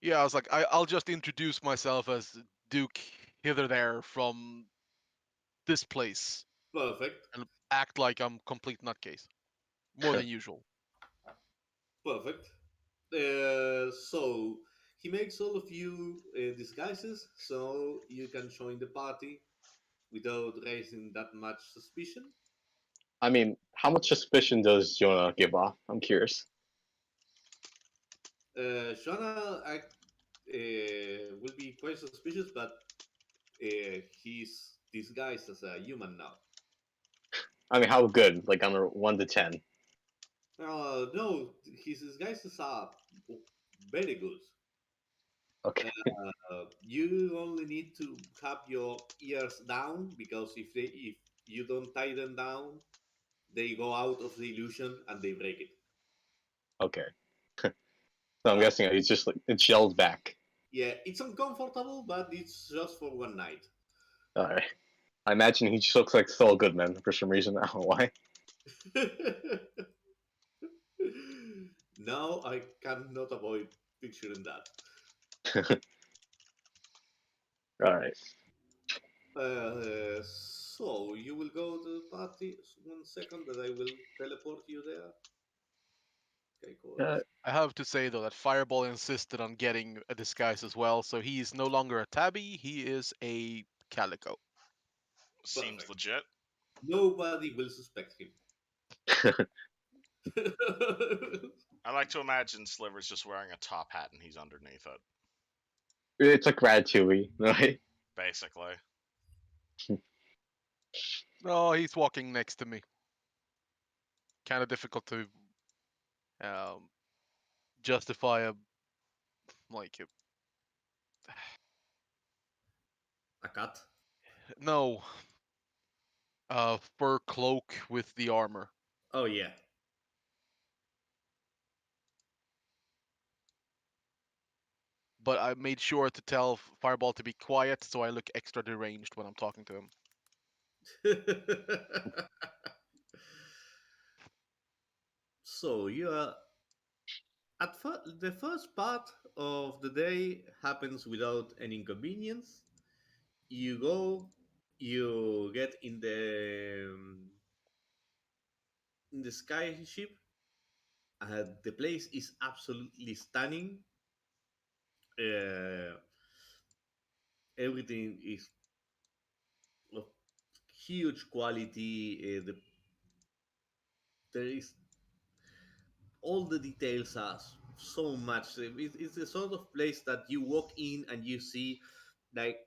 Yeah, I was like, I'll just introduce myself as Duke hither there from this place perfect, and act like I'm complete nutcase, more than usual. perfect. So he makes all of you disguises so you can join the party without raising that much suspicion. I mean, how much suspicion does Jonah give off? I'm curious. Shona will be quite suspicious, but he's disguised as a human now. I mean, how good? Like on a 1 to 10. No, his disguises are very good. Okay. You only need to have your ears down because if you don't tie them down, they go out of the illusion and they break it. Okay. So I'm Uh, guessing he's just like it gelled back. yeah, it's uncomfortable, but it's just for one night. All right. I imagine he just looks like Saul Goodman for some reason. I don't know why. Now I cannot avoid picturing that. All right. So you will go to the party. 1 second that I will teleport you there. Okay, cool. Uh, I have to say though that Fireball insisted on getting a disguise as well, so he is no longer a tabby, he is a calico. Seems Perfect. legit. Nobody will suspect him. I like to imagine Sliver's just wearing a top hat and he's underneath it, it's like Ratatouille, right? basically. No, he's walking next to me. Kind of difficult to um, justify a like A cat. no fur cloak with the armor. Oh yeah. But I made sure to tell Fireball to be quiet, so I look extra deranged when I'm talking to him. So you are the first part of the day happens without any inconvenience. You go, you get in the sky ship. The place is absolutely stunning. Uh, Everything is of huge quality. There is all the details are so much. It's the sort of place that you walk in and you see, like,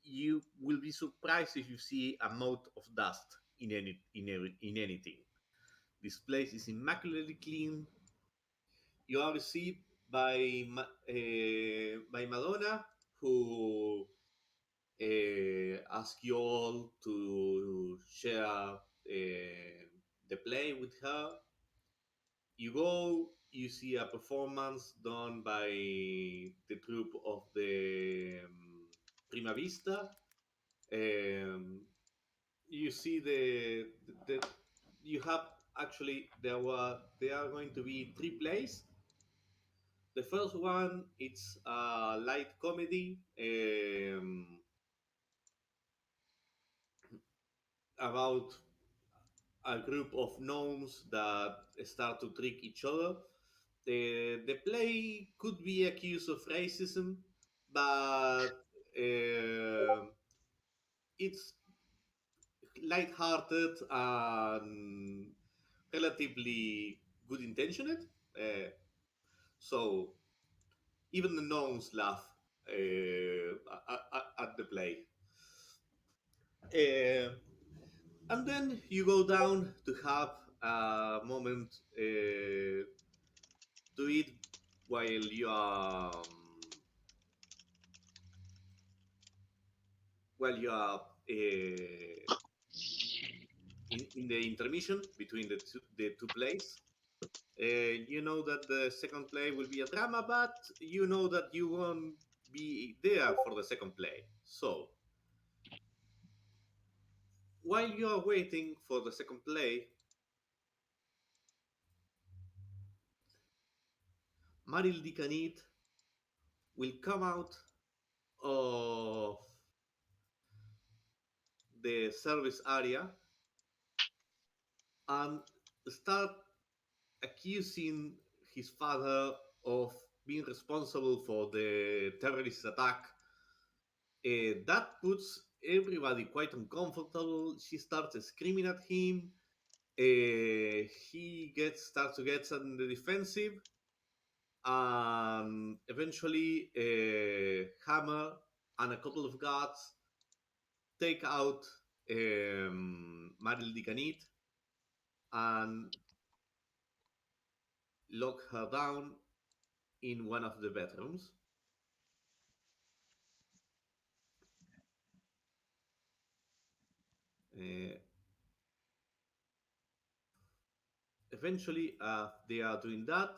you will be surprised if you see a mote of dust in anything. This place is immaculately clean. You are received by Madonna, who ask you all to share the play with her. You go, you see a performance done by the troupe of the Prima Vista. Um, you see the you have actually there are going to be three plays. The first one it's a light comedy about a group of gnomes that start to trick each other. The play could be accused of racism, but it's light-hearted and relatively good intentioned. Uh, so even the gnomes laugh at the play. Uh, And then you go down to have a moment to eat while you are in the intermission between the two plays. You know that the second play will be a drama, but you know that you won't be there for the second play. So while you are waiting for the second play, Maril Dikanit will come out of the service area and start accusing his father of being responsible for the terrorist attack. That puts everybody quite uncomfortable. She starts screaming at him. He starts to get on the defensive, and eventually Hammer and a couple of guards take out Maril Dikanit and lock her down in one of the bedrooms. Uh, Eventually, they are doing that.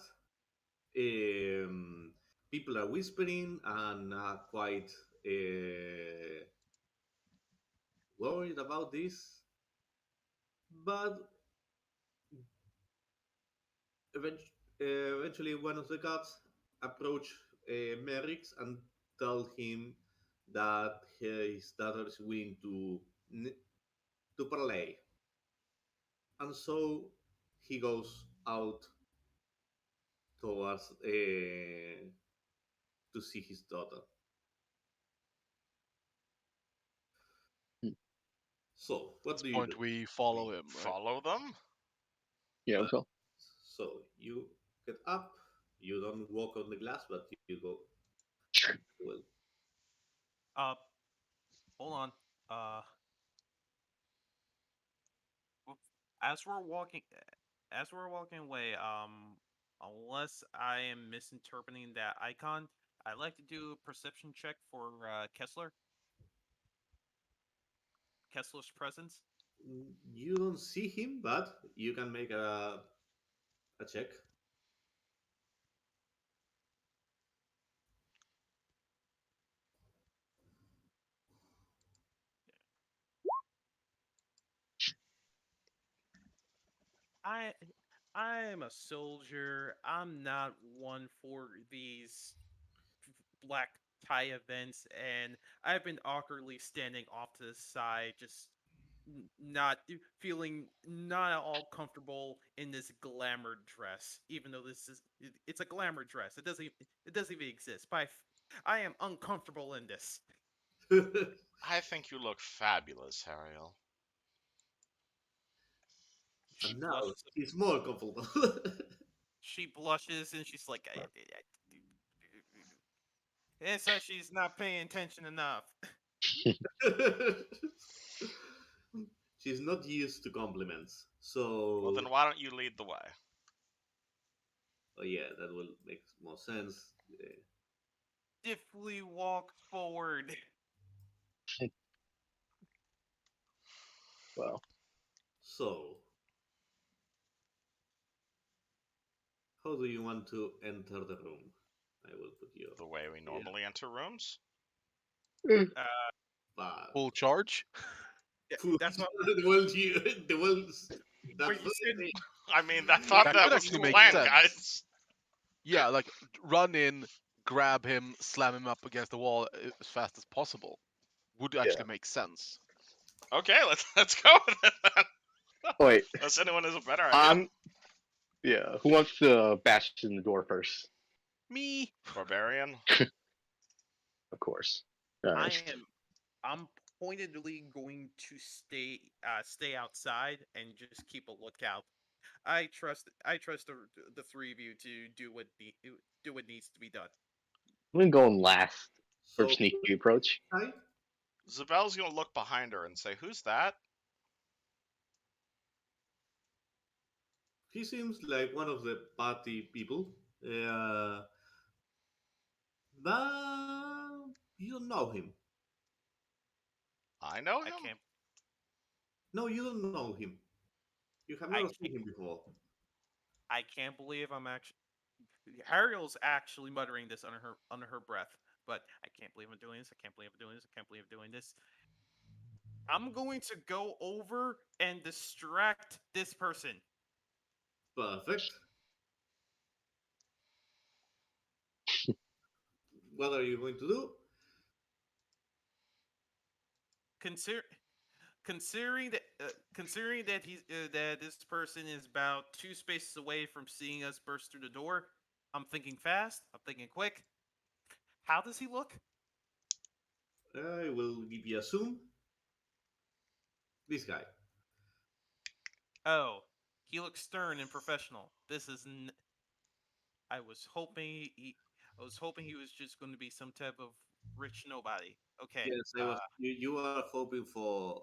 Um, People are whispering and are quite worried about this, but eventually one of the guards approach Merrick's and tell him that his daughter is willing to parlay, and so he goes out towards to see his daughter. Hmm. So, At what this do you do? point, we follow him, right? Follow them? Yeah, Uh, let's go. so you get up. You don't walk on the glass, but you go. Well, Uh, hold on. Uh, w- as we're walking, away, unless I am misinterpreting that icon, I'd like to do a perception check for Kessler's presence. you don't see him, but you can make a check. I I am a soldier. I'm not one for these black tie events, and I've been awkwardly standing off to the side, just not feeling not at all comfortable in this glamour dress. Even though it's a glamour dress, it doesn't even exist. But I am uncomfortable in this. I think you look fabulous, Hariel. She And now blushes. he's more comfortable. She blushes, and she's like, it's like she's not paying attention enough. She's not used to compliments, Well, so then why don't you lead the way? oh yeah, that will make more sense. Stiffly walks forward. Well, So, how do you want to enter the room? I will put you The way we here. normally enter rooms? Uh, But Full charge? that's what. the world, Where that's you said the I mean, I thought That that could was the actually make plan, sense. guys. Yeah, like run in, grab him, slam him up against the wall as fast as possible. Would actually make sense. Okay, let's go with it then. wait, Unless anyone has a better idea. yeah. Who wants to bash in the door first? Me. Barbarian. Of course. All I right. am. I'm pointedly going to stay outside and just keep a lookout. I trust the three of you to do what needs to be done. I'm gonna go in last for so sneaky approach. side. Zabel's gonna look behind her and say, "Who's that?" He seems like one of the party people, uh, but you don't know him. I know I him. can't. No, you don't know him. You have I never seen can't. him before. I can't believe I'm actually. Hariel's actually muttering this under her breath, but I can't believe I'm doing this. I can't believe I'm doing this. I can't believe I'm doing this. I'm going to go over and distract this person. Perfect. What are you going to do? Consider considering that that this person is about two spaces away from seeing us burst through the door. I'm thinking fast. I'm thinking quick. How does he look? I will give you a zoom. This guy. Oh, he looks stern and professional. This is. I was hoping he was just going to be some type of rich nobody. Okay. Yes, I was. You are hoping for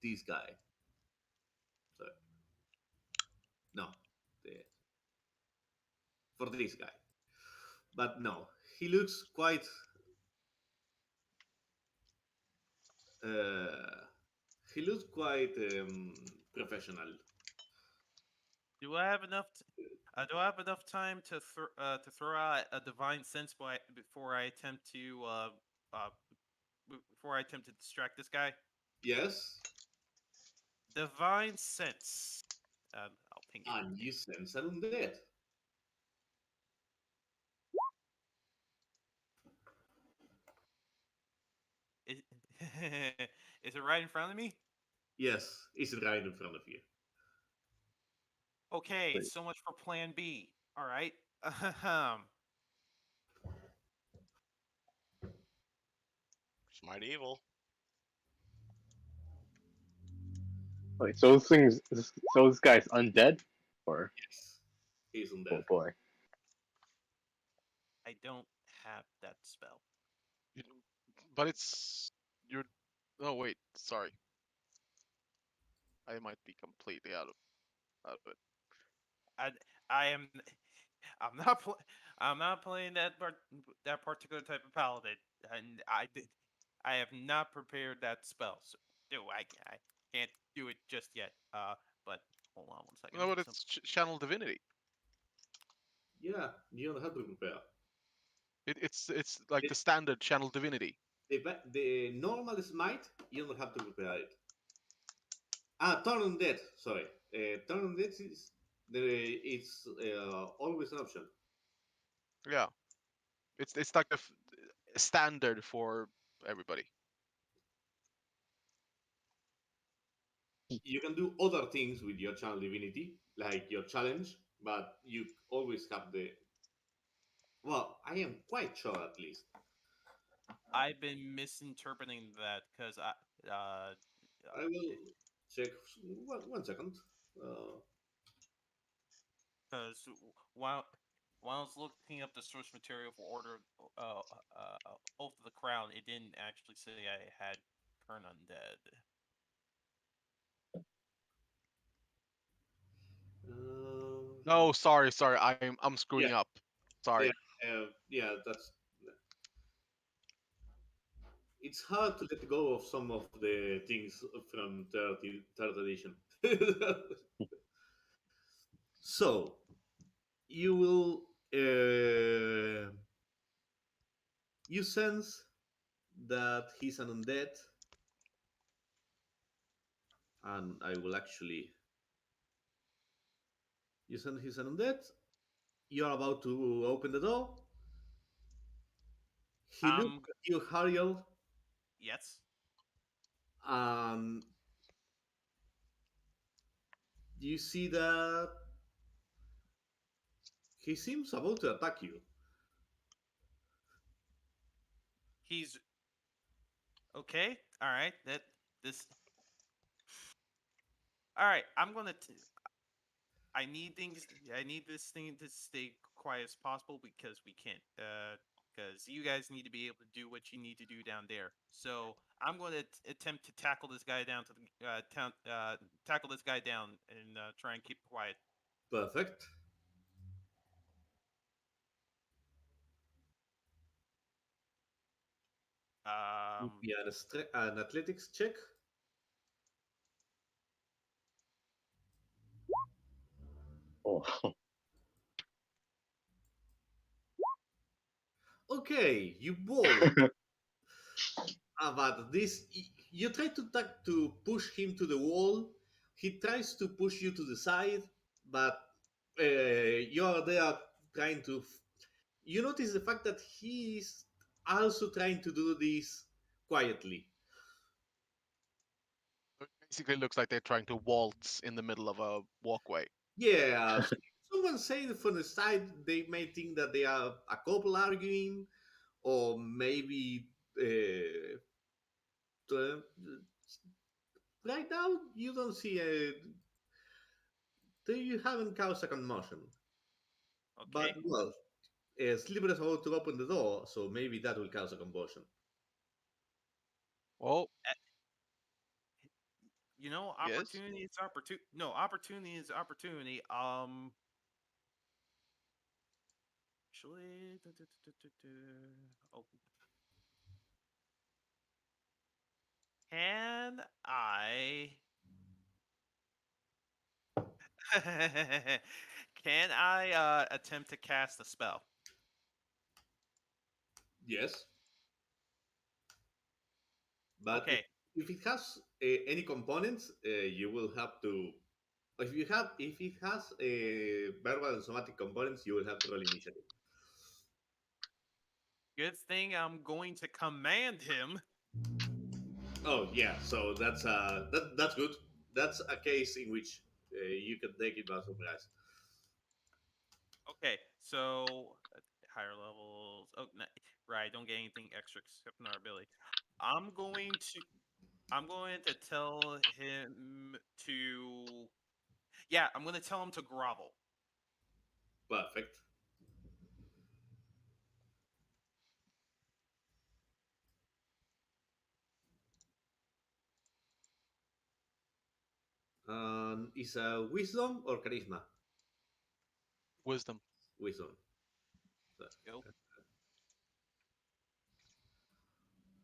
this guy. So no, the, for this guy. But no, he looks quite. Uh, he looks quite professional. Do I have enough? Do I have enough time to throw out a divine sense before I attempt to uh, before I attempt to distract this guy? Yes, Divine sense. I'll ping it. and you sense an undead. Is, is it right in front of me? Yes, it's right in front of you. Okay, Wait, so much for Plan B. All right. Ahem. It's mighty evil. wait, so those things, so this guy's undead, or Yes, he's undead. oh boy, I don't have that spell. You know, but it's you're. Oh wait, sorry. I might be completely out of it. I I am I'm not I'm not playing that particular type of paladin, and I have not prepared that spell. So do I can't do it just yet. But hold on one second. No, but it's channel divinity. Yeah, you don't have to prepare. It's like The, the standard channel divinity. the normal smite, you don't have to prepare it. Turn undead. Sorry, turn undead is it's always an option. Yeah, it's like the standard for everybody. You can do other things with your channel divinity, like your challenge, but you always have the. Well, I am quite sure at least. I've been misinterpreting that because I will check one second. Uh, because while I was looking up the source material for Order Oath of the Crown, it didn't actually say I had turn undead. No, sorry. I'm yeah, screwing up. yeah, Sorry. yeah. That's. It's hard to let go of some of the things from third edition. So you will you sense that he's an undead, and I will actually you sense he's an undead. You're about to open the door. He looks Um, at you, Hariel, yes. and you see that he seems about to attack you. He's okay. All right. This. All right. I need things. I need this thing to stay quiet as possible because we can't. because you guys need to be able to do what you need to do down there. So I'm going to attempt to tackle this guy down to the tackle this guy down and try and keep quiet. Perfect. Give me an athletics check. Oh, Okay, you bolt. But this, you try to push him to the wall. He tries to push you to the side, but you are there trying to. You notice the fact that he is also trying to do this quietly. It basically looks like they're trying to waltz in the middle of a walkway. Yeah, someone said from the side they may think that they are a couple arguing, or maybe uh, right now you don't see a. You haven't caused a commotion, but Okay. well, Sliver is about to open the door, so maybe that will cause a commotion. Oh, You know, yes. opportunity is opportunity. No, opportunity is opportunity. Actually, oh, can I? Can I attempt to cast a spell? Yes, but Okay, if it has any components, you will have to. If it has verbal and somatic components, you will have to roll initiative. good thing I'm going to command him. Oh yeah, so that's good. That's a case in which you can take it by surprise. Okay, so higher levels. Oh, right. Don't get anything extra except in our ability. I'm going to. I'm going to tell him to. Yeah, I'm going to tell him to grovel. Perfect. Is a wisdom or charisma? Wisdom. Wisdom. So, Go.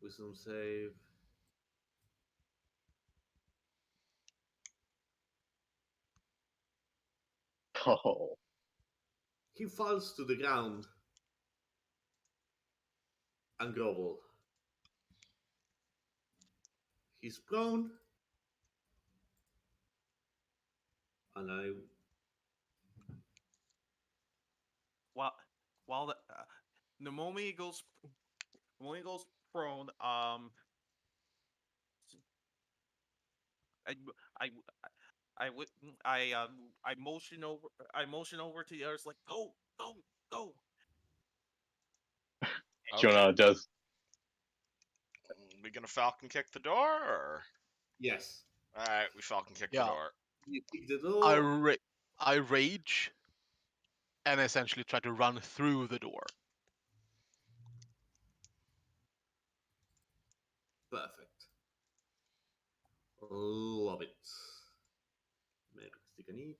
wisdom save. oh, He falls to the ground and grovel. He's prone, and I. While while the moment he goes prone, I I I would I motion over to the others like go. Okay. Jonah does. We gonna Falcon kick the door, or Yes. all right, we Falcon kick the Yeah. door. You kick the I door. I rage and essentially try to run through the door. Perfect. Love it. Make stick and eat.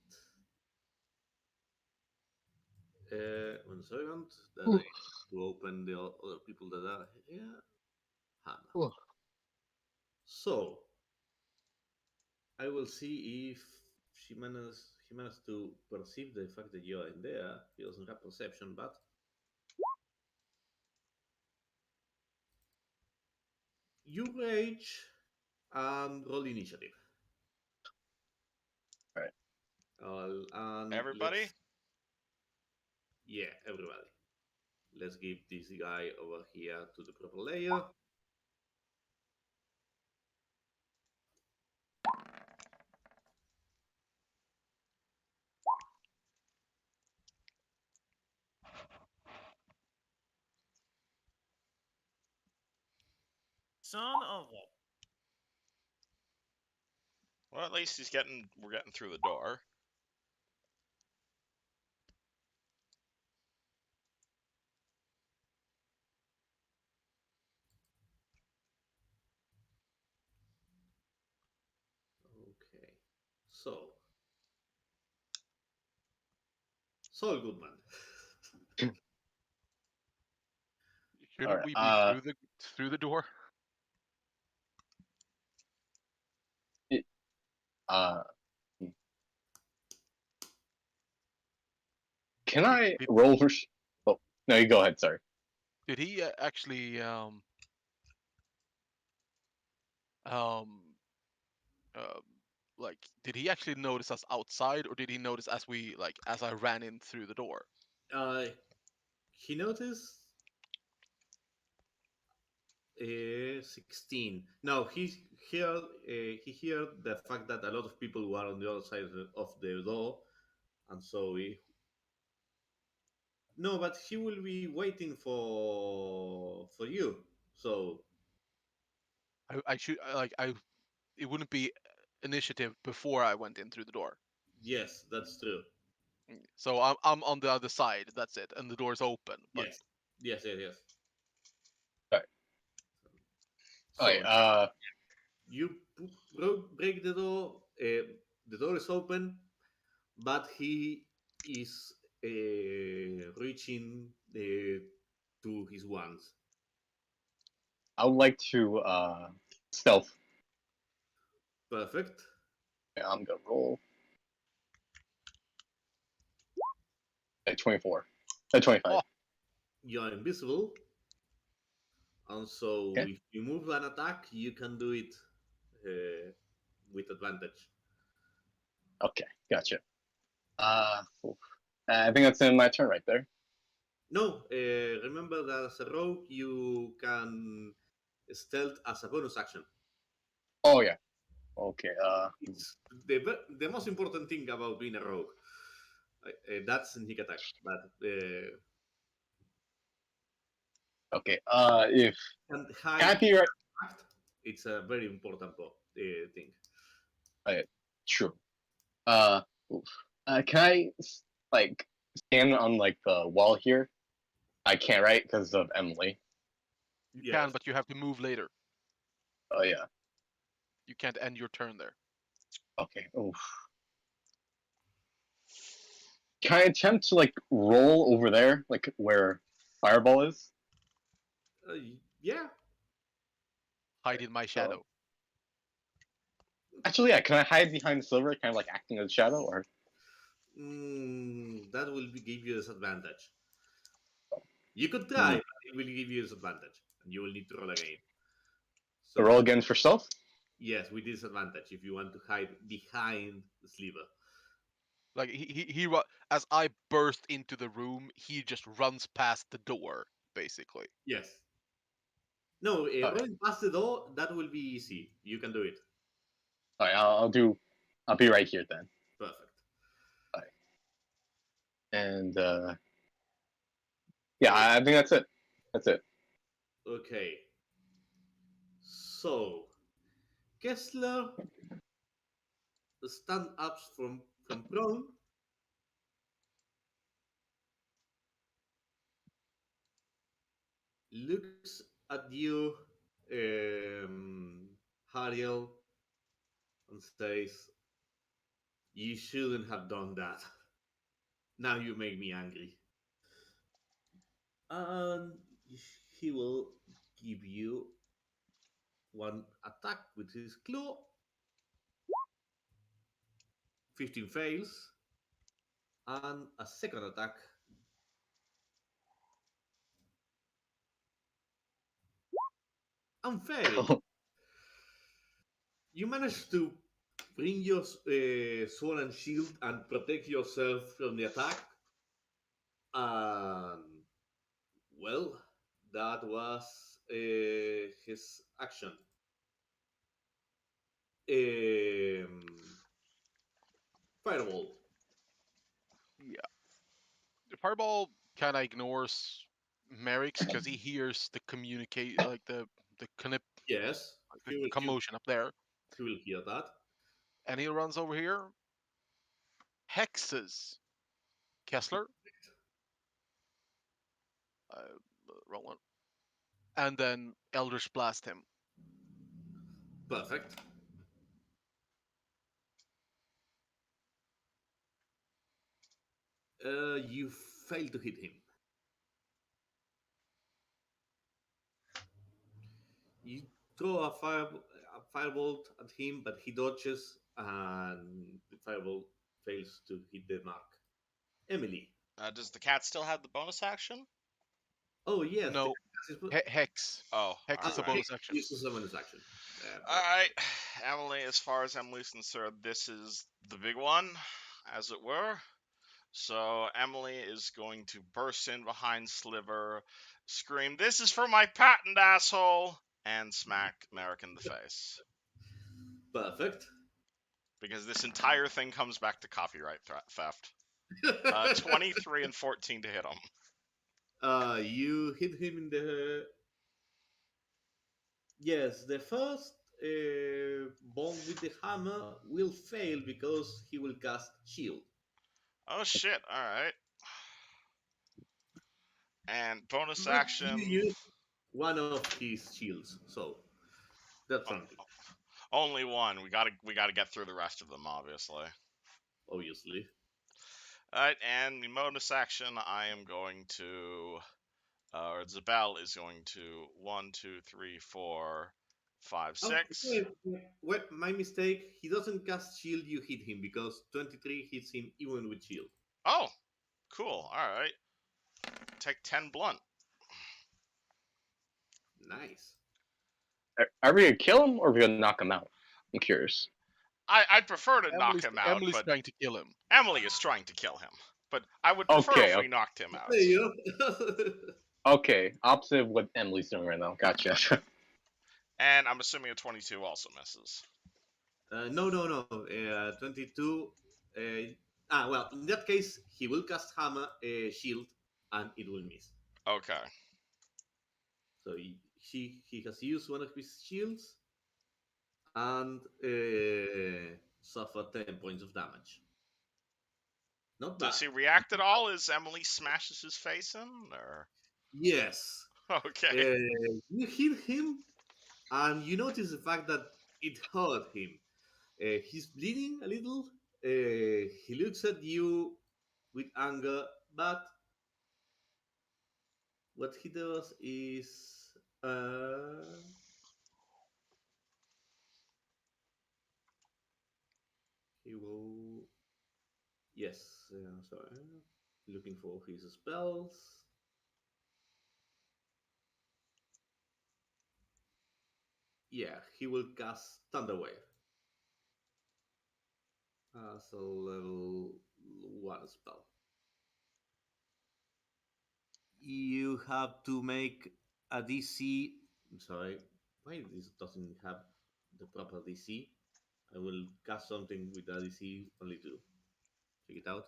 1 second. That I Ooh, need to open the other people that are here. Hannah. ooh. So I will see if he managed to perceive the fact that you are in there. He doesn't have perception, but you rage and roll initiative. Right. And Everybody, let's everybody. Let's give this guy over here to the proper layer. Son of a. well, at least we're getting through the door. Okay. So, Saul Goodman. Shouldn't Alright, we be through the door? uh, can I Did, roll for? Oh, no, you go ahead. Sorry. did he actually um um like did he actually notice us outside, or did he notice as we like as I ran in through the door? Uh, he noticed 16. No, he heard the fact that a lot of people were on the other side of the door, and so he. No, but he will be waiting for you. So I should like I it wouldn't be initiative before I went in through the door. yes, that's true. So I'm on the other side. That's it, and the door's open. But Yes, yes. Alright. So Alright. you break the door. The door is open, but he is reaching to his wands. I would like to stealth. Perfect. Yeah, I'm gonna roll. 24. 25. oh, You are invisible, and so Okay. if you move an attack, you can do it uh, with advantage. Okay. Gotcha. Oof. I think that's in my turn right there. No, remember that as a rogue, you can stealth as a bonus action. Oh yeah. Okay. It's the most important thing about being a rogue. That's sneak attack, but Okay. If and hide happy right. act, it's a very important thing. Uh, true. Uh, oof. Can I like stand on like the wall here? I can't, right? Because of Emily. you can, Yes. but you have to move later. Oh yeah. You can't end your turn there. Okay. Oof. Can I attempt to like roll over there, like where Fireball is? Uh, yeah. Hide in my So shadow. actually, yeah. Can I hide behind Sliver, kind of like acting as a shadow, or That will give you disadvantage. You could try, mm, but it will give you disadvantage, and you will need to roll again. a roll So again for stealth? yes, with disadvantage if you want to hide behind the sliver. Like as I burst into the room, he just runs past the door, basically. Yes. No, All right. running past the door that will be easy. You can do it. All right. I'll do. I'll be right here then. Perfect. All right. And yeah, I think that's it. That's it. Okay. So Kessler stand up from prone, looks at you, Hariel, and says, "You shouldn't have done that. Now you make me angry." And he will give you one attack with his claw. 15 fails, and a second attack and fail. You manage to bring your sword and shield and protect yourself from the attack. And well, that was his action. Fireball. Yeah. The fireball kind of ignores Merrick's because he hears the communicate, like the connip, Yes, like the commotion up there, he will hear that. and he runs over here, hexes Kessler, wrong one, and then Eldritch blast him. Perfect. You fail to hit him. You throw a firebolt at him, but he dodges, and the firebolt fails to hit the mark. Emily. Does the cat still have the bonus action? Oh yes, No, hex. Oh, Hex is a alright. bonus action. uses a bonus action. Alright, Emily, as far as Emily's concerned, this is the big one, as it were. So Emily is going to burst in behind Sliver, scream, "This is for my patent, asshole!" and smack Merrick in the face. Perfect. Because this entire thing comes back to copyright theft. 23 and 14 to hit him. You hit him in the. Yes, the first bomb with the hammer will fail because he will cast shield. Oh shit, alright. And bonus But you action. use one of his shields, so that's Oh, something, only one. We gotta get through the rest of them, obviously. obviously. Alright, and the bonus action, I am going to, or Zabel is going to 1, 2, 3, 4, 5, Oh, 6. wait, my mistake. He doesn't cast shield, you hit him because 23 hits him even with shield. Oh, cool. Alright. Take 10 blunt. Nice. Are we gonna kill him or are we gonna knock him out? I'm curious. I'd prefer to knock him out, Emily's but trying to kill him. Emily is trying to kill him. But I would prefer Okay, if we okay. knocked him out. There you go. Okay, opposite of what Emily's doing right now. Gotcha. And I'm assuming a 22 also misses. No. 22. Well, in that case, he will cast hammer, shield, and it will miss. Okay. So he has used one of his shields and suffered 10 points of damage. Not bad. Does he react at all as Emily smashes his face in? Or Yes. okay. You hit him, and you notice the fact that it hurt him. He's bleeding a little. He looks at you with anger, but what he does is he will. Yes, sorry. Looking for his spells. Yeah, he will cast Thunderwave as a level 1 spell. You have to make a DC. I'm sorry, why this doesn't have the proper DC? I will cast something with a DC only to check it out.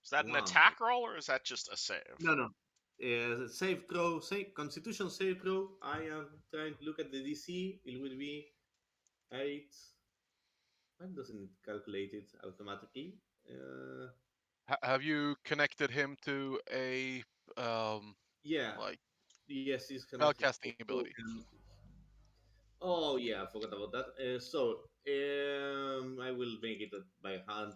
Is that an One. attack roll or is that just a save? No. Save throw, Constitution save throw. I am trying to look at the DC. It will be 8. Why doesn't it calculate it automatically? Have you connected him to a Yeah. like Yes, it's connected. spellcasting ability? Oh yeah, I forgot about that. I will make it by hand.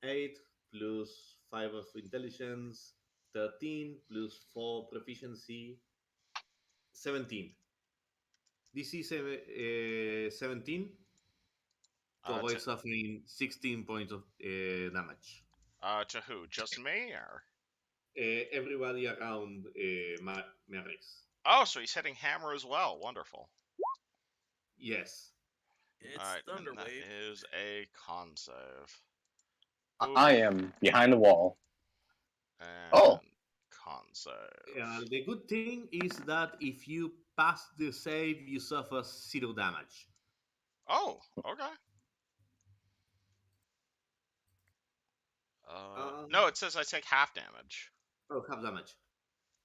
8 plus 5 of intelligence, 13 plus 4 proficiency, 17. DC 17 to Uh, to, avoid suffering 16 points of damage. to who? Just me or? Everybody around Maris. Oh, so he's hitting hammer as well. Wonderful. Yes. It's Alright, and that Thunderwave. is a con save. I am behind the wall. And Oh. con save. The good thing is that if you pass the save, you suffer 0 damage. Oh, okay. No, it says I take half damage. Oh, half damage.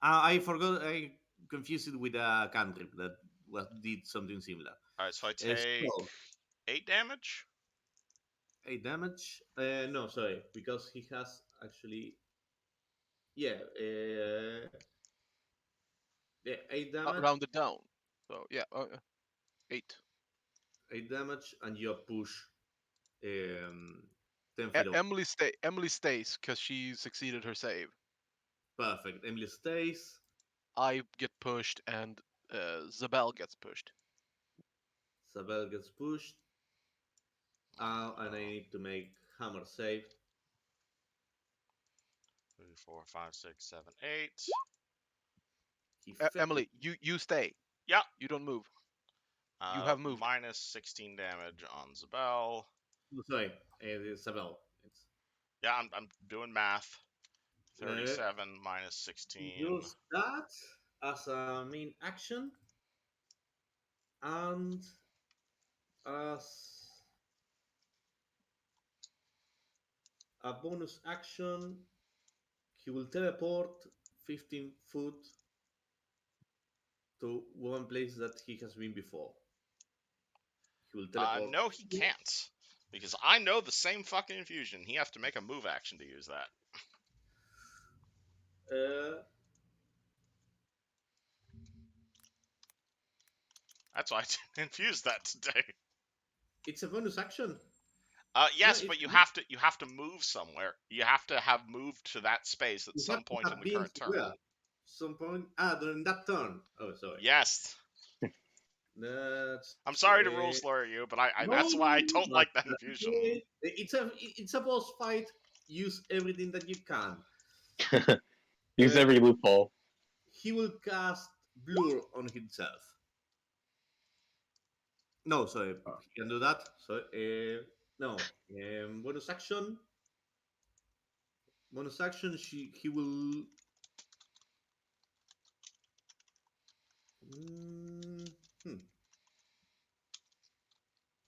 I forgot. I confused it with a cantrip that did something similar. Alright, so I take So, 8 damage? 8 damage. No, sorry, because he has actually. Yeah. Yeah, 8 damage. Rounded down. So yeah, 8. 8 damage, and you push. Um, 10 feet away. Emily stays because she succeeded her save. Perfect. Emily stays. I get pushed and Zabel gets pushed. Sabel gets pushed. And I need to make hammer save. 3, 4, 5, 6, 7, 8. He failed. Emily, you stay. Yeah. You don't move. You have moved. Minus 16 damage on Zabel. Sorry, it's Sabel. It's Yeah, I'm doing math. 37 minus 16. use that as a main action, and as a bonus action, he will teleport 15 foot to one place that he has been before. He will teleport. No, he can't. Because I know the same fucking infusion. He has to make a move action to use that. That's why I didn't infuse that today. It's a bonus action. Yes, No, but you have to move somewhere. You have to have moved to that space at You some have to point in have the been current turn. where? Some point. During that turn. Oh, sorry. Yes. That's. I'm sorry to rule slur you, but I No, that's why I no, don't no, like that that's infusion. okay. It's a boss fight. Use everything that you can. Use every loophole. He will cast blur on himself. No, sorry, he can do that. So no. Bonus action. Bonus action. He will. Hmm.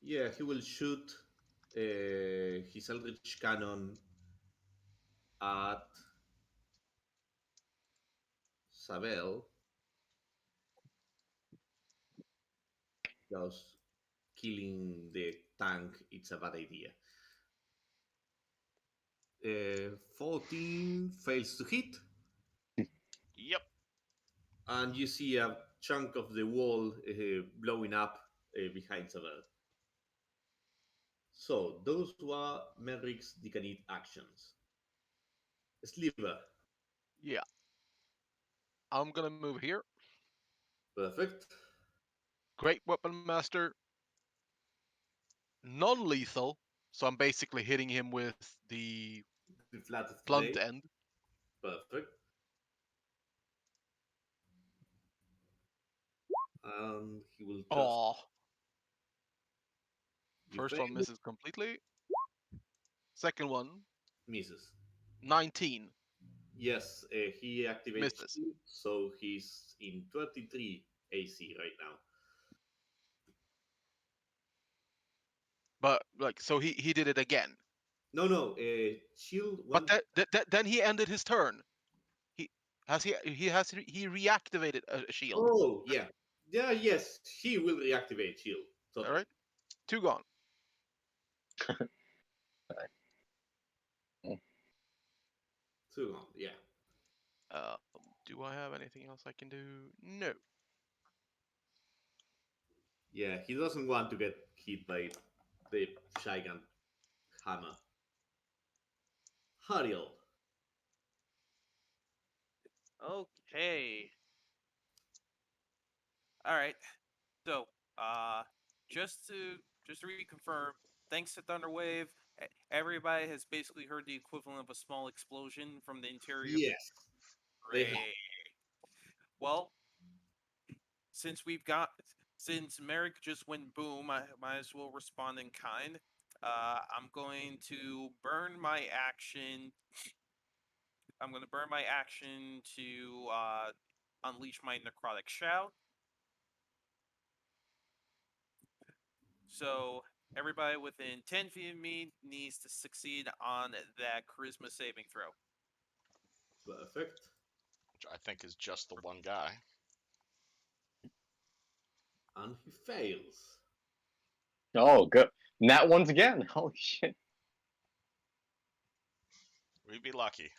Yeah, he will shoot his Eldritch Cannon at Sabel. Because killing the tank, it's a bad idea. 14 fails to hit, Yep. and you see a chunk of the wall blowing up behind Sabel. So, those were Merrick's Dicanid actions. Sliver. Yeah. I'm gonna move here. Perfect. Great Weapon Master. Non-lethal. So I'm basically hitting him with the The flat of the blunt blade. end. Perfect. And he will just. Oh. You First fail, one misses completely. Second one, misses. 19. Yes, he activates Misses. shield, so he's in 23 AC right now. But like, so he did it again. No, shield. But then he ended his turn. He reactivated a shield. Oh, yeah. Yes, he will reactivate shield. Totally. All right, 2 gone. Two on, yeah. Do I have anything else I can do? No. Yeah, he doesn't want to get hit by the gigant hammer. Hariel. Okay. All right. So, just to just to reconfirm, thanks to Thunderwave, everybody has basically heard the equivalent of a small explosion from the interior. Yes. They have. Great. Well, since Merrick just went boom, I might as well respond in kind. I'm going to burn my action. I'm going to burn my action to unleash my necrotic shout. So everybody within 10 feet of me needs to succeed on that charisma saving throw. Perfect. Which I think is just the one guy. And he fails. Oh, good. And that once again. Holy shit. We'd be lucky.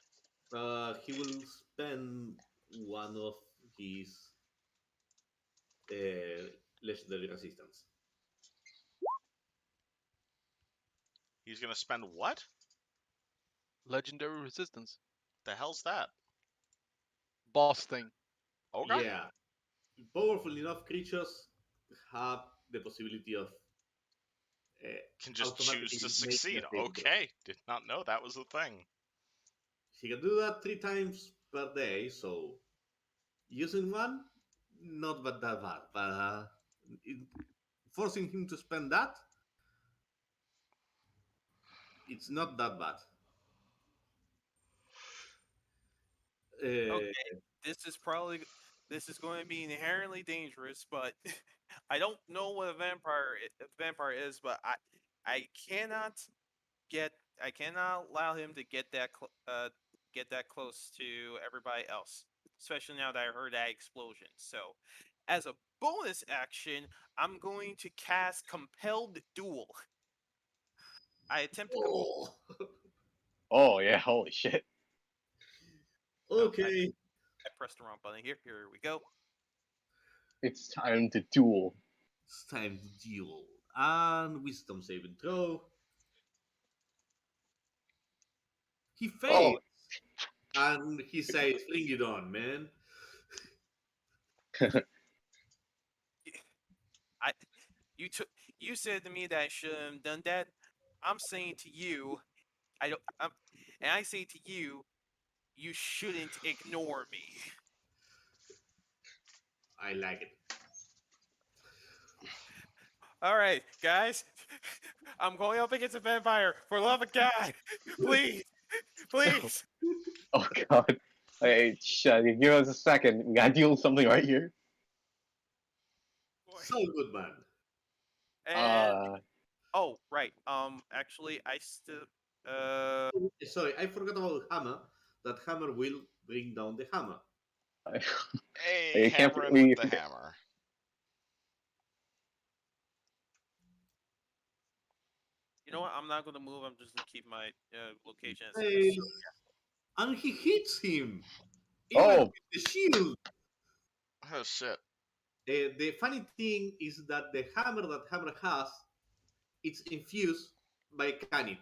He will spend one of his legendary resistance. He's gonna spend what? Legendary resistance. The hell's that? Boss thing. Okay. Yeah, powerful enough creatures have the possibility of Can just choose automatically to making a succeed. saving throw. Okay. Did not know that was a thing. She can do that 3 times per day, so using one, not that bad. But forcing him to spend that, it's not that bad. Okay, Uh, this is going to be inherently dangerous, but I don't know what a vampire is, but I cannot get I cannot allow him to get that close to everybody else, especially now that I heard that explosion. So, as a bonus action, I'm going to cast Compelled Duel. I attempt to oh, Oh yeah, holy shit. okay. I pressed the wrong button here. Here we go. It's time to duel. It's time to duel. And wisdom saving throw. He Oh, fails. And he says, bring it on, man. I you took you said to me that I should have done that. I'm saying to you, I don't. And I say to you, you shouldn't ignore me. I like it. All right, guys, I'm going up against a vampire. For love of God, please, please. oh god. Hey, shut. Give us a second. We gotta deal with something right here. Boy. Saul Goodman. And Uh, oh, right. Actually, I still. Sorry, I forgot about Hammer. That Hammer will bring down the hammer. Hey, you can't. hammering with We the hammer. You know what? I'm not gonna move. I'm just gonna keep my location as it is. So, Fails. And he hits him. Even Oh, with the shield. Oh shit. The funny thing is that the hammer that Hammer has, it's infused by Canit.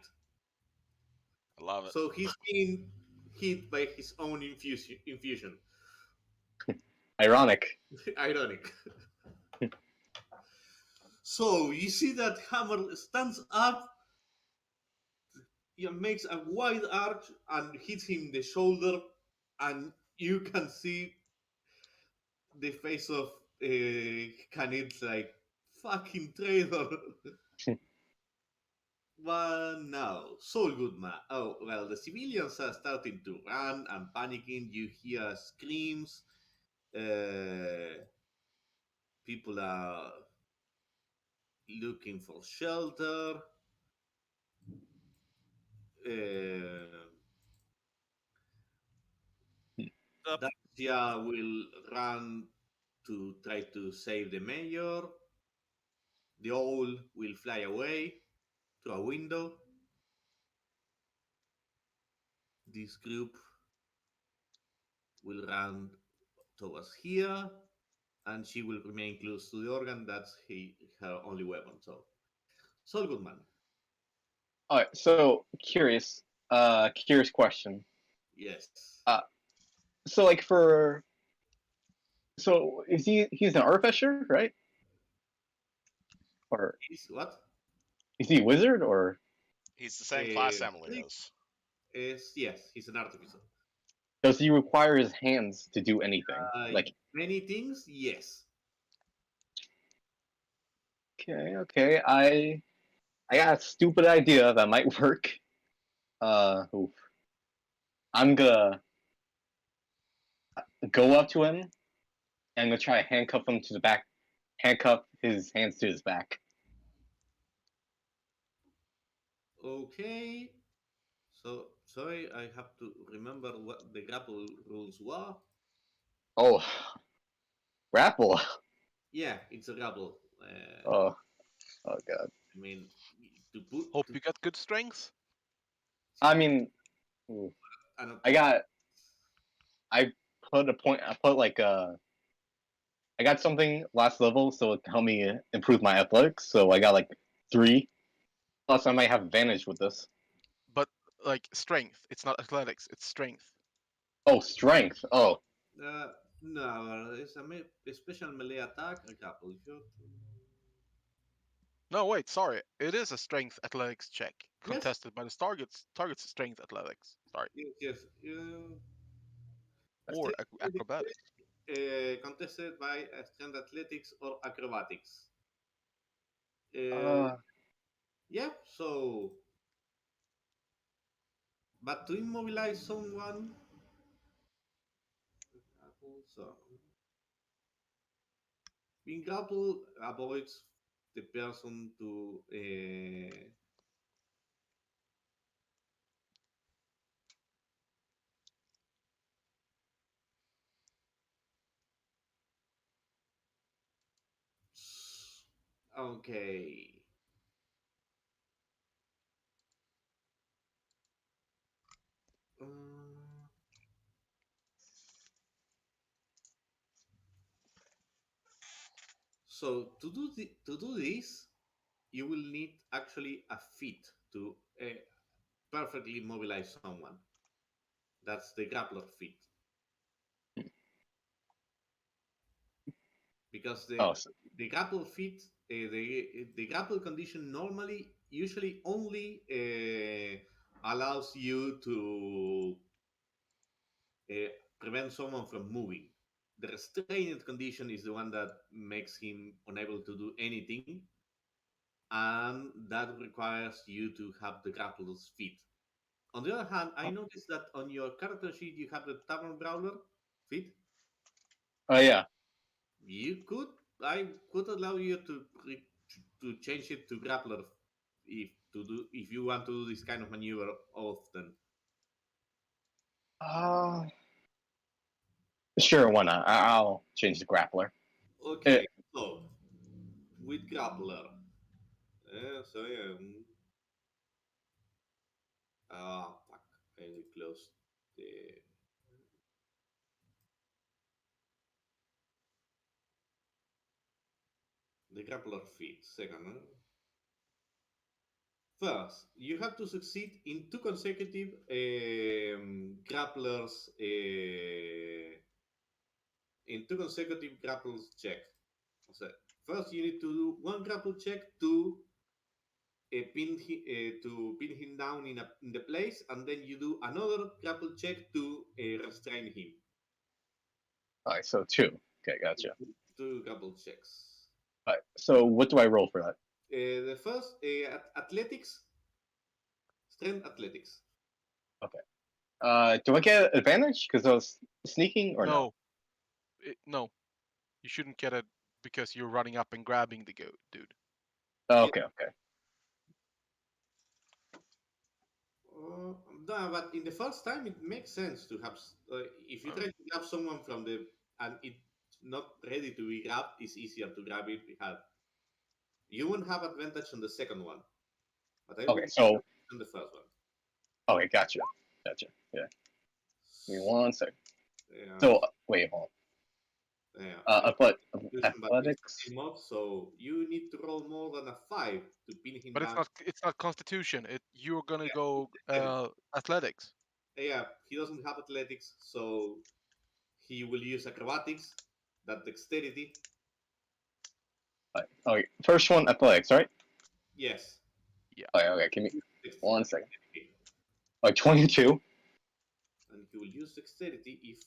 I love it. So he's being hit by his own infusion. ironic. Ironic. So you see that Hammer stands up, makes a wide arch and hits him in the shoulder, and you can see the face of Canit's like fucking traitor. But now, Saul Goodman. Oh, well, the civilians are starting to run and panicking. You hear screams. People are looking for shelter. Uh, up. Dacia will run to try to save the mayor. The owl will fly away to a window. This group will run towards here, and she will remain close to the organ. That's her only weapon. So, Saul Goodman. All right. So curious. Curious question. Yes. Uh, so like for. So is he's an artificer, right? Or Is what? is he a wizard or He's the same class Emily Blake is. is yes, he's an artificer. does he require his hands to do anything? Like Many things, yes. okay, I got a stupid idea that might work. Oof. I'm gonna go up to him and I'm gonna try to handcuff him to the back, handcuff his hands to his back. Okay. So sorry, I have to remember what the grapple rules were. Oh, grapple. Yeah, it's a grapple. Oh, oh god. I mean, to put Hope you got good strength. I mean, ooh, an I got. I put a point. I put like I got something last level, so it helped me improve my athletics. So I got like 3. Plus, I might have advantage with this. But like strength. It's not athletics. It's strength. Oh, strength. Oh, No, it's a special melee attack. A grapple. If you're No, wait. Sorry. It is a strength athletics check yes, contested by the target's strength athletics. Sorry, yes. or Strength athletics acrobatics. contested by strength athletics or acrobatics. uh, Yeah. So, but to immobilize someone, so being grappled avoids the person to okay. Uh, so to do this, you will need actually a feat to perfectly mobilize someone. That's the grappler feat. Because oh, so, the grapple feat, the grapple condition normally usually only allows you to uh, prevent someone from moving. The restrained condition is the one that makes him unable to do anything, and that requires you to have the grappler's feet. On the other hand, I Oh, noticed that on your character sheet you have the tavern brawler feat. oh yeah. You could, I could allow you to change it to grappler if you want to do this kind of maneuver often. Uh, sure, why not? I'll change the grappler. Uh, Okay, so with grappler, so yeah, fuck, I closed the grappler feat. Second, first, you have to succeed in two consecutive grapplers in two consecutive grapples check. So first, you need to do one grapple check to pin him down in the place, and then you do another grapple check to restrain him. alright, so two. Okay, gotcha. Two grapple checks. Alright, so what do I roll for that? The first athletics, strength athletics. Okay. Do I get advantage because I was sneaking or no? no, no. You shouldn't get it because you're running up and grabbing the goat, dude. Oh, Yeah. okay, okay. Uh, no, but in the first time, it makes sense to have. If you Oh, try to grab someone from the and it's not ready to be grabbed, it's easier to grab it. You won't have advantage on the second one, but I will Okay, give you so advantage on the first one. okay, gotcha, gotcha. Yeah. Give me 1 second. Yeah, So wait, hold yeah. on. Constitution, but it's the Athletics. same mod, so you need to roll more than a 5 to pin him but it's down. not. It's not Constitution. You're gonna Yeah, go athletics. athletics. Yeah, he doesn't have athletics, so he will use acrobatics, that dexterity. Okay, first one athletics, right? Yes. Yeah. Okay, okay. Give me Dexterity. 1 second. 22. And he will use dexterity if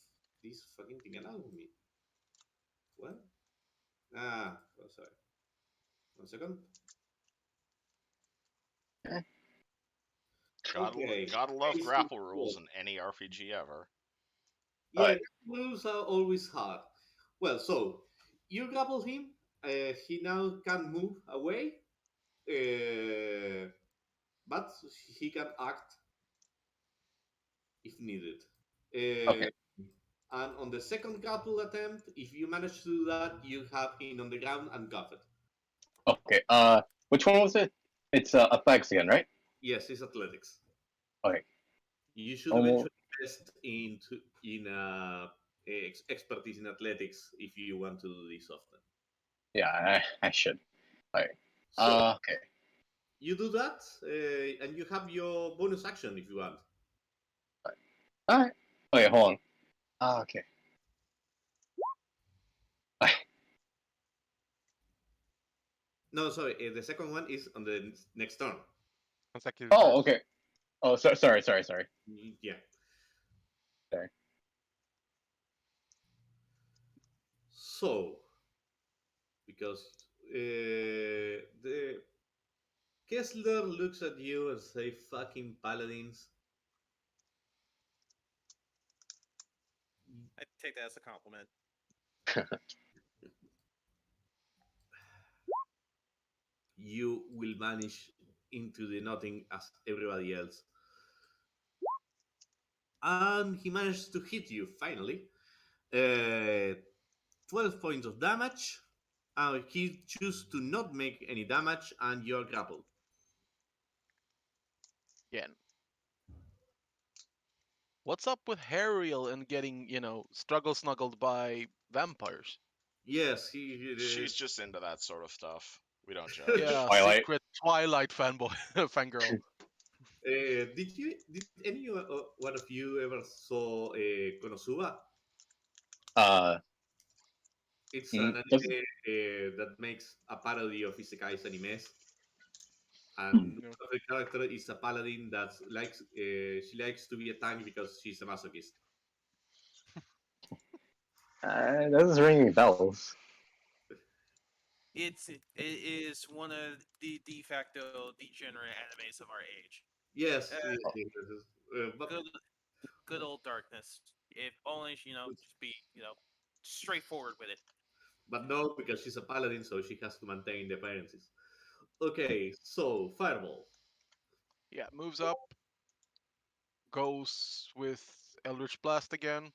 this fucking thing allows me. What? Oh, sorry. 1 second. Eh, Okay. Gotta love AC grapple rules 4. in any RPG ever. Yeah, Alright. rules are always hard. Well, so you grapple him. He now can move away, but he can act if needed. Okay. Uh, and on the second grapple attempt, if you manage to do that, you have him on the ground and cuffed. Okay. Which one was it? It's athletics again, right? Yes, it's athletics. Okay. You should Almost. eventually invest in expertise in athletics if you want to do this often. Yeah, I should. Alright. So Okay. You do that, and you have your bonus action if you want. Alright. Wait, hold on. Okay. No, sorry. The second one is on the next turn. Consecutive Oh, turns. okay. Oh, sorry. Yeah. Sorry. So, because the Kessler looks at you and say, "Fucking paladins." I take that as a compliment. You will vanish into the nothing as everybody else. And he managed to hit you finally. 12 points of damage. He chooses to not make any damage, and you're grappled. Again. What's up with Hariel and getting, struggle snuggled by vampires? Yes, She's just into that sort of stuff. We don't judge. Yeah, Twilight. secret Twilight fanboy, fangirl. Did any one of you ever saw Konosuba? Uh, It's an doesn't. anime that makes a parody of isekais animes, and No. the character is a paladin that likes she likes to be a tank because she's a masochist. Doesn't ring any bells. It is one of the de facto degenerate animes of our age. Yes, Uh, but good old darkness. If only just be straightforward with it. no, because she's a paladin, so she has to maintain the appearances. Okay, so fireball. Yeah, moves up, goes with Eldritch Blast again.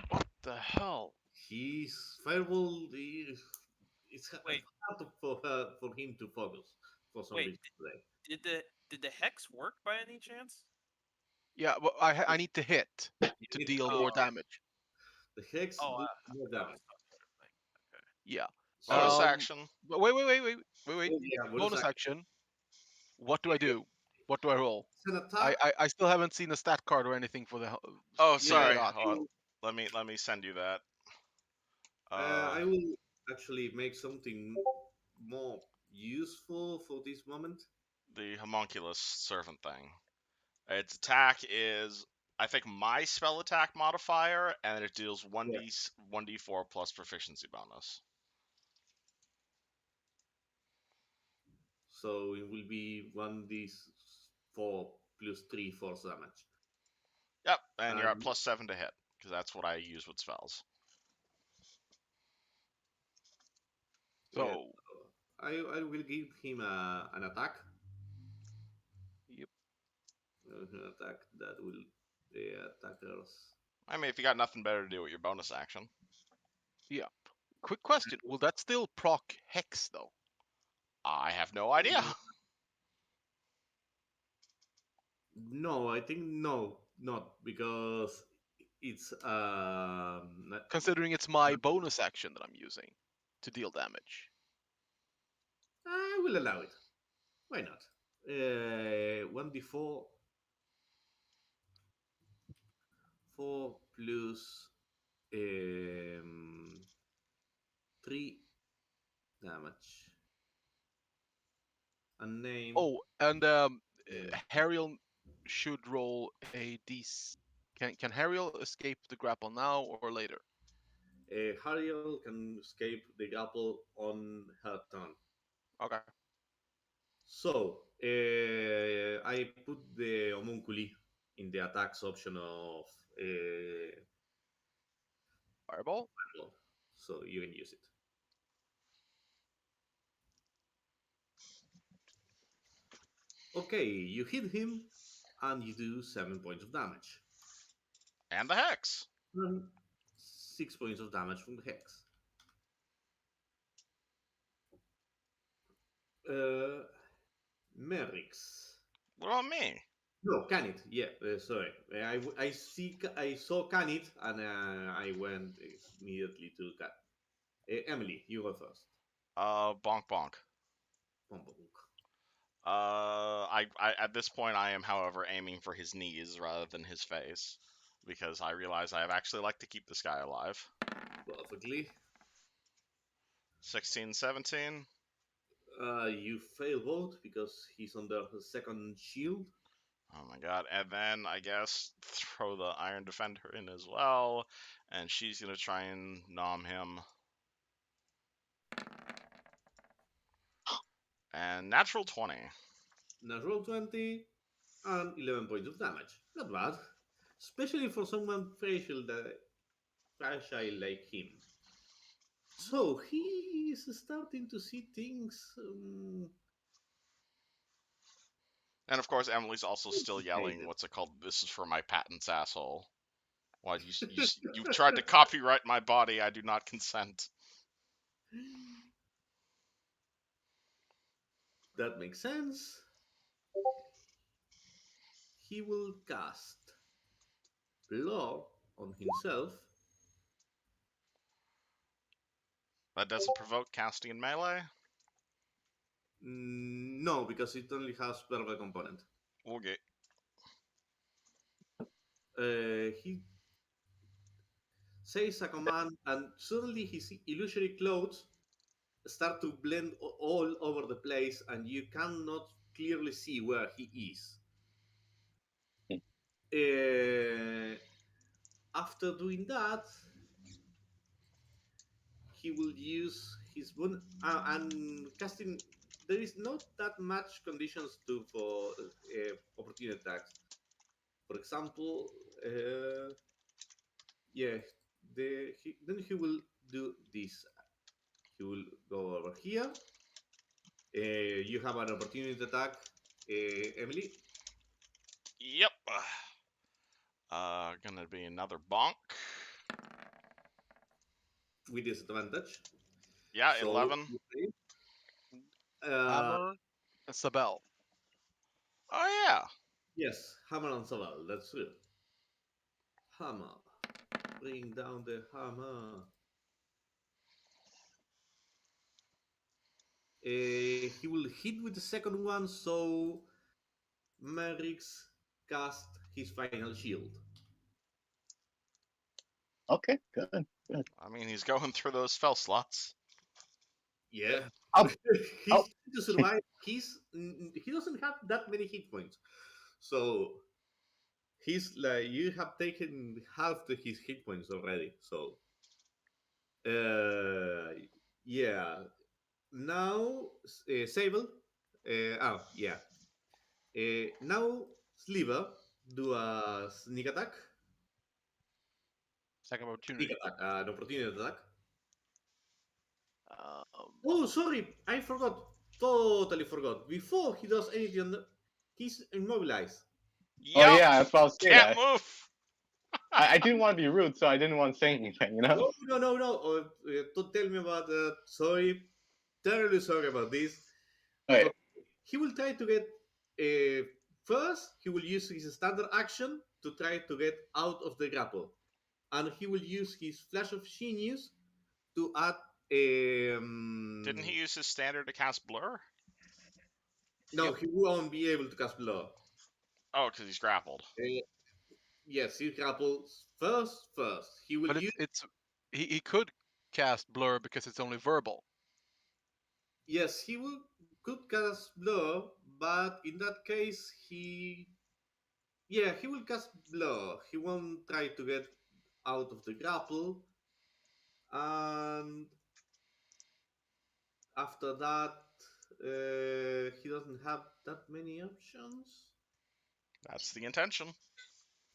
What the hell? His fireball is it's Wait, hard for him to focus for some wait. reason today. Did the hex work by any chance? Yeah, but I need to hit to You need deal to- more damage. the hex Oh, do more that was damage. okay. Yeah. Bonus So, action. But wait. yeah, Bonus action. What do I do? What do I roll? It's an attack. I still haven't seen a stat card or anything for the Oh, single sorry. shot. Hold on. Let me send you that. I will actually make something more useful for this moment. The homunculus servant thing. Its attack is, I think, my spell attack modifier, and it deals 1d4 plus proficiency bonus. So it will be 1d4 plus 3 force damage. Yep, and you're at And +7 to hit, because that's what I use with spells. yeah, So, I will give him an attack. yep. An attack that will the attackers. I mean, if you got nothing better to do with your bonus action. Yeah. Quick question: will that still proc hex though? I have no idea. No, I think no, not because it's Considering it's my bonus action that I'm using to deal damage. I will allow it. Why not? 1d4 4 plus 3 damage. And name. Oh, and uh, Hariel should roll a d. Can Hariel escape the grapple now or later? Hariel can escape the grapple on her turn. Okay. So I put the homunculi in the attacks option of Fireball. Fireball, so you can use it. Okay, you hit him, and you do 7 points of damage, And the hex. and 6 points of damage from the hex. Merrix. What about me? No, Canit. Yeah, sorry. I saw Canit, and I went immediately to Cat. Emily, you go first. Bonk bonk. Bonk, bonk. I at this point I am, however, aiming for his knees rather than his face, because I realize I have actually like to keep this guy alive. Perfectly. 16, 17. You fail both because he's under the second shield. Oh my god. And then I guess throw the Iron Defender in as well, and she's gonna try and nom him. And natural 20. Natural 20 and 11 points of damage. Not bad. Especially for someone fragile like him. So he is starting to see things. And of course, Emily's also still yelling, Complicated. "What's it called? This is for my patents, asshole! Why you've tried to copyright my body? I do not consent." That makes sense. He will cast Blur on himself. That doesn't provoke casting in melee. No, because it only has verbal component. Okay. He says a command, and suddenly his illusory clothes start to blend all over the place, and you cannot clearly see where he is. Uh, After doing that, he will use his boon and casting. There is not that much conditions to for opportunity attacks. For example, yeah, then he will do this. He will go over here. You have an opportunity attack, Emily, Yep. Gonna be another bonk. with disadvantage. Yeah, So, 11. uh, Hammer and Sabel. Oh yeah. yes, hammer and Saval. That's true. Hammer. Bring down the hammer. He will hit with the second one, so Merrick's cast his final shield. Okay, good, good. I mean, he's going through those spell slots. Yeah, Oh, he's oh, trying to survive. He doesn't have that many hit points, so he's like you have taken half to his hit points already. So, uh, yeah. Now, Sable. Yeah. Now, Sliver do a sneak attack. Second Sneak opportunity. attack, an opportunity attack. Um, Oh, sorry, I forgot. Totally forgot. Before he does anything, he's immobilized. oh Yep. yeah, I was about to say Can't that. move. I didn't want to be rude, so I didn't want to say anything, you know? No, no, no, no. Don't tell me about that. Sorry, terribly sorry about this. Okay, Okay. He will try to get. First, he will use his standard action to try to get out of the grapple, and he will use his flash of genius to add. Didn't he use his standard to cast blur? No, Yep. he won't be able to cast blood. Oh, because he's grappled. Uh, yes, he grapples first. First, he will but use. it's he could cast blur because it's only verbal. Yes, he will could cast blood, but in that case, he will cast blood. He won't try to get out of the grapple, and after that, he doesn't have that many options. That's the intention.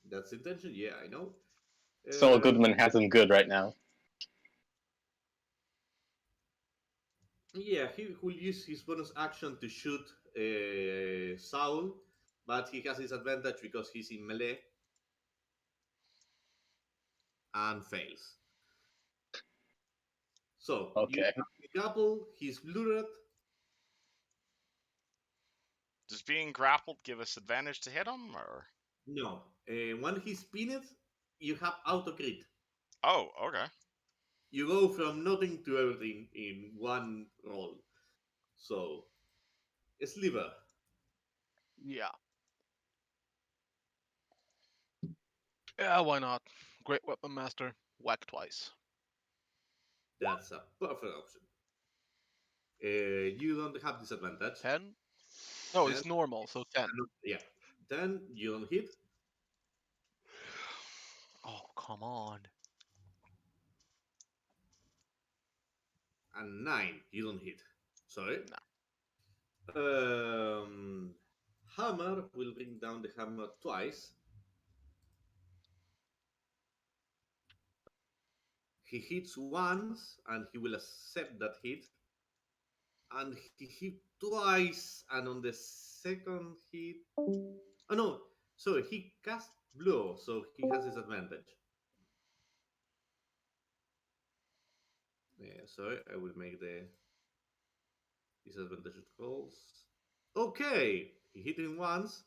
That's the intention. Yeah, I know. Saul Uh, Goodman has him good right now. yeah, he will use his bonus action to shoot Saul, but he has disadvantage because he's in melee and fails. So you Okay. have the grapple. He's blurred. Does being grappled give us advantage to hit him, or? No. When he's pinned, you have auto crit. Oh, okay. You go from nothing to everything in one roll. So, Sliver. Yeah. Yeah, why not? Great weapon master. Whack twice. That's a perfect option. You don't have disadvantage. 10? No, Then, it's normal, so 10. yeah. Then you don't hit. Oh, come on. And 9, you don't hit. Sorry. No. Hammer will bring down the hammer twice. He hits once, and he will accept that hit. And he hit twice, and on the second hit... Oh no, sorry, he cast blow, so he has disadvantage. Yeah, sorry, I will make the disadvantage rolls. Okay, he hit him once.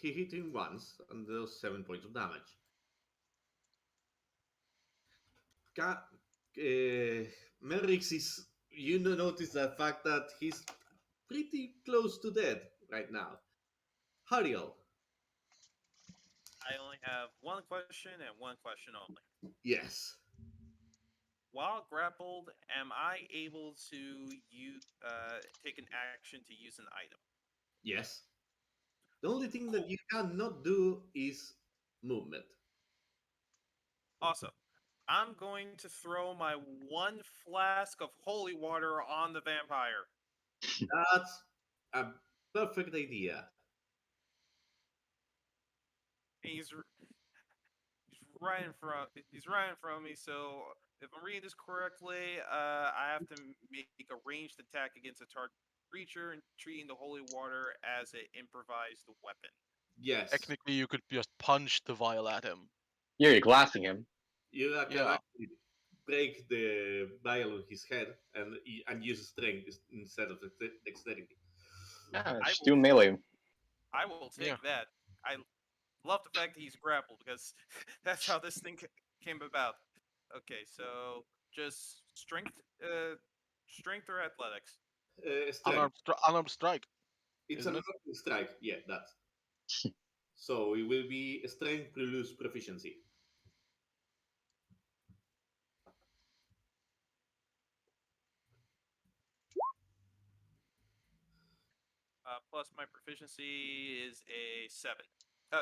He hit him once, and those 7 points of damage. Merrix is, you notice the fact that he's pretty close to death right now. Hariel, I only have one question and one question only. yes, While grappled, am I able to take an action to use an item? yes. The only thing that Cool. you cannot do is movement. Awesome. I'm going to throw my one flask of holy water on the vampire. That's a perfect idea. He's he's right in front of me. So if I'm reading this correctly, I have to make a ranged attack against a target creature and treating the holy water as an improvised weapon. Yes, Technically, you could just punch the vial at him. Yeah, you're glassing him. you can Yeah. actually break the vial on his head and use strength instead of dexterity. Yeah, I just will do melee. I will take Yeah. that. I love the fact that he's grappled because that's how this thing came about. Okay, so just strength or athletics. Strength. Unarmed strike, It's a isn't it? knocking strike. Yeah, that's. So it will be strength plus proficiency. Plus my proficiency is a 7.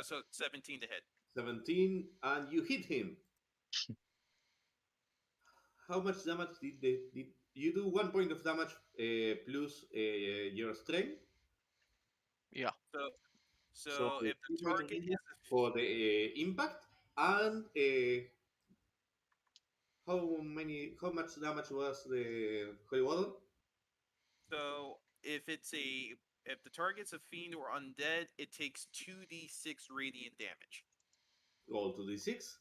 So 17 to hit. 17, and you hit him. How much damage did you do? 1 point of damage plus your strength. Yeah. So So if the 2 points of target damage is for the impact, and how much damage was the holy water? so if the target's a fiend or undead, it takes 2d6 radiant damage. Roll to d6.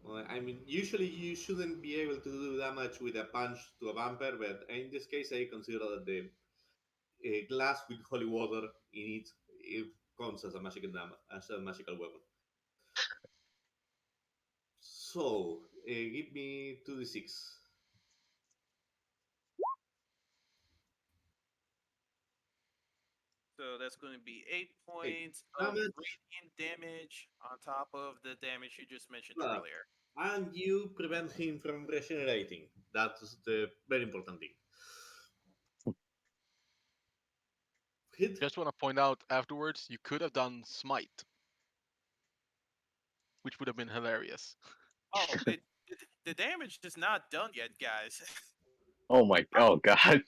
Well, I mean, usually you shouldn't be able to do damage with a punch to a vampire, but in this case, I consider that the glass with holy water in it counts as a magical weapon. So, give me 2d6. So that's going to be 8 8 points of damage, radiant damage on top of the damage you just mentioned plus, earlier. and you prevent him from regenerating. That's the very important thing. Hit. Just want to point out afterwards, you could have done smite, which would have been hilarious. Oh, the damage is not done yet, guys. Oh my, oh god.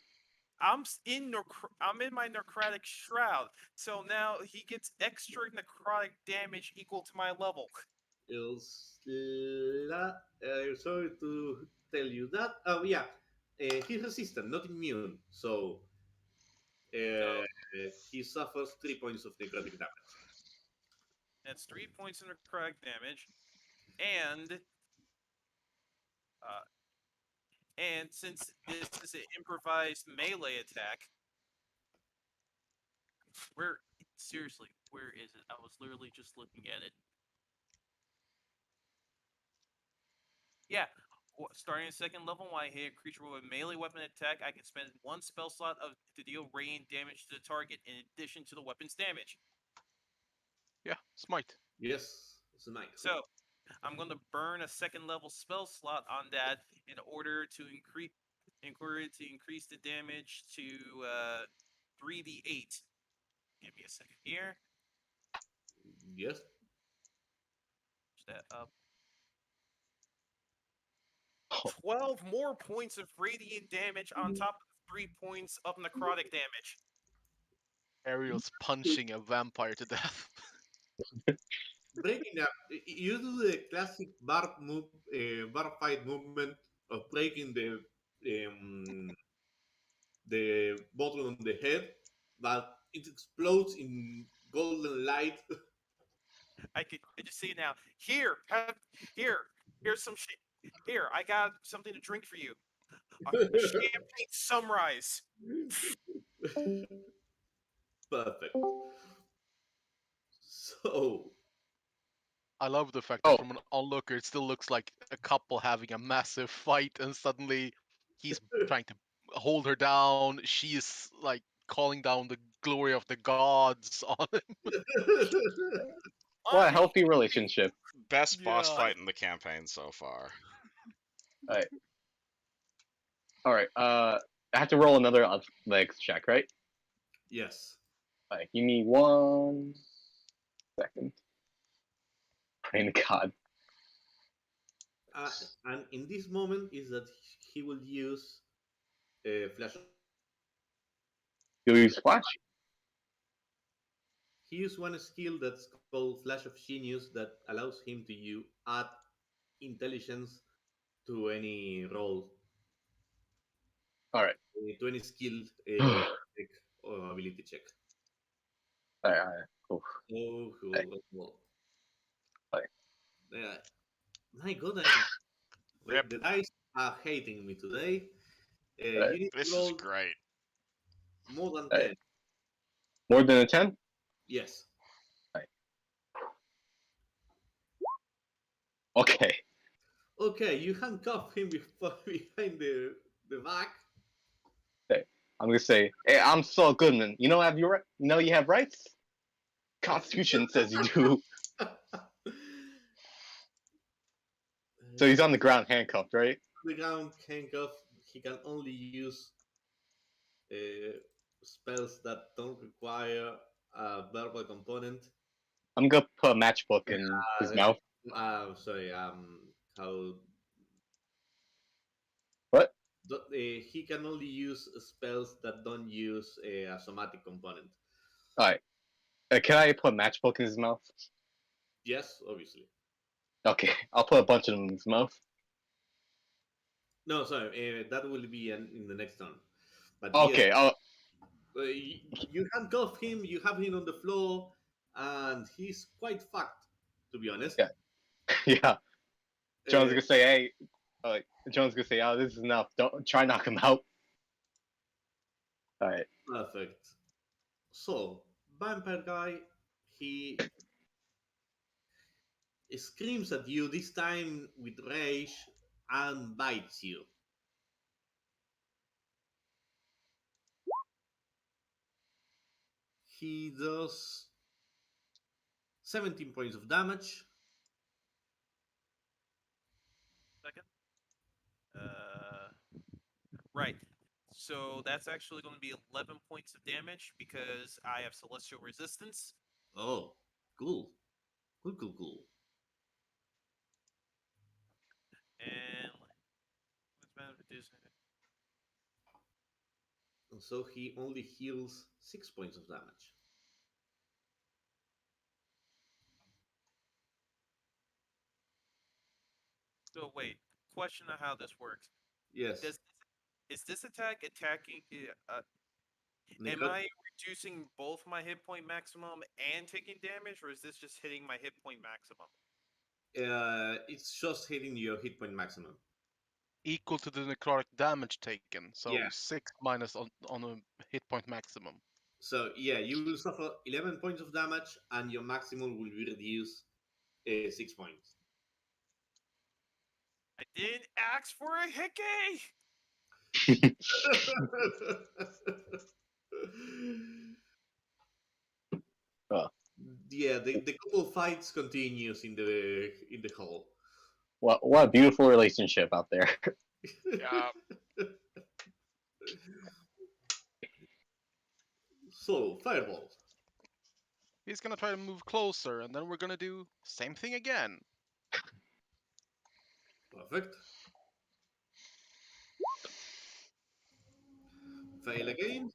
I'm in my necrotic shroud, so now he gets extra necrotic damage equal to my level. Sorry to tell you that. Oh yeah, he's resistant, not immune. So So he suffers 3 points of necrotic damage. that's 3 points of necrotic damage, and And since this is an improvised melee attack, where seriously, where is it? I was literally just looking at it. Yeah, starting at second level, when I hit a creature with a melee weapon attack, I can spend one spell slot to deal radiant damage to the target in addition to the weapon's damage. Yeah, smite. Yes, it's a knight. So I'm going to burn a second level spell slot on that in order to increase the damage to 3d8. Give me a second here. Yes. Push that up. Oh, 12 more points of radiant damage on top of 3 points of necrotic damage. Ariel's punching a vampire to death. Breaking up, you do the classic bar move, bar fight movement of breaking the bottle on the head, but it explodes in golden light. I just see it now. Here's some shit. Here, I got something to drink for you. A champagne sunrise. Perfect. So, I love the fact that oh, from an onlooker, it still looks like a couple having a massive fight, and suddenly he's trying to hold her down. She is like calling down the glory of the gods on him. what a Um, healthy relationship. Best boss Yeah. fight in the campaign so far. All right. I have to roll another athletics check, right? yes. All right. Give me 1 second. Praying to God. And in this moment is that he will use flash of You'll use flash. He used one skill that's called Flash of Genius that allows him to add intelligence to any roll, All right. to any skill all check or ability check. right. All right. Cool. Oh, cool. Hey. Well, Hey. my God, Rip. the dice are hating me today. Right. You need to This is roll great. more than Hey. 10. More than a 10? Yes. Okay. Okay, you handcuff him behind the back. I'm gonna say, hey, I'm Saul Goodman. You know, you have rights. Constitution says you do. So he's on the ground, handcuffed, right? The ground handcuff. He can only use spells that don't require a verbal component. I'm gonna put a matchbook in his mouth. Sorry. How What? he can only use spells that don't use a somatic component. All right. Can I put a matchbook in his mouth? Yes, obviously. Okay, I'll put a bunch of them in his mouth. No, sorry. That will be in the next turn. But yes, Okay. Oh, you handcuff him. You have him on the floor, and he's quite fucked, to be honest. yeah, yeah. John's Uh, gonna say, hey. John's gonna say, oh, this is enough. Don't try knock him out. All right. Perfect. So, vampire guy, he screams at you, this time with rage, and bites you. He does 17 points of damage. second. Right. So that's actually going to be 11 points of damage because I have celestial resistance. Oh, cool. Cool. And And so he only heals 6 points of damage. so wait, question on how this works. Yes. Is this attack attacking? Am Necro- I reducing both my hit point maximum and taking damage, or is this just hitting my hit point maximum? it's just hitting your hit point maximum. equal to the necrotic damage taken. So Yeah. 6 minus on a hit point maximum. So yeah, you will suffer 11 points of damage, and your maximum will be reduced 6 points. I didn't ask for a hickey. Oh, Yeah, the couple fights continues in the hall. what a beautiful relationship out there. Yeah. So fireball. He's gonna try to move closer, and then we're gonna do same thing again. Perfect. Fail again.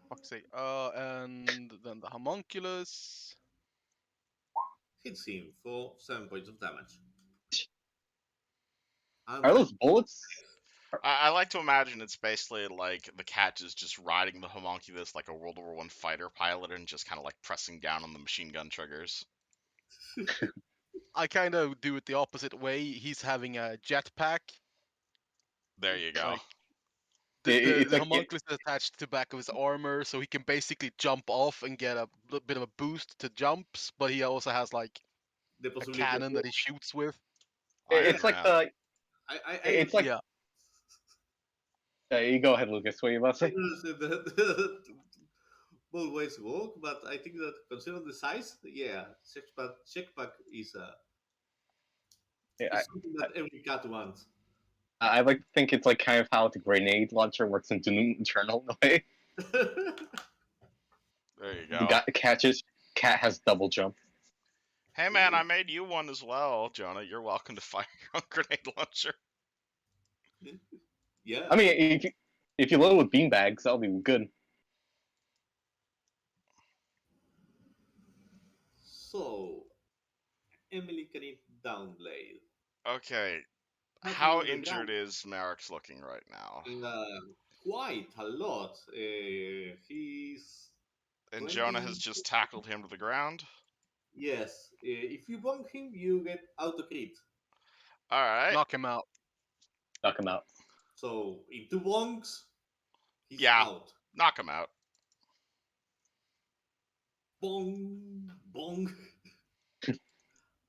Fuck's sake. And then the homunculus. Hits him for 7 points of damage. And Are those bullets? I like to imagine it's basically like the cat is just riding the homunculus like a World War I fighter pilot and just kind of like pressing down on the machine gun triggers. I kind of do it the opposite way. He's having a jetpack. There you go. Like, It's the like homunculus is attached to the back of his armor, so he can basically jump off and get a bit of a boost to jumps. But he also has like the a possibility of cannon that he shoots with. Iron it's like Man. the I it's like Yeah. you go ahead, Lucas. What are you about to say? both ways work, but I think that considering the size, yeah, checkpack Yeah, is something that every cat wants. I like to think it's like kind of how the grenade launcher works in Doom Eternal in a way. There you The go. guy catches cat has double jump. Hey man, I made you one as well, Jonah. You're welcome to fire your own grenade launcher. Yeah. I mean, if you load with beanbags, that'll be good. So, Emily can eat downblade. Okay, Have how you on the injured ground? is Merrick's looking right now? Quite a lot. He's And Jonah has 20. just tackled him to the ground. Yes. If you bonk him, you get auto crit. All right. Knock him out. Knock him out. So, in 2 bonks, he's Yeah. out. Knock him out. Bong, bong.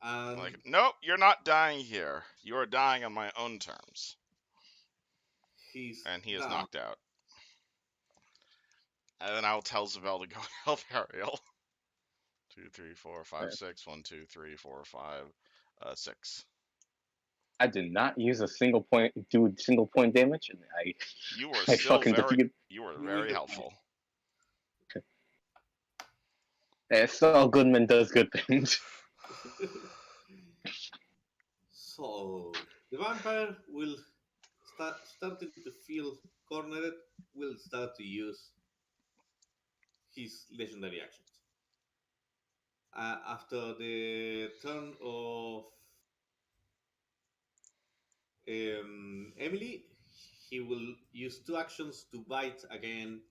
And Like, nope, you're not dying here. You are dying on my own terms. he's And he is down. knocked out. And then I will tell Zabel to go help Hariel. 2, 3, 4, 5, 6. 1, 2, 3, 4, 5, 6. I did not use a single point damage, and You were I still fucking very. defeated. You were You very win the helpful. Saul Goodman does good things. So, the vampire will starting to feel cornered, will start to use his legendary actions. After the turn of Emily, he will use 2 actions to bite again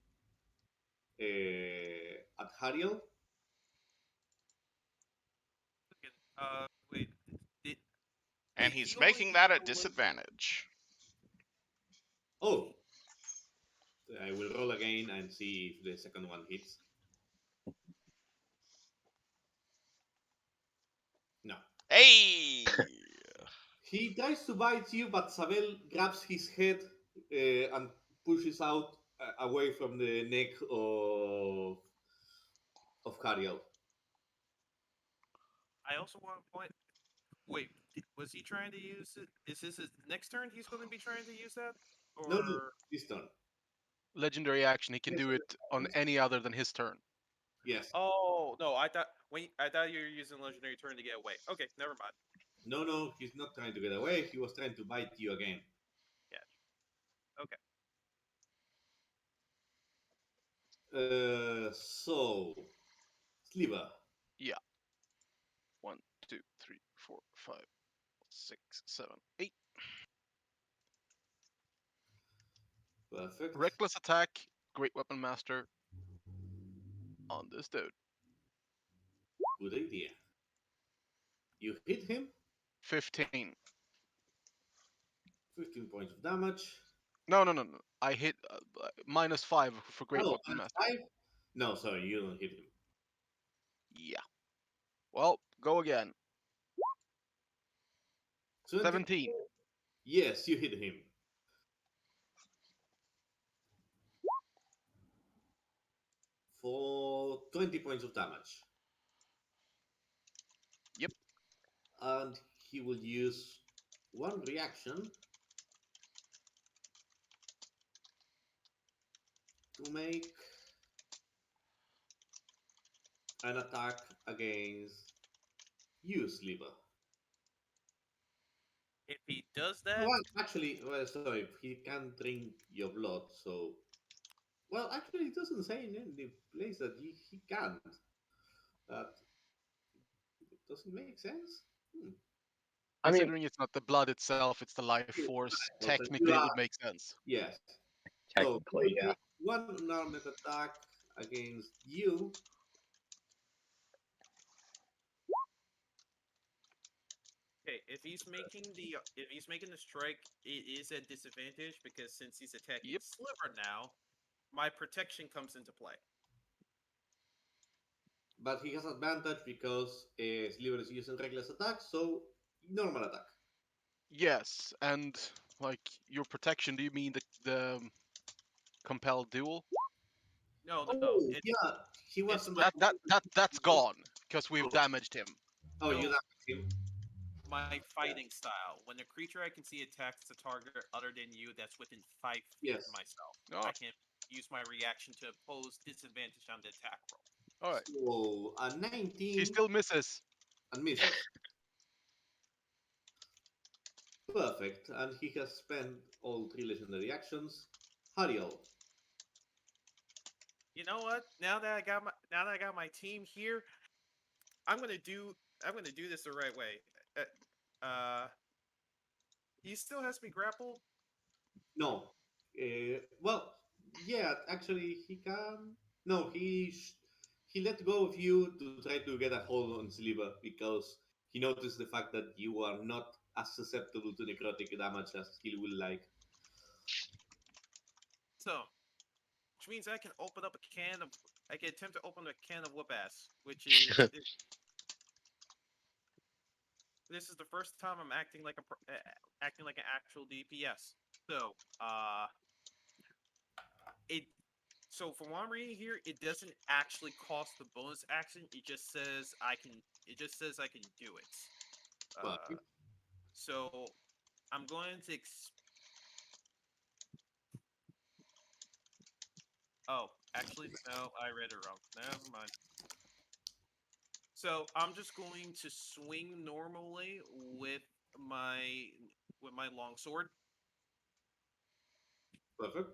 at Hariel. Wait. Did, And did he's he only making use that at the legend- disadvantage. Oh, I will roll again and see if the second one hits. No. Hey! He tries to bite you, but Sabel grabs his head and pushes out away from the neck of Hariel. I also want to point. Wait, was he trying to use it? Is this his next turn? He's going to be trying to use that, or No, this turn. Legendary action. He can do it on any other than his turn. Yes. oh no, I thought you were using legendary turn to get away. Okay, never mind. No, he's not trying to get away. He was trying to bite you again. Okay. So, Sliver. Yeah. 1, 2, 3, 4, 5, 6, 7, 8. Perfect. Reckless attack. Great weapon master. On this dude. Good idea. You hit him. 15. 15 points of damage. No, no, no, no. I hit -5 for Great Oh, Weapon and Master. 5? No, sorry, you don't hit him. Yeah. Well, go again. 20? 17. Yes, you hit him. For 20 points of damage. Yep. And he will use one reaction to make an attack against you, Sliver. If he does that, Well, actually, well, sorry, he can't drink your blood, so. Well, actually, it doesn't say in any place that he can't. That doesn't make sense. Hmm. I mean, Considering it's not the blood itself, it's the life Yeah, force, well, then you technically it are, would make sense. yes. So he technically, will yeah. make one unarmed attack against you. okay, if he's making the strike, it is at disadvantage because since he's attacking Yep. Sliver now, my protection comes into play. But he has advantage because Sliver is using reckless attack, so normal attack. Yes, and like your protection, do you mean the compelled duel? No, no, Oh, yeah, he was it's on my That's gone because we've Oh, damaged him. oh, you no damaged him. my fighting style. When a creature I can see attacks a target other than you that's within 5 feet of Yes. myself, Oh, I can use my reaction to impose disadvantage on the attack roll. all right. So a She 19 still misses. and misses. Perfect. And he has spent all three legendary actions. Hariel. You know what? Now that I got my team here, I'm gonna do this the right way. He still has me grappled. No. Well, yeah, actually, he can. No, he let go of you to try to get a hold on Sliver because he noticed the fact that you are not as susceptible to necrotic damage as he will like. So, which means I can attempt to open a can of whoop ass, which is this is the first time I'm acting like an actual DPS. So, it so from what I'm reading here, it doesn't actually cost the bonus action. It just says I can. It just says I can do it. Uh, Perfect. so I'm going to. Oh, actually, no, I read it wrong. Never mind. So I'm just going to swing normally my with my longsword. Perfect.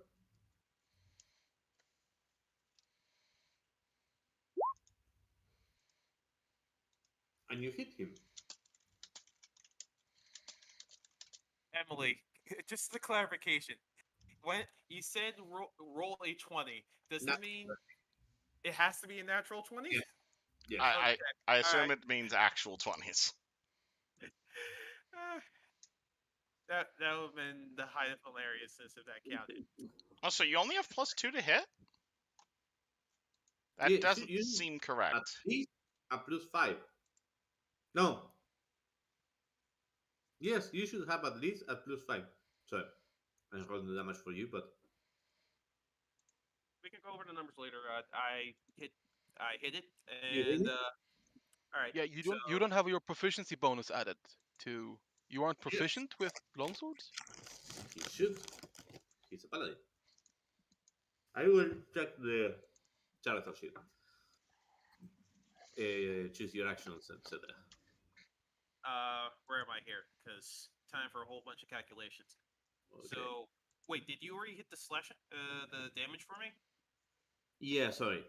And you hit him. Emily, just a clarification. When you said roll a 20, does Not, this mean it has to be a natural 20? yes. Yes. I Okay, I all assume right. it means actual 20s. Uh, that would have been the height of hilariousness if that counted. Oh, so you only have +2 to hit? That Yes, doesn't you seem at correct. least a +5. No. Yes, you should have at least a +5. Sorry, I'm rolling the damage for you, but We can go over the numbers later. I hit it, you hit and it. all right. Yeah, So you don't have your proficiency bonus added to. You aren't Yes, proficient with longswords. he should. He's a paladin. I will check the character sheet. Choose your actions, etc. where am I here? Because time for a whole bunch of calculations. Okay. So wait, did you already hit the damage for me? Yeah, sorry.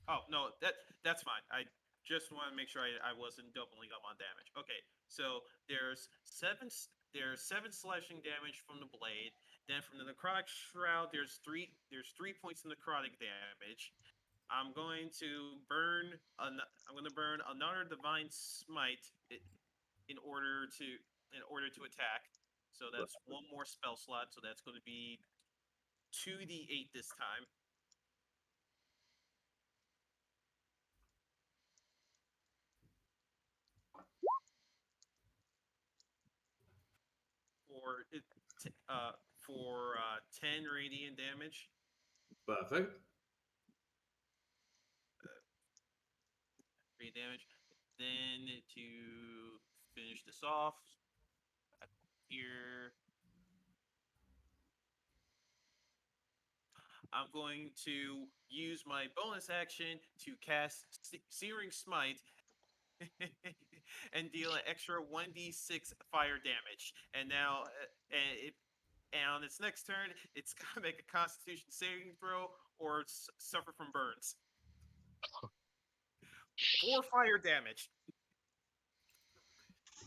Oh no, that's fine. I just want to make sure I wasn't doubling up on damage. Okay, so there's seven slashing damage from the blade. Then from the necrotic shroud, there's 3 points of necrotic damage. I'm going to burn another divine smite in order to attack. So that's one more spell slot. So that's going to be 2d8 this time. For it, for 10 radiant damage. Perfect. Radiant damage. Then to finish this off, here I'm going to use my bonus action to cast Searing Smite and deal an extra 1d6 fire damage. And now, and on its next turn, it's gonna make a Constitution saving throw or suffer from burns. 4 fire damage.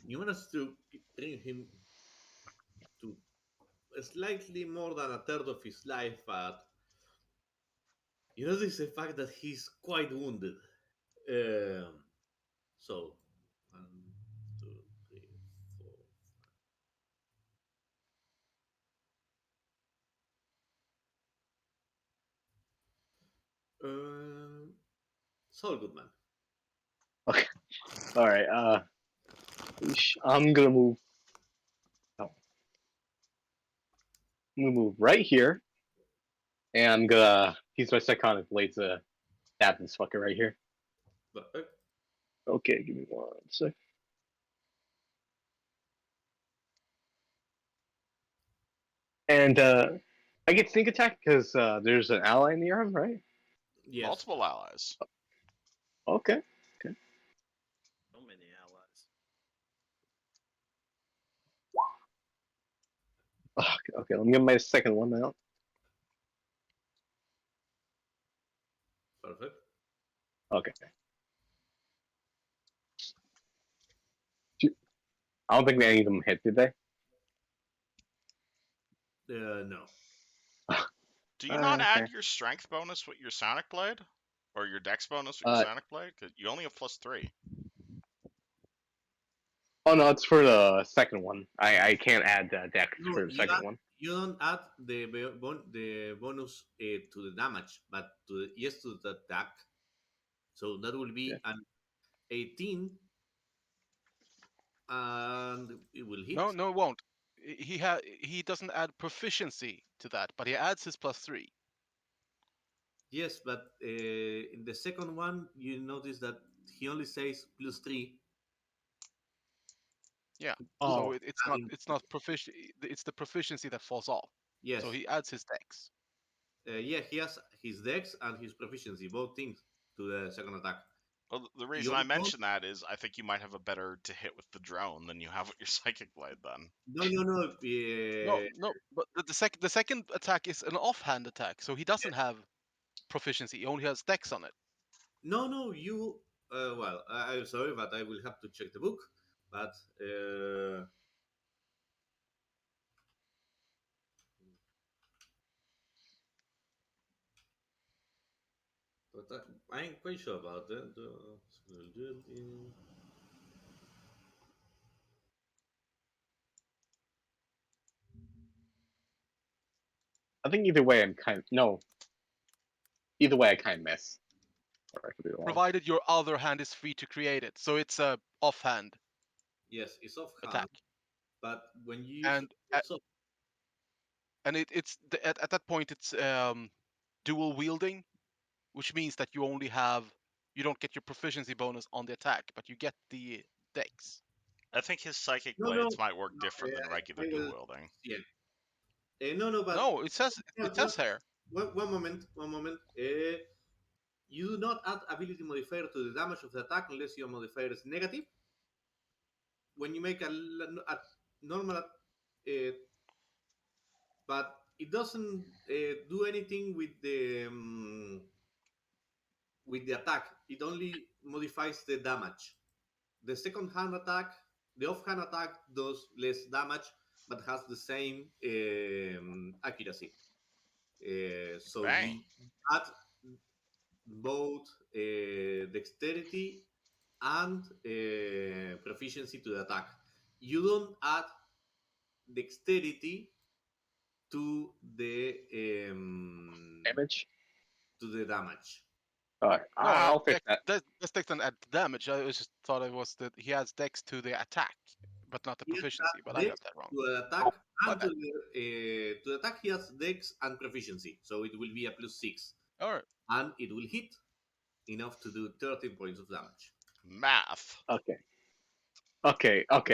You want us to bring him to slightly more than a third of his life, but you notice the fact that he's quite wounded. So, 1, 2, 3, 4. Saul Goodman. Okay. All right. I'm gonna move. Oh. I'm gonna move right here, and I'm gonna use my Psychonic Blade to stab this fucker right here. Perfect. Okay, give me 1 sec. And I get sneak attack because there's an ally in the arm, right? Yes. Multiple allies. Okay. So many allies. Okay, let me get my second one out. Perfect. Okay. I don't think any of them hit, did they? No. Do you not Okay. add your strength bonus with your Sonic Blade? Or your dex bonus with your Sonic Blade? Because you only have +3. Oh no, it's for the second one. I can't add dex No, for the second one. you don't add the bonus to the damage, but to the attack. So that will be Yeah. an 18, and it will hit. No, it won't. He doesn't add proficiency to that, but he adds his +3. Yes, but in the second one, you notice that he only says +3. Yeah. Oh. So it's not Adding- it's not proficient. It's the proficiency that falls off. Yes. So he adds his dex. Yeah, he has his dex and his proficiency, both things, to the second attack. Well, the You reason I don't- mention that is I think you might have a better to hit with the drone than you have with your Psychic Blade then. No. No. But the second attack is an offhand attack, so he doesn't have proficiency. He only has dex on it. No. You. Well, I'm sorry, but I will have to check the book. But I ain't quite sure about that. I think either way, Either way, I kind of miss. Or I could be wrong. Provided your other hand is free to create it, so it's a offhand Yes, it's offhand. attack. But when you use And at that point it's dual wielding, which means that you don't get your proficiency bonus on the attack, but you get the dex. I think his Psychic No, Blades might work different than I regular will- dual wielding. Yeah. No, but No, it says here. One moment. You do not add ability modifier to the damage of the attack unless your modifier is negative. When you make a normal, but it doesn't do anything with the attack. It only modifies the damage. The second hand attack, the offhand attack does less damage, but has the same accuracy. So Bang. you add both dexterity and proficiency to the attack. You don't add dexterity to the Damage. damage. Alright, No, I'll fix that. That's dex and add damage. I just thought it was that he has dex to the attack, but not the He has proficiency. But I dex got that wrong. to attack, Oh, my and bad. to attack he has dex and proficiency, so it will be a +6, All right. and it will hit enough to do 13 points of damage. Math. Okay.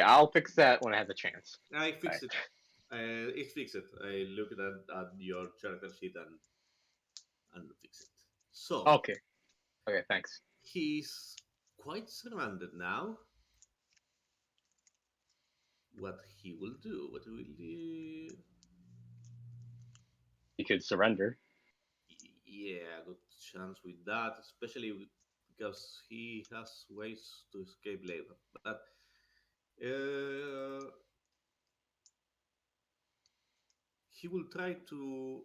I'll fix that when I have the chance. I fixed it. It's fixed. I looked at your character sheet and fixed it. So Okay, thanks. he's quite surrounded now. What he will do? What he will do? You could surrender. Yeah, good chance with that, especially because he has ways to escape later. But he will try to.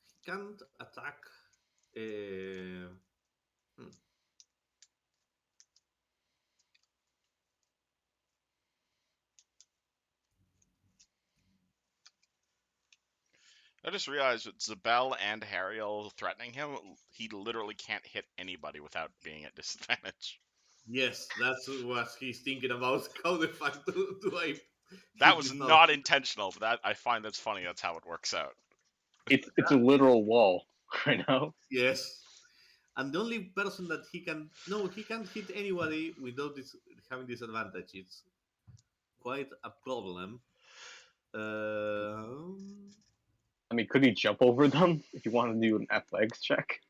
He can't attack. Hmm. I just realized with Zabel and Hariel threatening him, he literally can't hit anybody without being at disadvantage. Yes, that's what he's thinking about. How the fuck do I That hit was this not intentional, but that I find that's funny. That's how it works out. It's a literal wall right now. Yes. And the only person that he can't hit anybody without having disadvantage. It's quite a problem. I mean, could he jump over them if you want to do an athletics check?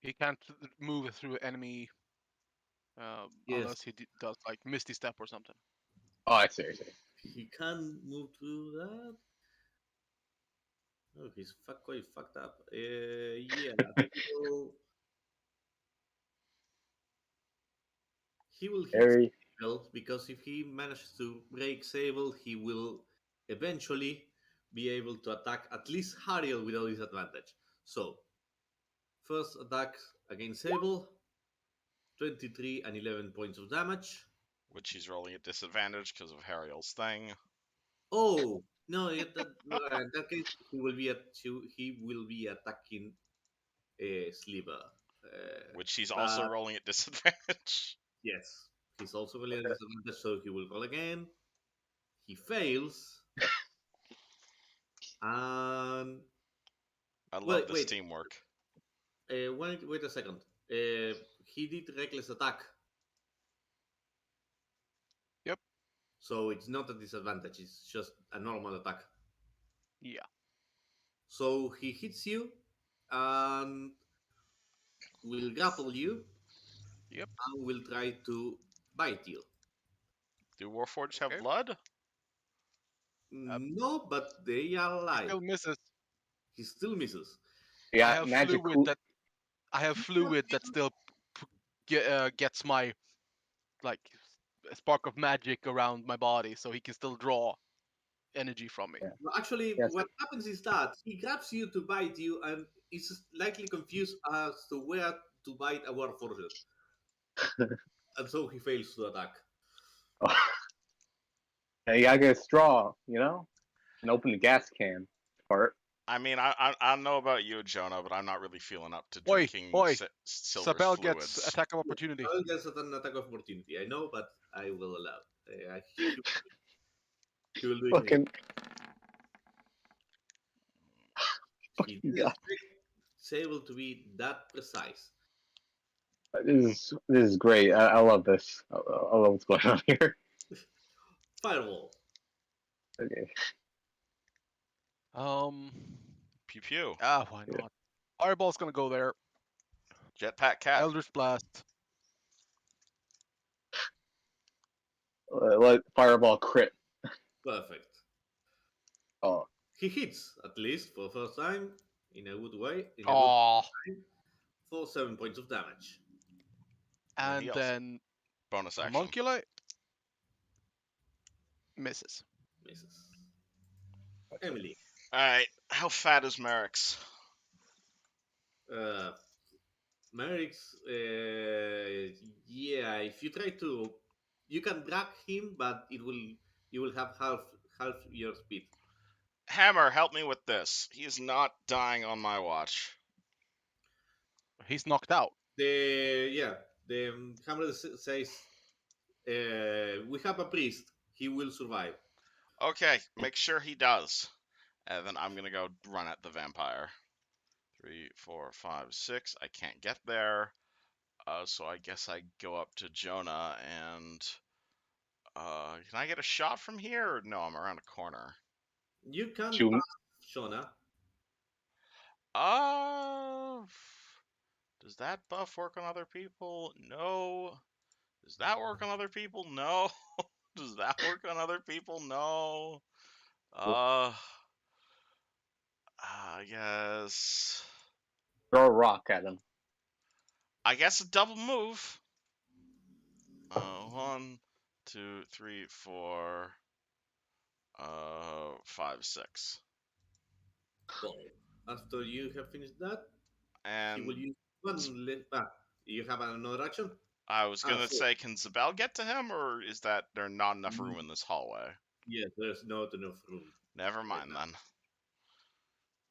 He can't move through enemy Yes, unless he does like Misty Step or something. Oh, I see. he can move through that. Oh, he's quite fucked up. Yeah, so he will hit Very. Sable because if he manages to break Sable, he will eventually be able to attack at least Hariel without disadvantage. So, first attack against Sable, 23 and 11 points of damage. Which he's rolling at disadvantage because of Hariel's thing. Oh no! In that case, he will be attacking Sliver. Which he's also But rolling at disadvantage. yes, he's also really at disadvantage, so he will roll again. He fails, and I love wait, this teamwork. wait a second. He did reckless attack, Yep. so it's not a disadvantage. It's just a normal attack. Yeah. So he hits you, and will grapple you, Yep. and will try to bite you. Do Warforged have Okay. blood? No, but they are He alive. still misses. He still misses. I Yeah, have magic. fluid that still gets my like spark of magic around my body, so he can still draw energy from me. Yeah. Well, actually, Yes. what happens is that he grabs you to bite you and is slightly confused as to where to bite a Warforged. And so he fails to attack. Oh. Yeah, you gotta get a straw, and open the gas can part. I mean, I don't know about you, Jonah, but I'm not really feeling up to Oi, drinking oi. Silver's Sabel fluids. gets attack of opportunity. I'll get an attack of opportunity. I know, but I will allow. He will do it anyway. Fucking. He didn't God. expect able to be that precise. This is great. I love this. I love what's going on here. Fireball. Okay. Pew pew. Why not? Fireball's gonna go there. Jetpack cat. Eldritch Blast. Let fireball crit. Perfect. Oh, He hits, at least for the first time, in a good way. Aww. For 7 points of damage. And he And also- then Bonus action. Homunculate misses. Misses. Emily. Alright, how fat is Merrick's? Merrick's, yeah, if you try to, you can drag him, but you will have half your speed. Hammer, help me with this. He is not dying on my watch. He's knocked out. The Hammer says, we have a priest. He will survive. Okay, make sure he does. And then I'm gonna go run at the vampire. 3, 4, 5, 6. I can't get there. So I guess I go up to Jonah and can I get a shot from here? Or no, I'm around a corner. You can Shoot him. pass, Shona. Uh, does that buff work on other people? No. Does that work on other people? No. Does that work on other people? No. I guess. Throw a rock at him. I guess a double move. 1, 2, 3, 4, 5, 6. So after you have finished that, he will And use one left. You have another action. I was gonna So say, can Zabel get to him, or is that there not enough room mm, in this hallway? yes, there's not enough room. Never mind Now. then.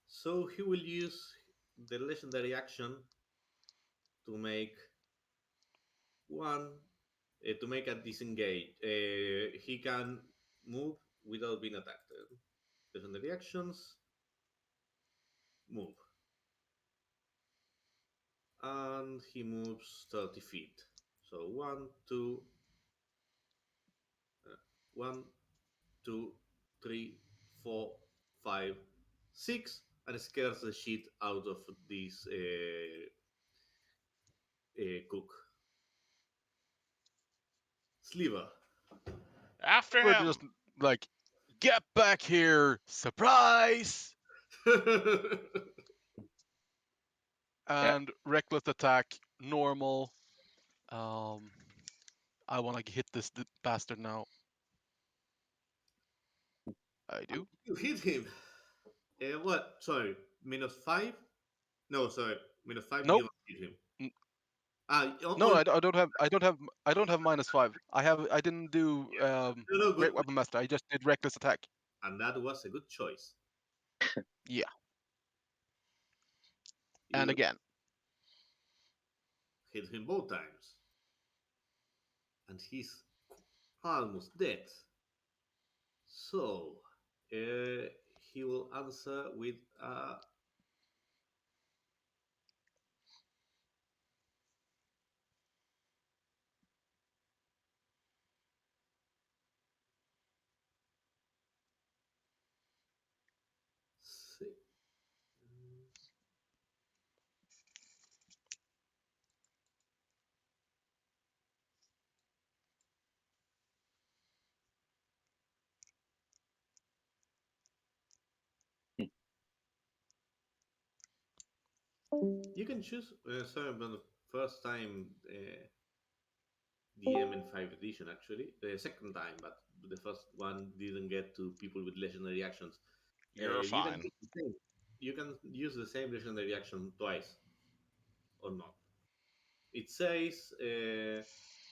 So he will use the legendary action to make one to make a disengage. He can move without being attacked. Legendary actions, move, and he moves 30 feet. So one, two, one, two, three, 4, 5, 6, and scares the shit out of this cook. Sliver. After We're him. just like, get back here, surprise! And reckless attack, normal. I want to hit this bastard now. I do. You hit him. What? Sorry, -5? No, sorry, -5. You Nope. don't hit him. N- No, Only, I don't have. I don't have -5. I didn't do no, good, Great Weapon Master. I just did reckless attack. and that was a good choice. Yeah. And You again. hit him both times, and he's almost dead. So he will answer with you can choose. Sorry, but the first time DM in 5th edition, actually. The second time, but the first one didn't get to people with legendary actions. You're You can fine. use the same. You can use the same legendary action twice, or not. It says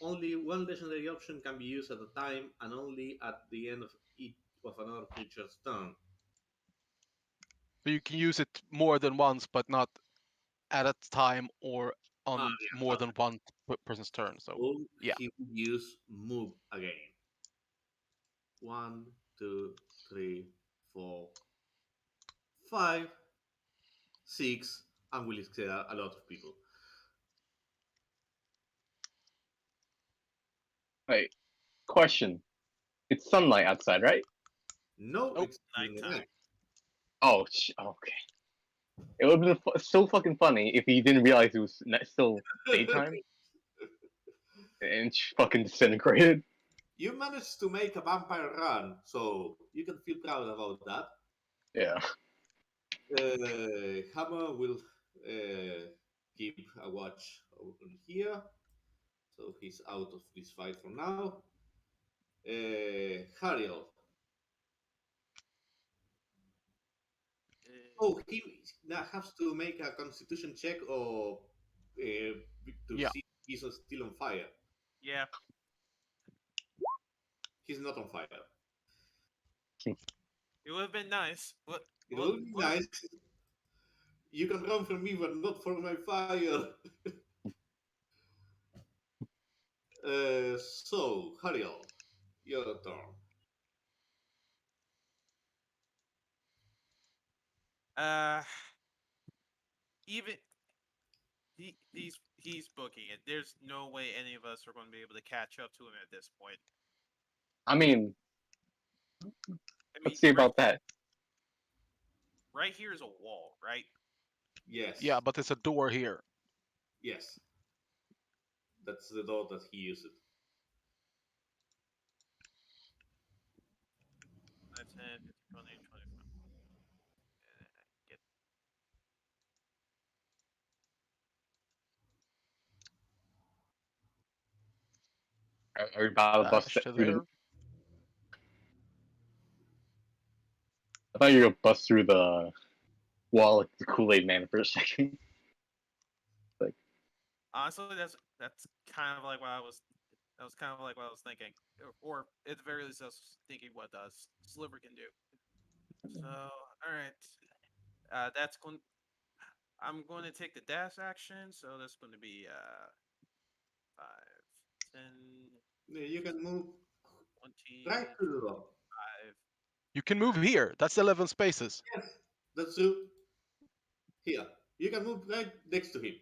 only one legendary option can be used at a time, and only at the end of each of another creature's turn. So you can use it more than once, but not at a time or on Yeah, more but than one person's turn. So all yeah. he would use move again. 1, 2, 3, 4, 5, 6, and will scare a lot of people. Wait, question. It's sunlight outside, right? No, Nope. it's Nighttime. night. Oh, okay. It would have been so fucking funny if he didn't realize it was still daytime and fucking disintegrated. You managed to make a vampire run, so you can feel proud about that. Yeah. Hammer will keep a watch over here, so he's out of this fight for now. Hariel. Uh, Oh, he now has to make a constitution check or to Yeah. see he's still on fire. Yeah. He's not on fire. It would have been nice. What? It would be nice. You can run from me, but not from my fire. So, Hariel, your turn. Uh, even he's booking it. There's no way any of us are going to be able to catch up to him at this point. I mean, I mean, let's see about that. right here is a wall, right? Yes. Yeah, but there's a door here. Yes. That's the door that he used. 5, 10, 15, 20, 25. Get Are we about to bust Dash to through the? there. I thought you were gonna bust through the wall like the Kool-Aid Man for a second. honestly, that's kind of like what I was. That was kind of like what I was thinking, or at the very least, I was thinking what Sliver can do. So, all right, that's going. I'm going to take the dash action, so that's going to be 5, 10, You can move 20, right to the door. 5. You can move here. That's 11 spaces. Yes, that's true. Here. You can move right next to him.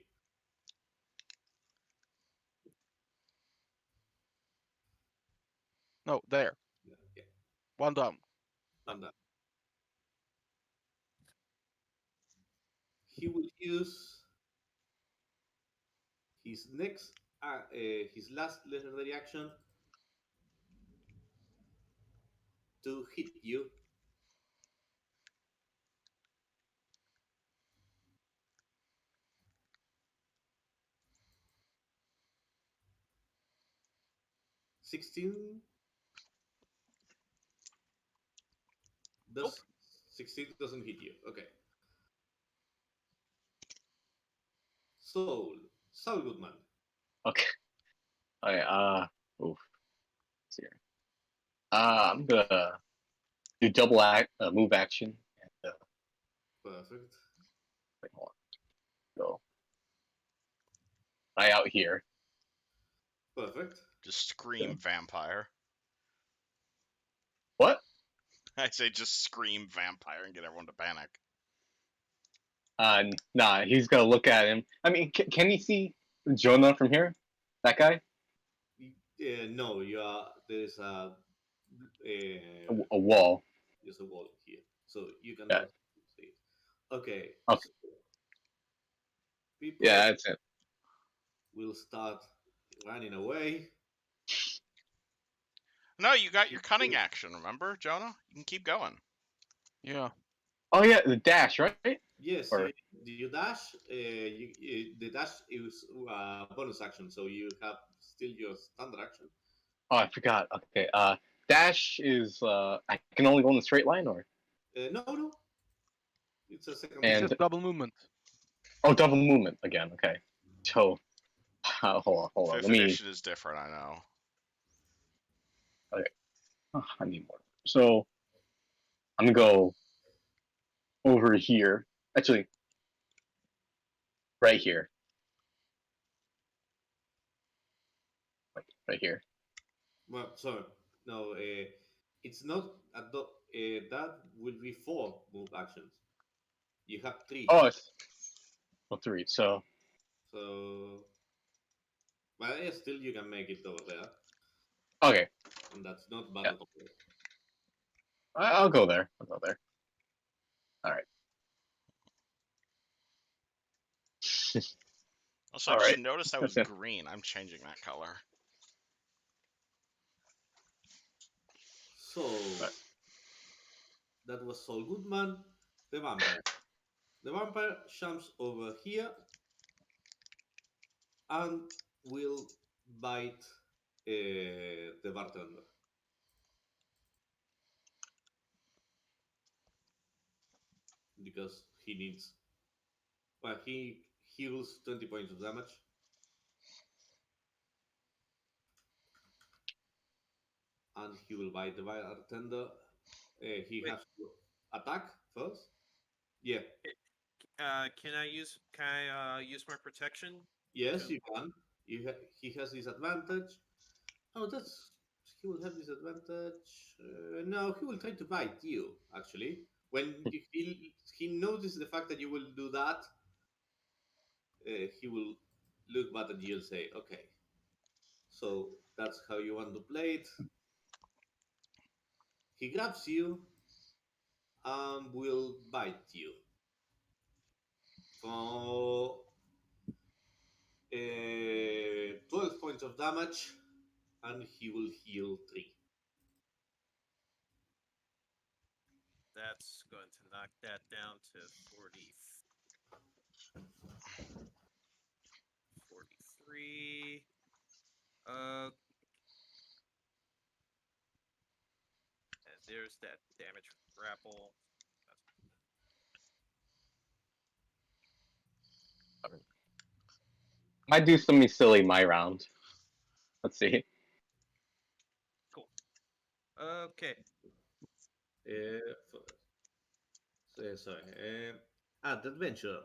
No, there. Yeah, One down. on that. He will use his next, his last legendary action to hit you. $16. Does Nope. 16 doesn't hit you. Okay. Saul Goodman. Okay. Okay. Oof. Let's see here. I'm gonna do move action, and Perfect. wait, hold on. Go right out here. Perfect. Just scream vampire. What? I say just scream vampire and get everyone to panic. Nah. He's gonna look at him. I mean, can he see Jonah from here? That guy? No, you are. There's A wall. there's a wall here, so you Yeah. cannot see it. Okay. Okay. So people Yeah, that's it. will start running away. No, you got your cunning action, remember, Jonah? You can keep going. Yeah. Oh yeah, the dash, right? Yes, Or you dash. The dash is bonus action, so you have still your standard action. oh, I forgot. Okay. Dash is I can only go in a straight line, or No, it's a second. It's and just double movement. oh, double movement again. Okay. So hold on. Fifth Let me. edition is different, I know. Okay. Oh, I need more. So I'm gonna go over here. Actually, right here. Right here. Well, sorry, no, it's not. That will be 4 move actions. You have 3, Oh, it's three. So so but still you can make it over there, okay. and that's not bad Yeah. at all. I'll go there. I'll go there. All right. Also, I All just right. noticed that was Okay. green. I'm changing that color. So Right. that was Saul Goodman, the vampire. The vampire jumps over here and will bite the bartender because he needs. Well, heals 20 points of damage. And he will bite the bartender. He Wait. has to attack first. Yeah. Can I use my protection? Yes, To... you can. He has disadvantage. Oh, that's he will have disadvantage. No, he will try to bite you. Actually, when he notices the fact that you will do that, he will look back at you and say, "Okay, so that's how you want to play it." He grabs you and will bite you for 12 points of damage, and he will heal 3. That's going to knock that down to 43. And there's that damage from grapple. Might do something silly my round. Let's see. Cool. Okay. Sorry. At adventure,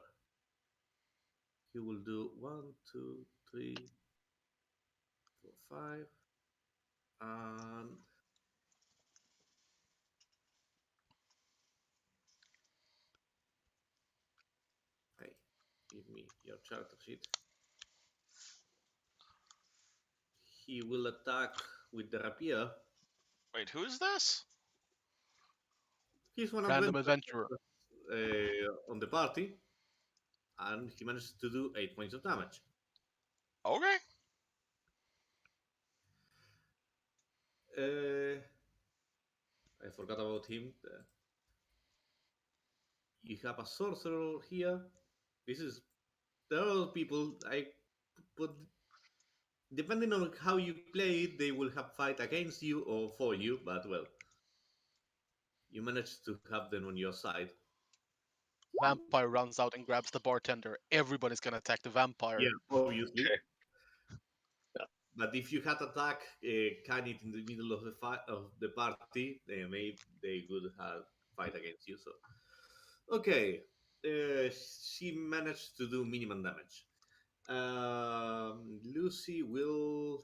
he will do 1, 2, 3, 4, 5, and hey, give me your character sheet. He will attack with the rapier. Wait, who is this? He's one Random adventurer adventurer. on the party, and he manages to do 8 points of damage. Okay. I forgot about him. You have a sorcerer here. This is there are other people but depending on how you play it, they will have fight against you or for you. But well, you manage to have them on your side. Vampire runs out and grabs the bartender. Everybody's gonna attack the vampire. Yeah, obviously. Okay. But if you had attack Khanit in the middle of the party, they would have fight against you. So okay, she managed to do minimum damage. Lucy will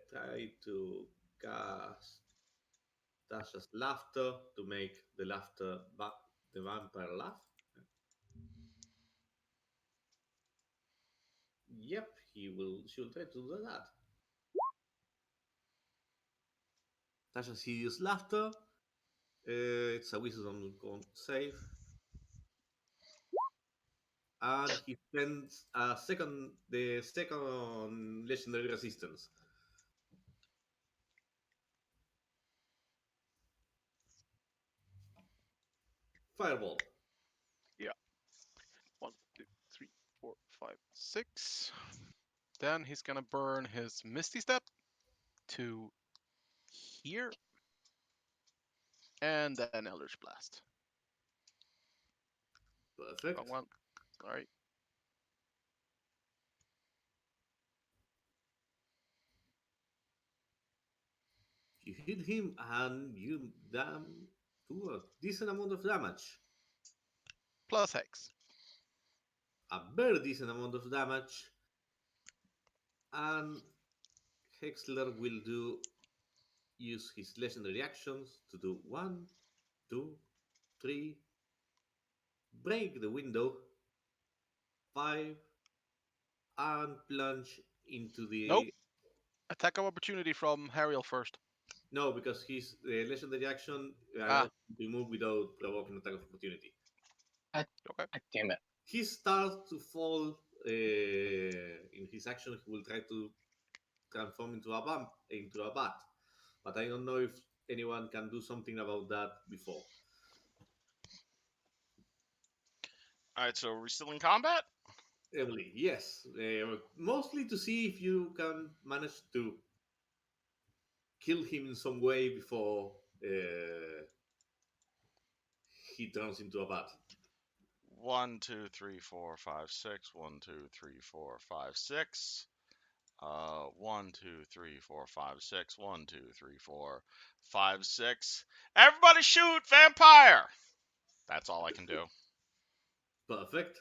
try to cast Tasha's laughter to make the the vampire laugh. Yep, he will. She will try to do that. Tasha sees laughter. It's a wisdom save, and he spends the second legendary resistance. Fireball. Yeah. 1, 2, 3, 4, 5, 6. Then he's gonna burn his Misty Step to here, and then Eldritch Blast. Perfect. Wrong one. Sorry. You hit him, and you do a decent amount of damage. Plus Hex. A very decent amount of damage, and Hexler will use his legendary actions to do 1, 2, 3, break the window, 5, and plunge into Nope. the. Attack of opportunity from Hariel first. No, because his legendary action Ah. allows him to move without provoking attack of opportunity. Okay. God damn it. He starts to fall in his action. He will try to transform into a bat, but I don't know if anyone can do something about that before. All right, so we're still in combat. Emily, yes, mostly to see if you can manage to kill him in some way before he turns into a bat. 1, 2, 3, 4, 5, 6. 1, 2, 3, 4, 5, 6. 1, 2, 3, 4, 5, 6. 1, 2, 3, 4, 5, 6. Everybody shoot! Vampire! That's all I can do. Perfect.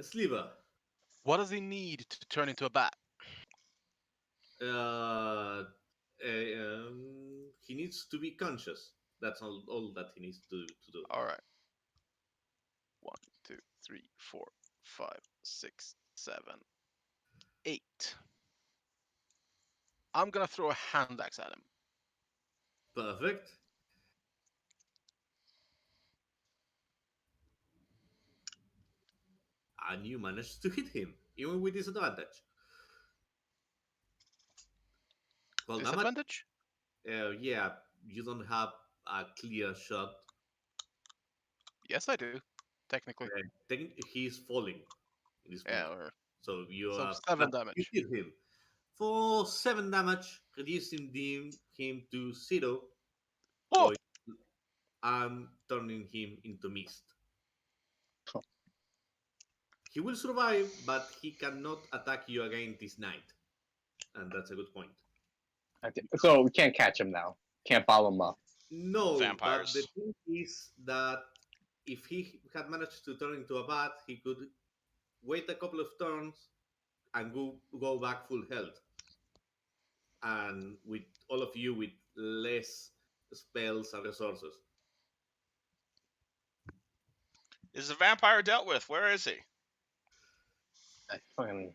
Sliver. What does he need to turn into a bat? He needs to be conscious. That's all that he needs to do. All right. 1, 2, 3, 4, 5, 6, 7, 8. I'm gonna throw a hand axe at him. Perfect. And you managed to hit him, even with disadvantage. Well, damage. Disadvantage? Yeah, you don't have a clear shot. Yes, I do. Technically. He's falling in this point. Yeah, or So you so are 7 you damage. hit him for 7 damage, reducing him to 0, Oh! going and turning him into mist. He will survive, but he cannot attack you again this night, and that's a good point. Okay. So we can't catch him now. Can't follow him up. No, but the Vampires. thing is that if he had managed to turn into a bat, he could wait a couple of turns and go back full health. And with all of you with less spells and resources. Is the vampire dealt with? Where is he? I fucking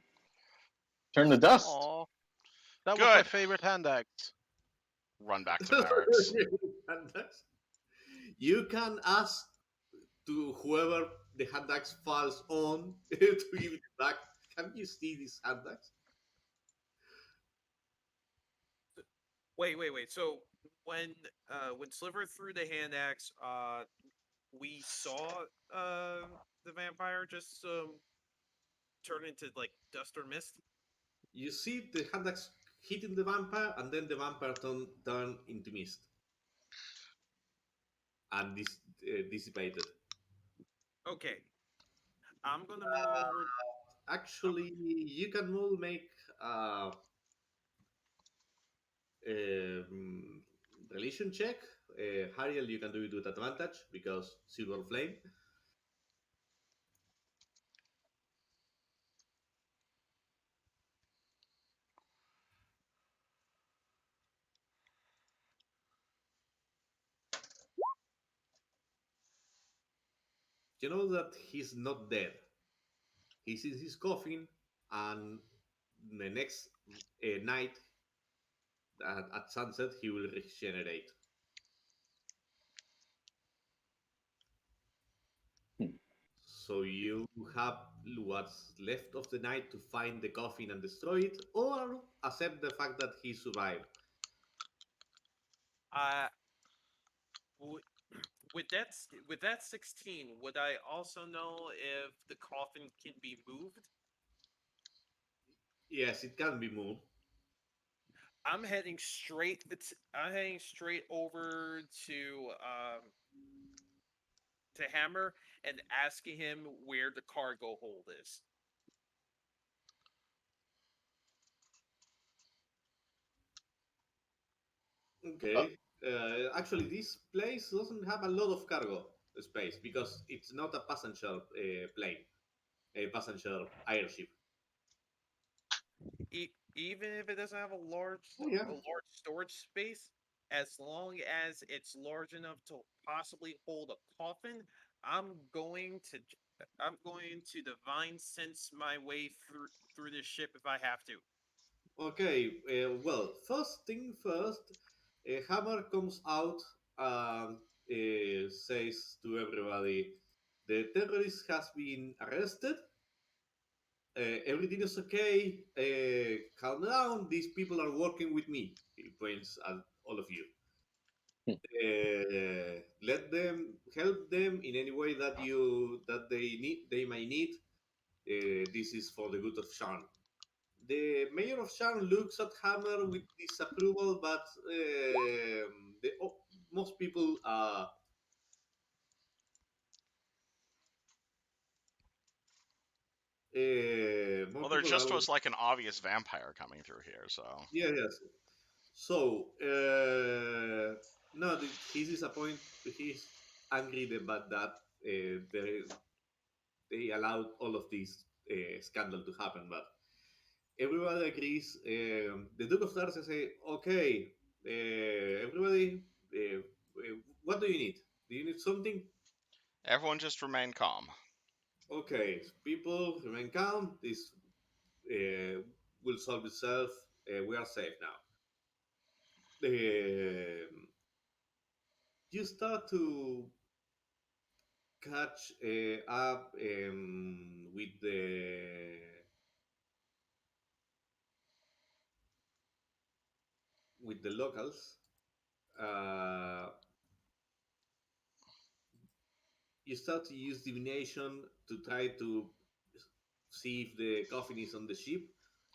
turn to dust. Aw. That was my Good. favorite hand axe. Run back to barracks. You can ask to whoever the hand axe falls on to give it back. Can you see this hand axe? Wait. So when Sliver threw the hand axe, we saw the vampire just turn into like dust or mist. You see the hand axe hitting the vampire, and then the vampire turn into mist and dissipated. Okay, I'm gonna move over. Actually, you can all make um, relation check. Hariel, you can do it with advantage because silver flame. You know that he's not dead. He's in his coffin, and the next night at sunset he will regenerate. Hmm. So you have what's left of the night to find the coffin and destroy it, or accept the fact that he survived. Uh, w- with that 16, would I also know if the coffin can be moved? Yes, it can be moved. I'm heading straight. I'm heading straight over to Hammer and asking him where the cargo hold is. Okay. Actually, this place doesn't have a lot of cargo space because it's not a passenger plane, a passenger airship. Even if it doesn't have Oh yeah. a large storage space, as long as it's large enough to possibly hold a coffin, I'm going to divine sense my way through this ship if I have to. Okay. Well, first thing first, Hammer comes out and says to everybody, "The terrorist has been arrested. Everything is okay. Calm down. These people are working with me." He points at all of you. Let them help them in any way that they may need. This is for the good of Sharn. The mayor of Sharn looks at Hammer with disapproval, but most people More Well, there people just are. was like an obvious vampire coming through here, so. Yeah, yes. So, no, he's disappointed. He's angry about that. They allowed all of this scandal to happen, but everybody agrees. The Duke of Tarsa say, "Okay, everybody, what do you need? Do you need something? Everyone just remain calm. Okay, people remain calm. This uh, will solve itself. We are safe now." You start to catch up with the locals. Uh, you start to use divination to try to see if the coffin is on the ship,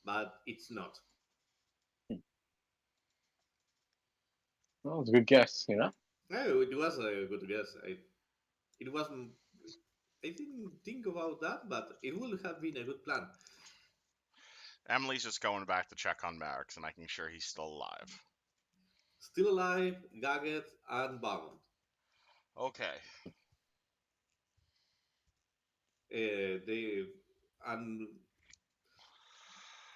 but it's not. Well, it's a good guess, you know. No, it was a good guess. It wasn't. I didn't think about that, but it would have been a good plan. Emily's just going back to check on Marex and making sure he's still alive. Still alive, gagged, and bound. Okay. They and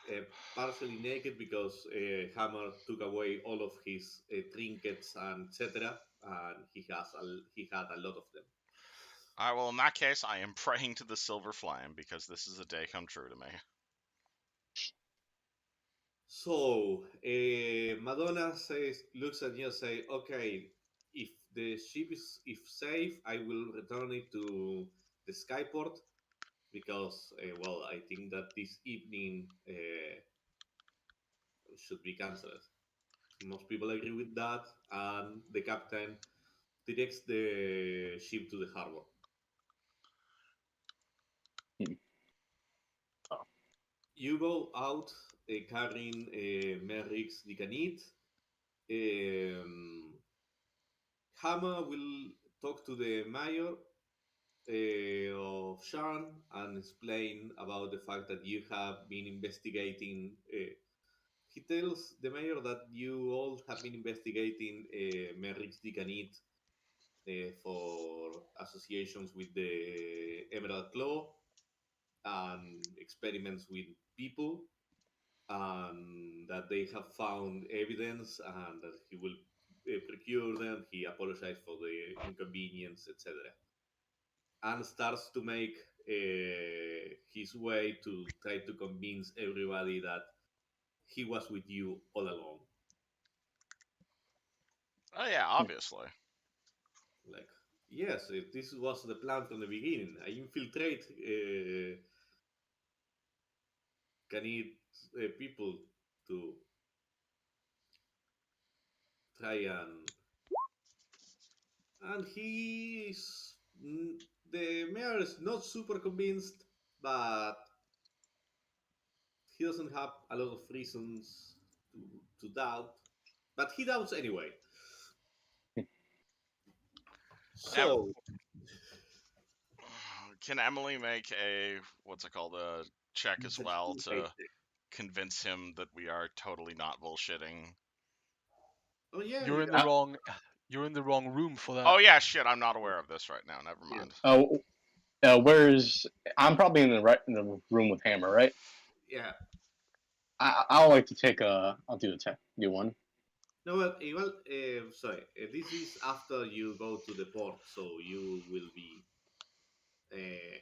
uh, partially naked because Hammer took away all of his trinkets and etc. And he had a lot of them. Alright, well, in that case, I am praying to the Silver Flame because this is a day come true to me. So Madonna looks at you and say, "Okay, if the ship is if safe, I will return it to the skyport because well, I think that this evening should be cancelled." Most people agree with that, and the captain directs the ship to the harbor. Hmm. Oh. You go out carrying Merrick's Dicanit. Um, Hammer will talk to the mayor of Sharn and explain about the fact that you have been investigating. He tells the mayor that you all have been investigating Merrick's Dicanit for associations with the Emerald Claw and experiments with people, and that they have found evidence and that he will procure them. He apologized for the inconvenience, etc., and starts to make his way to try to convince everybody that he was with you all along. Oh, yeah, obviously. Like, yes, this was the plan from the beginning. I infiltrate Canid people to try and he's the mayor is not super convinced, but he doesn't have a lot of reasons to doubt, but he doubts anyway. Em- So Can Emily make a, what's it called, a check as well wait, to convince him that we are totally not bullshitting? oh yeah, You're you in can, the wrong. You're in the wrong room for that. Oh, yeah, shit, I'm not aware of this right now. Never yeah, mind. Oh, where's I'm probably in the room with Hammer, right? yeah. I'll like to take a. I'll do a tech. Do one. No, well, sorry. This is after you go to the port, so you will be.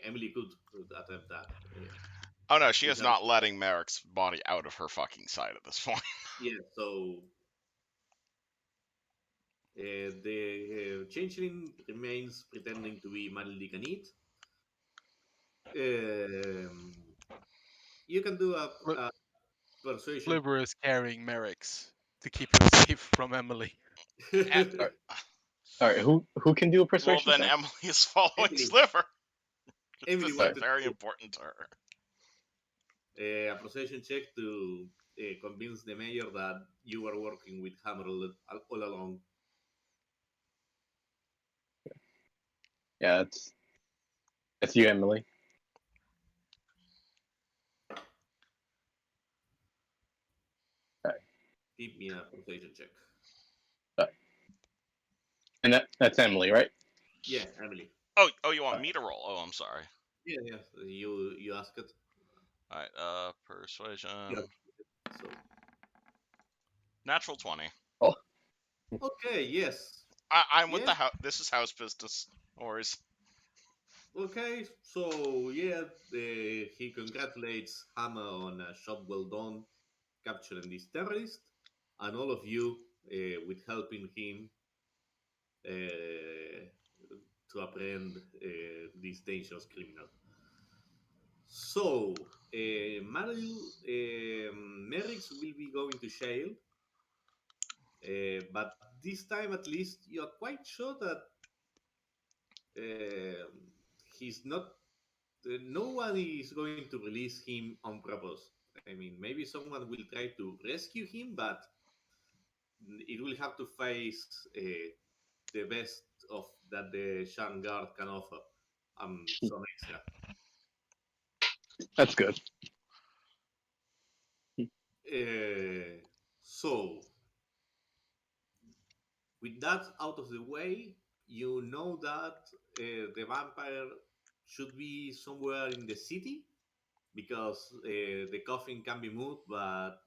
Emily could attempt that Oh, no, she is without. not letting Merrick's body out of her fucking sight at this point. Yeah, so the changeling remains pretending to be Maldikanit. Um, you can do Sli- a persuasion. Sliver is carrying Merrick's to keep him safe from Emily. Eh, All right. All right. Who can do a well, persuasion then check? Emily is following Emily, Sliver. Emily This is All right. wanted very to important to her. do a persuasion check to convince the mayor that you were working with Hammer all along. Yeah, it's you, Emily. Give me a persuasion check. And that's Emily, right? Yeah, Emily. Oh, you want me to roll? Oh, I'm sorry. Yeah. You asked it. All right, persuasion. Yeah. So Natural 20. Oh, okay, yes, I'm with the yes. house. This is house business. No worries. Okay, so yeah, he congratulates Hammer on a job well done capturing this terrorist, and all of you with helping him to apprehend this dangerous criminal. So, Merrick's will be going to jail, but this time at least you are quite sure that uh, he's not. No one is going to release him on purpose. I mean, maybe someone will try to rescue him, but it will have to face the best of that the Sharn guard can offer. Some extra. that's good. So, with that out of the way, you know that the vampire should be somewhere in the city because the coffin can be moved, but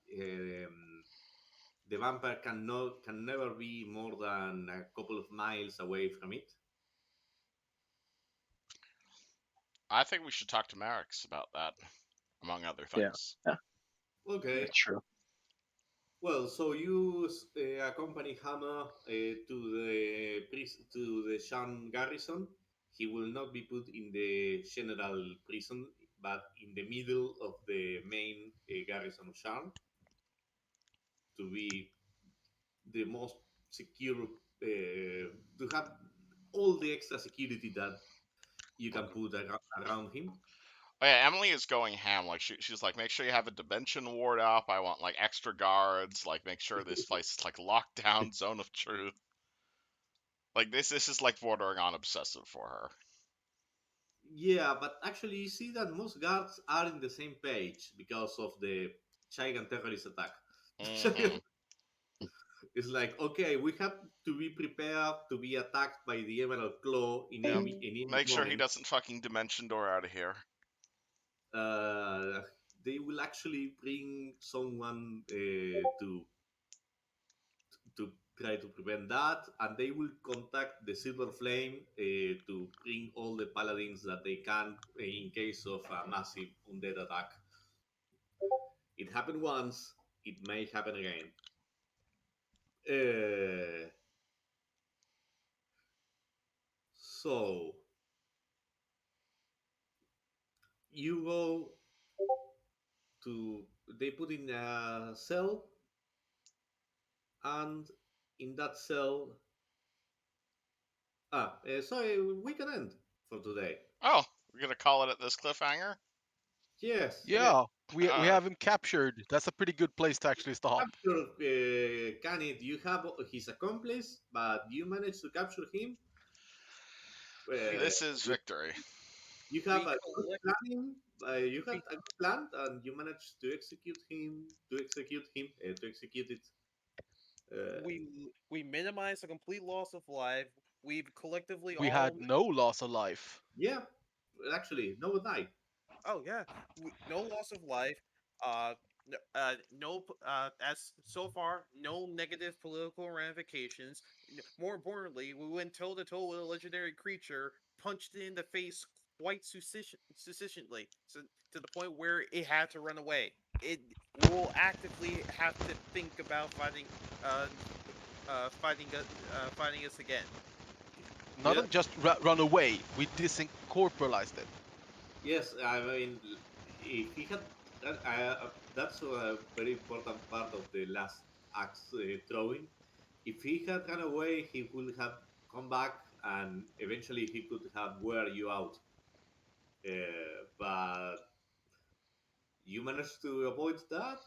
the vampire can never be more than a couple of miles away from it. I think we should talk to Marix about that, among other Yeah, things. yeah, Okay. that's true. Well, so you accompany Hammer to the Shan garrison. He will not be put in the general prison, but in the middle of the main garrison of Shan to be the most secure, to have all the extra security that you can Okay. put around him. Oh yeah, Emily is going ham. Like she's like, make sure you have a dimension ward up. I want like extra guards. Like make sure this place is like locked down, zone of truth. Like this is like bordering on obsessive for her. Yeah, but actually, you see that most guards are in the same page because of the giant terrorist attack. Hmm. It's like, okay, we have to be prepared to be attacked by the Emerald Claw Yep. in any Make sure he moment. doesn't fucking dimension door out of here. Uh, they will actually bring someone to try to prevent that, and they will contact the Silver Flame to bring all the paladins that they can in case of a massive undead attack. It happened once, it may happen again. Uh, so you go to they put in a cell, and in that cell sorry, we can end for today. Oh, we're gonna call it at this cliffhanger. Yes, yes. Yeah, we have him captured. That's a pretty good place to actually stop. Capture Canid, you have his accomplice, but you managed to capture him. uh, This is with, victory. you We have a good collect. planning. You had We, a good plan, and you managed to execute him. To execute it. Uh, we minimize the complete loss of life. We've collectively We all. had no loss of life. yeah, actually, no one died. Oh yeah, no loss of life. No. As so far, no negative political ramifications. More importantly, we went toe to toe with a legendary creature, punched it in the face quite sufficiently, so to the point where it had to run away. It will actively have to think about uh, fighting us again. Not Yeah. just run away. We disincorporalized it. Yes, I mean, if he had that's a very important part of the last axe throwing. If he had run away, he would have come back, and eventually he could have wear you out. But you managed to avoid that,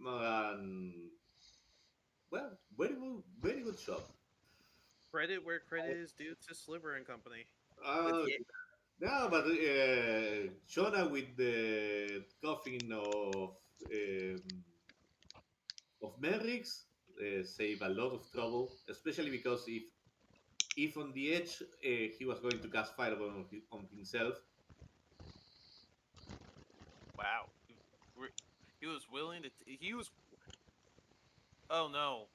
and well, very good job. Credit where credit is due to Sliver and Company. But Uh, yeah, no, but Shona with the coffin of Merrick's, save a lot of trouble, especially because if on the edge he was going to cast fireball on himself. Wow. He was willing to. He was. Oh no.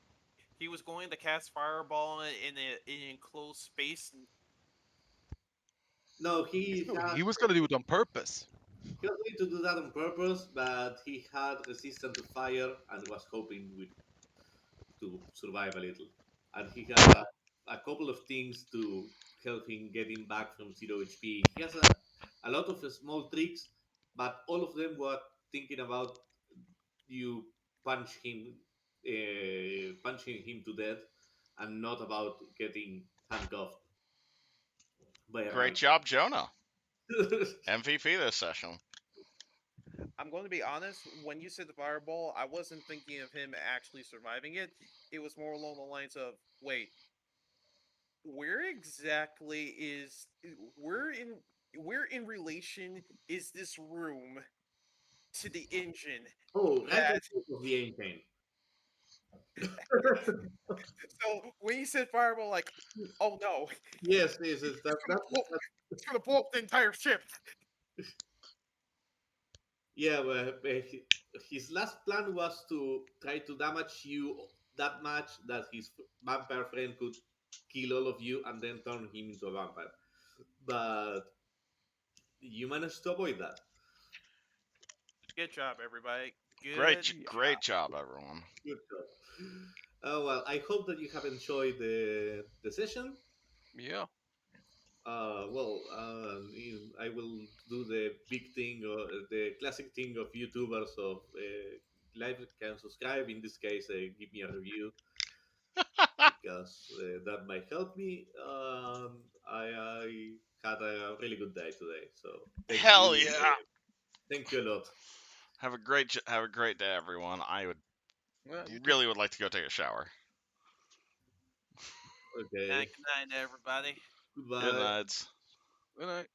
He was going to cast fireball in an enclosed space. No, No, he was gonna do it on purpose. he was going to do that on purpose, but he had resistance to fire and was hoping to survive a little. And he has a couple of things to help him getting back from 0 HP. He has a lot of small tricks, but all of them were thinking about you punching him to death, and not about getting handcuffed by a Great rifle. job, Jonah. MVP this session. I'm going to be honest. When you said the fireball, I wasn't thinking of him actually surviving it. It was more along the lines of, wait, where exactly is where in relation is this room to the engine? Oh, right on That top of the engine. so when you said fireball, like, oh no, Yes, yes, yes. it's gonna blow up the entire ship. Yeah, well, his last plan was to try to damage you that much that his vampire friend could kill all of you and then turn him into a vampire. But you managed to avoid that. Good job, everybody. Great, Good great job. job, everyone. Good job. Well, I hope that you have enjoyed the session. Yeah. I will do the big thing or the classic thing of YouTubers of like and subscribe. In this case, give me a review because that might help me. I had a really good day today, so Hell yeah! thank you a lot. Have a great day, everyone. I You too. really would like to go take a shower. Okay, Good night, everybody. Good goodbye. night. Good night.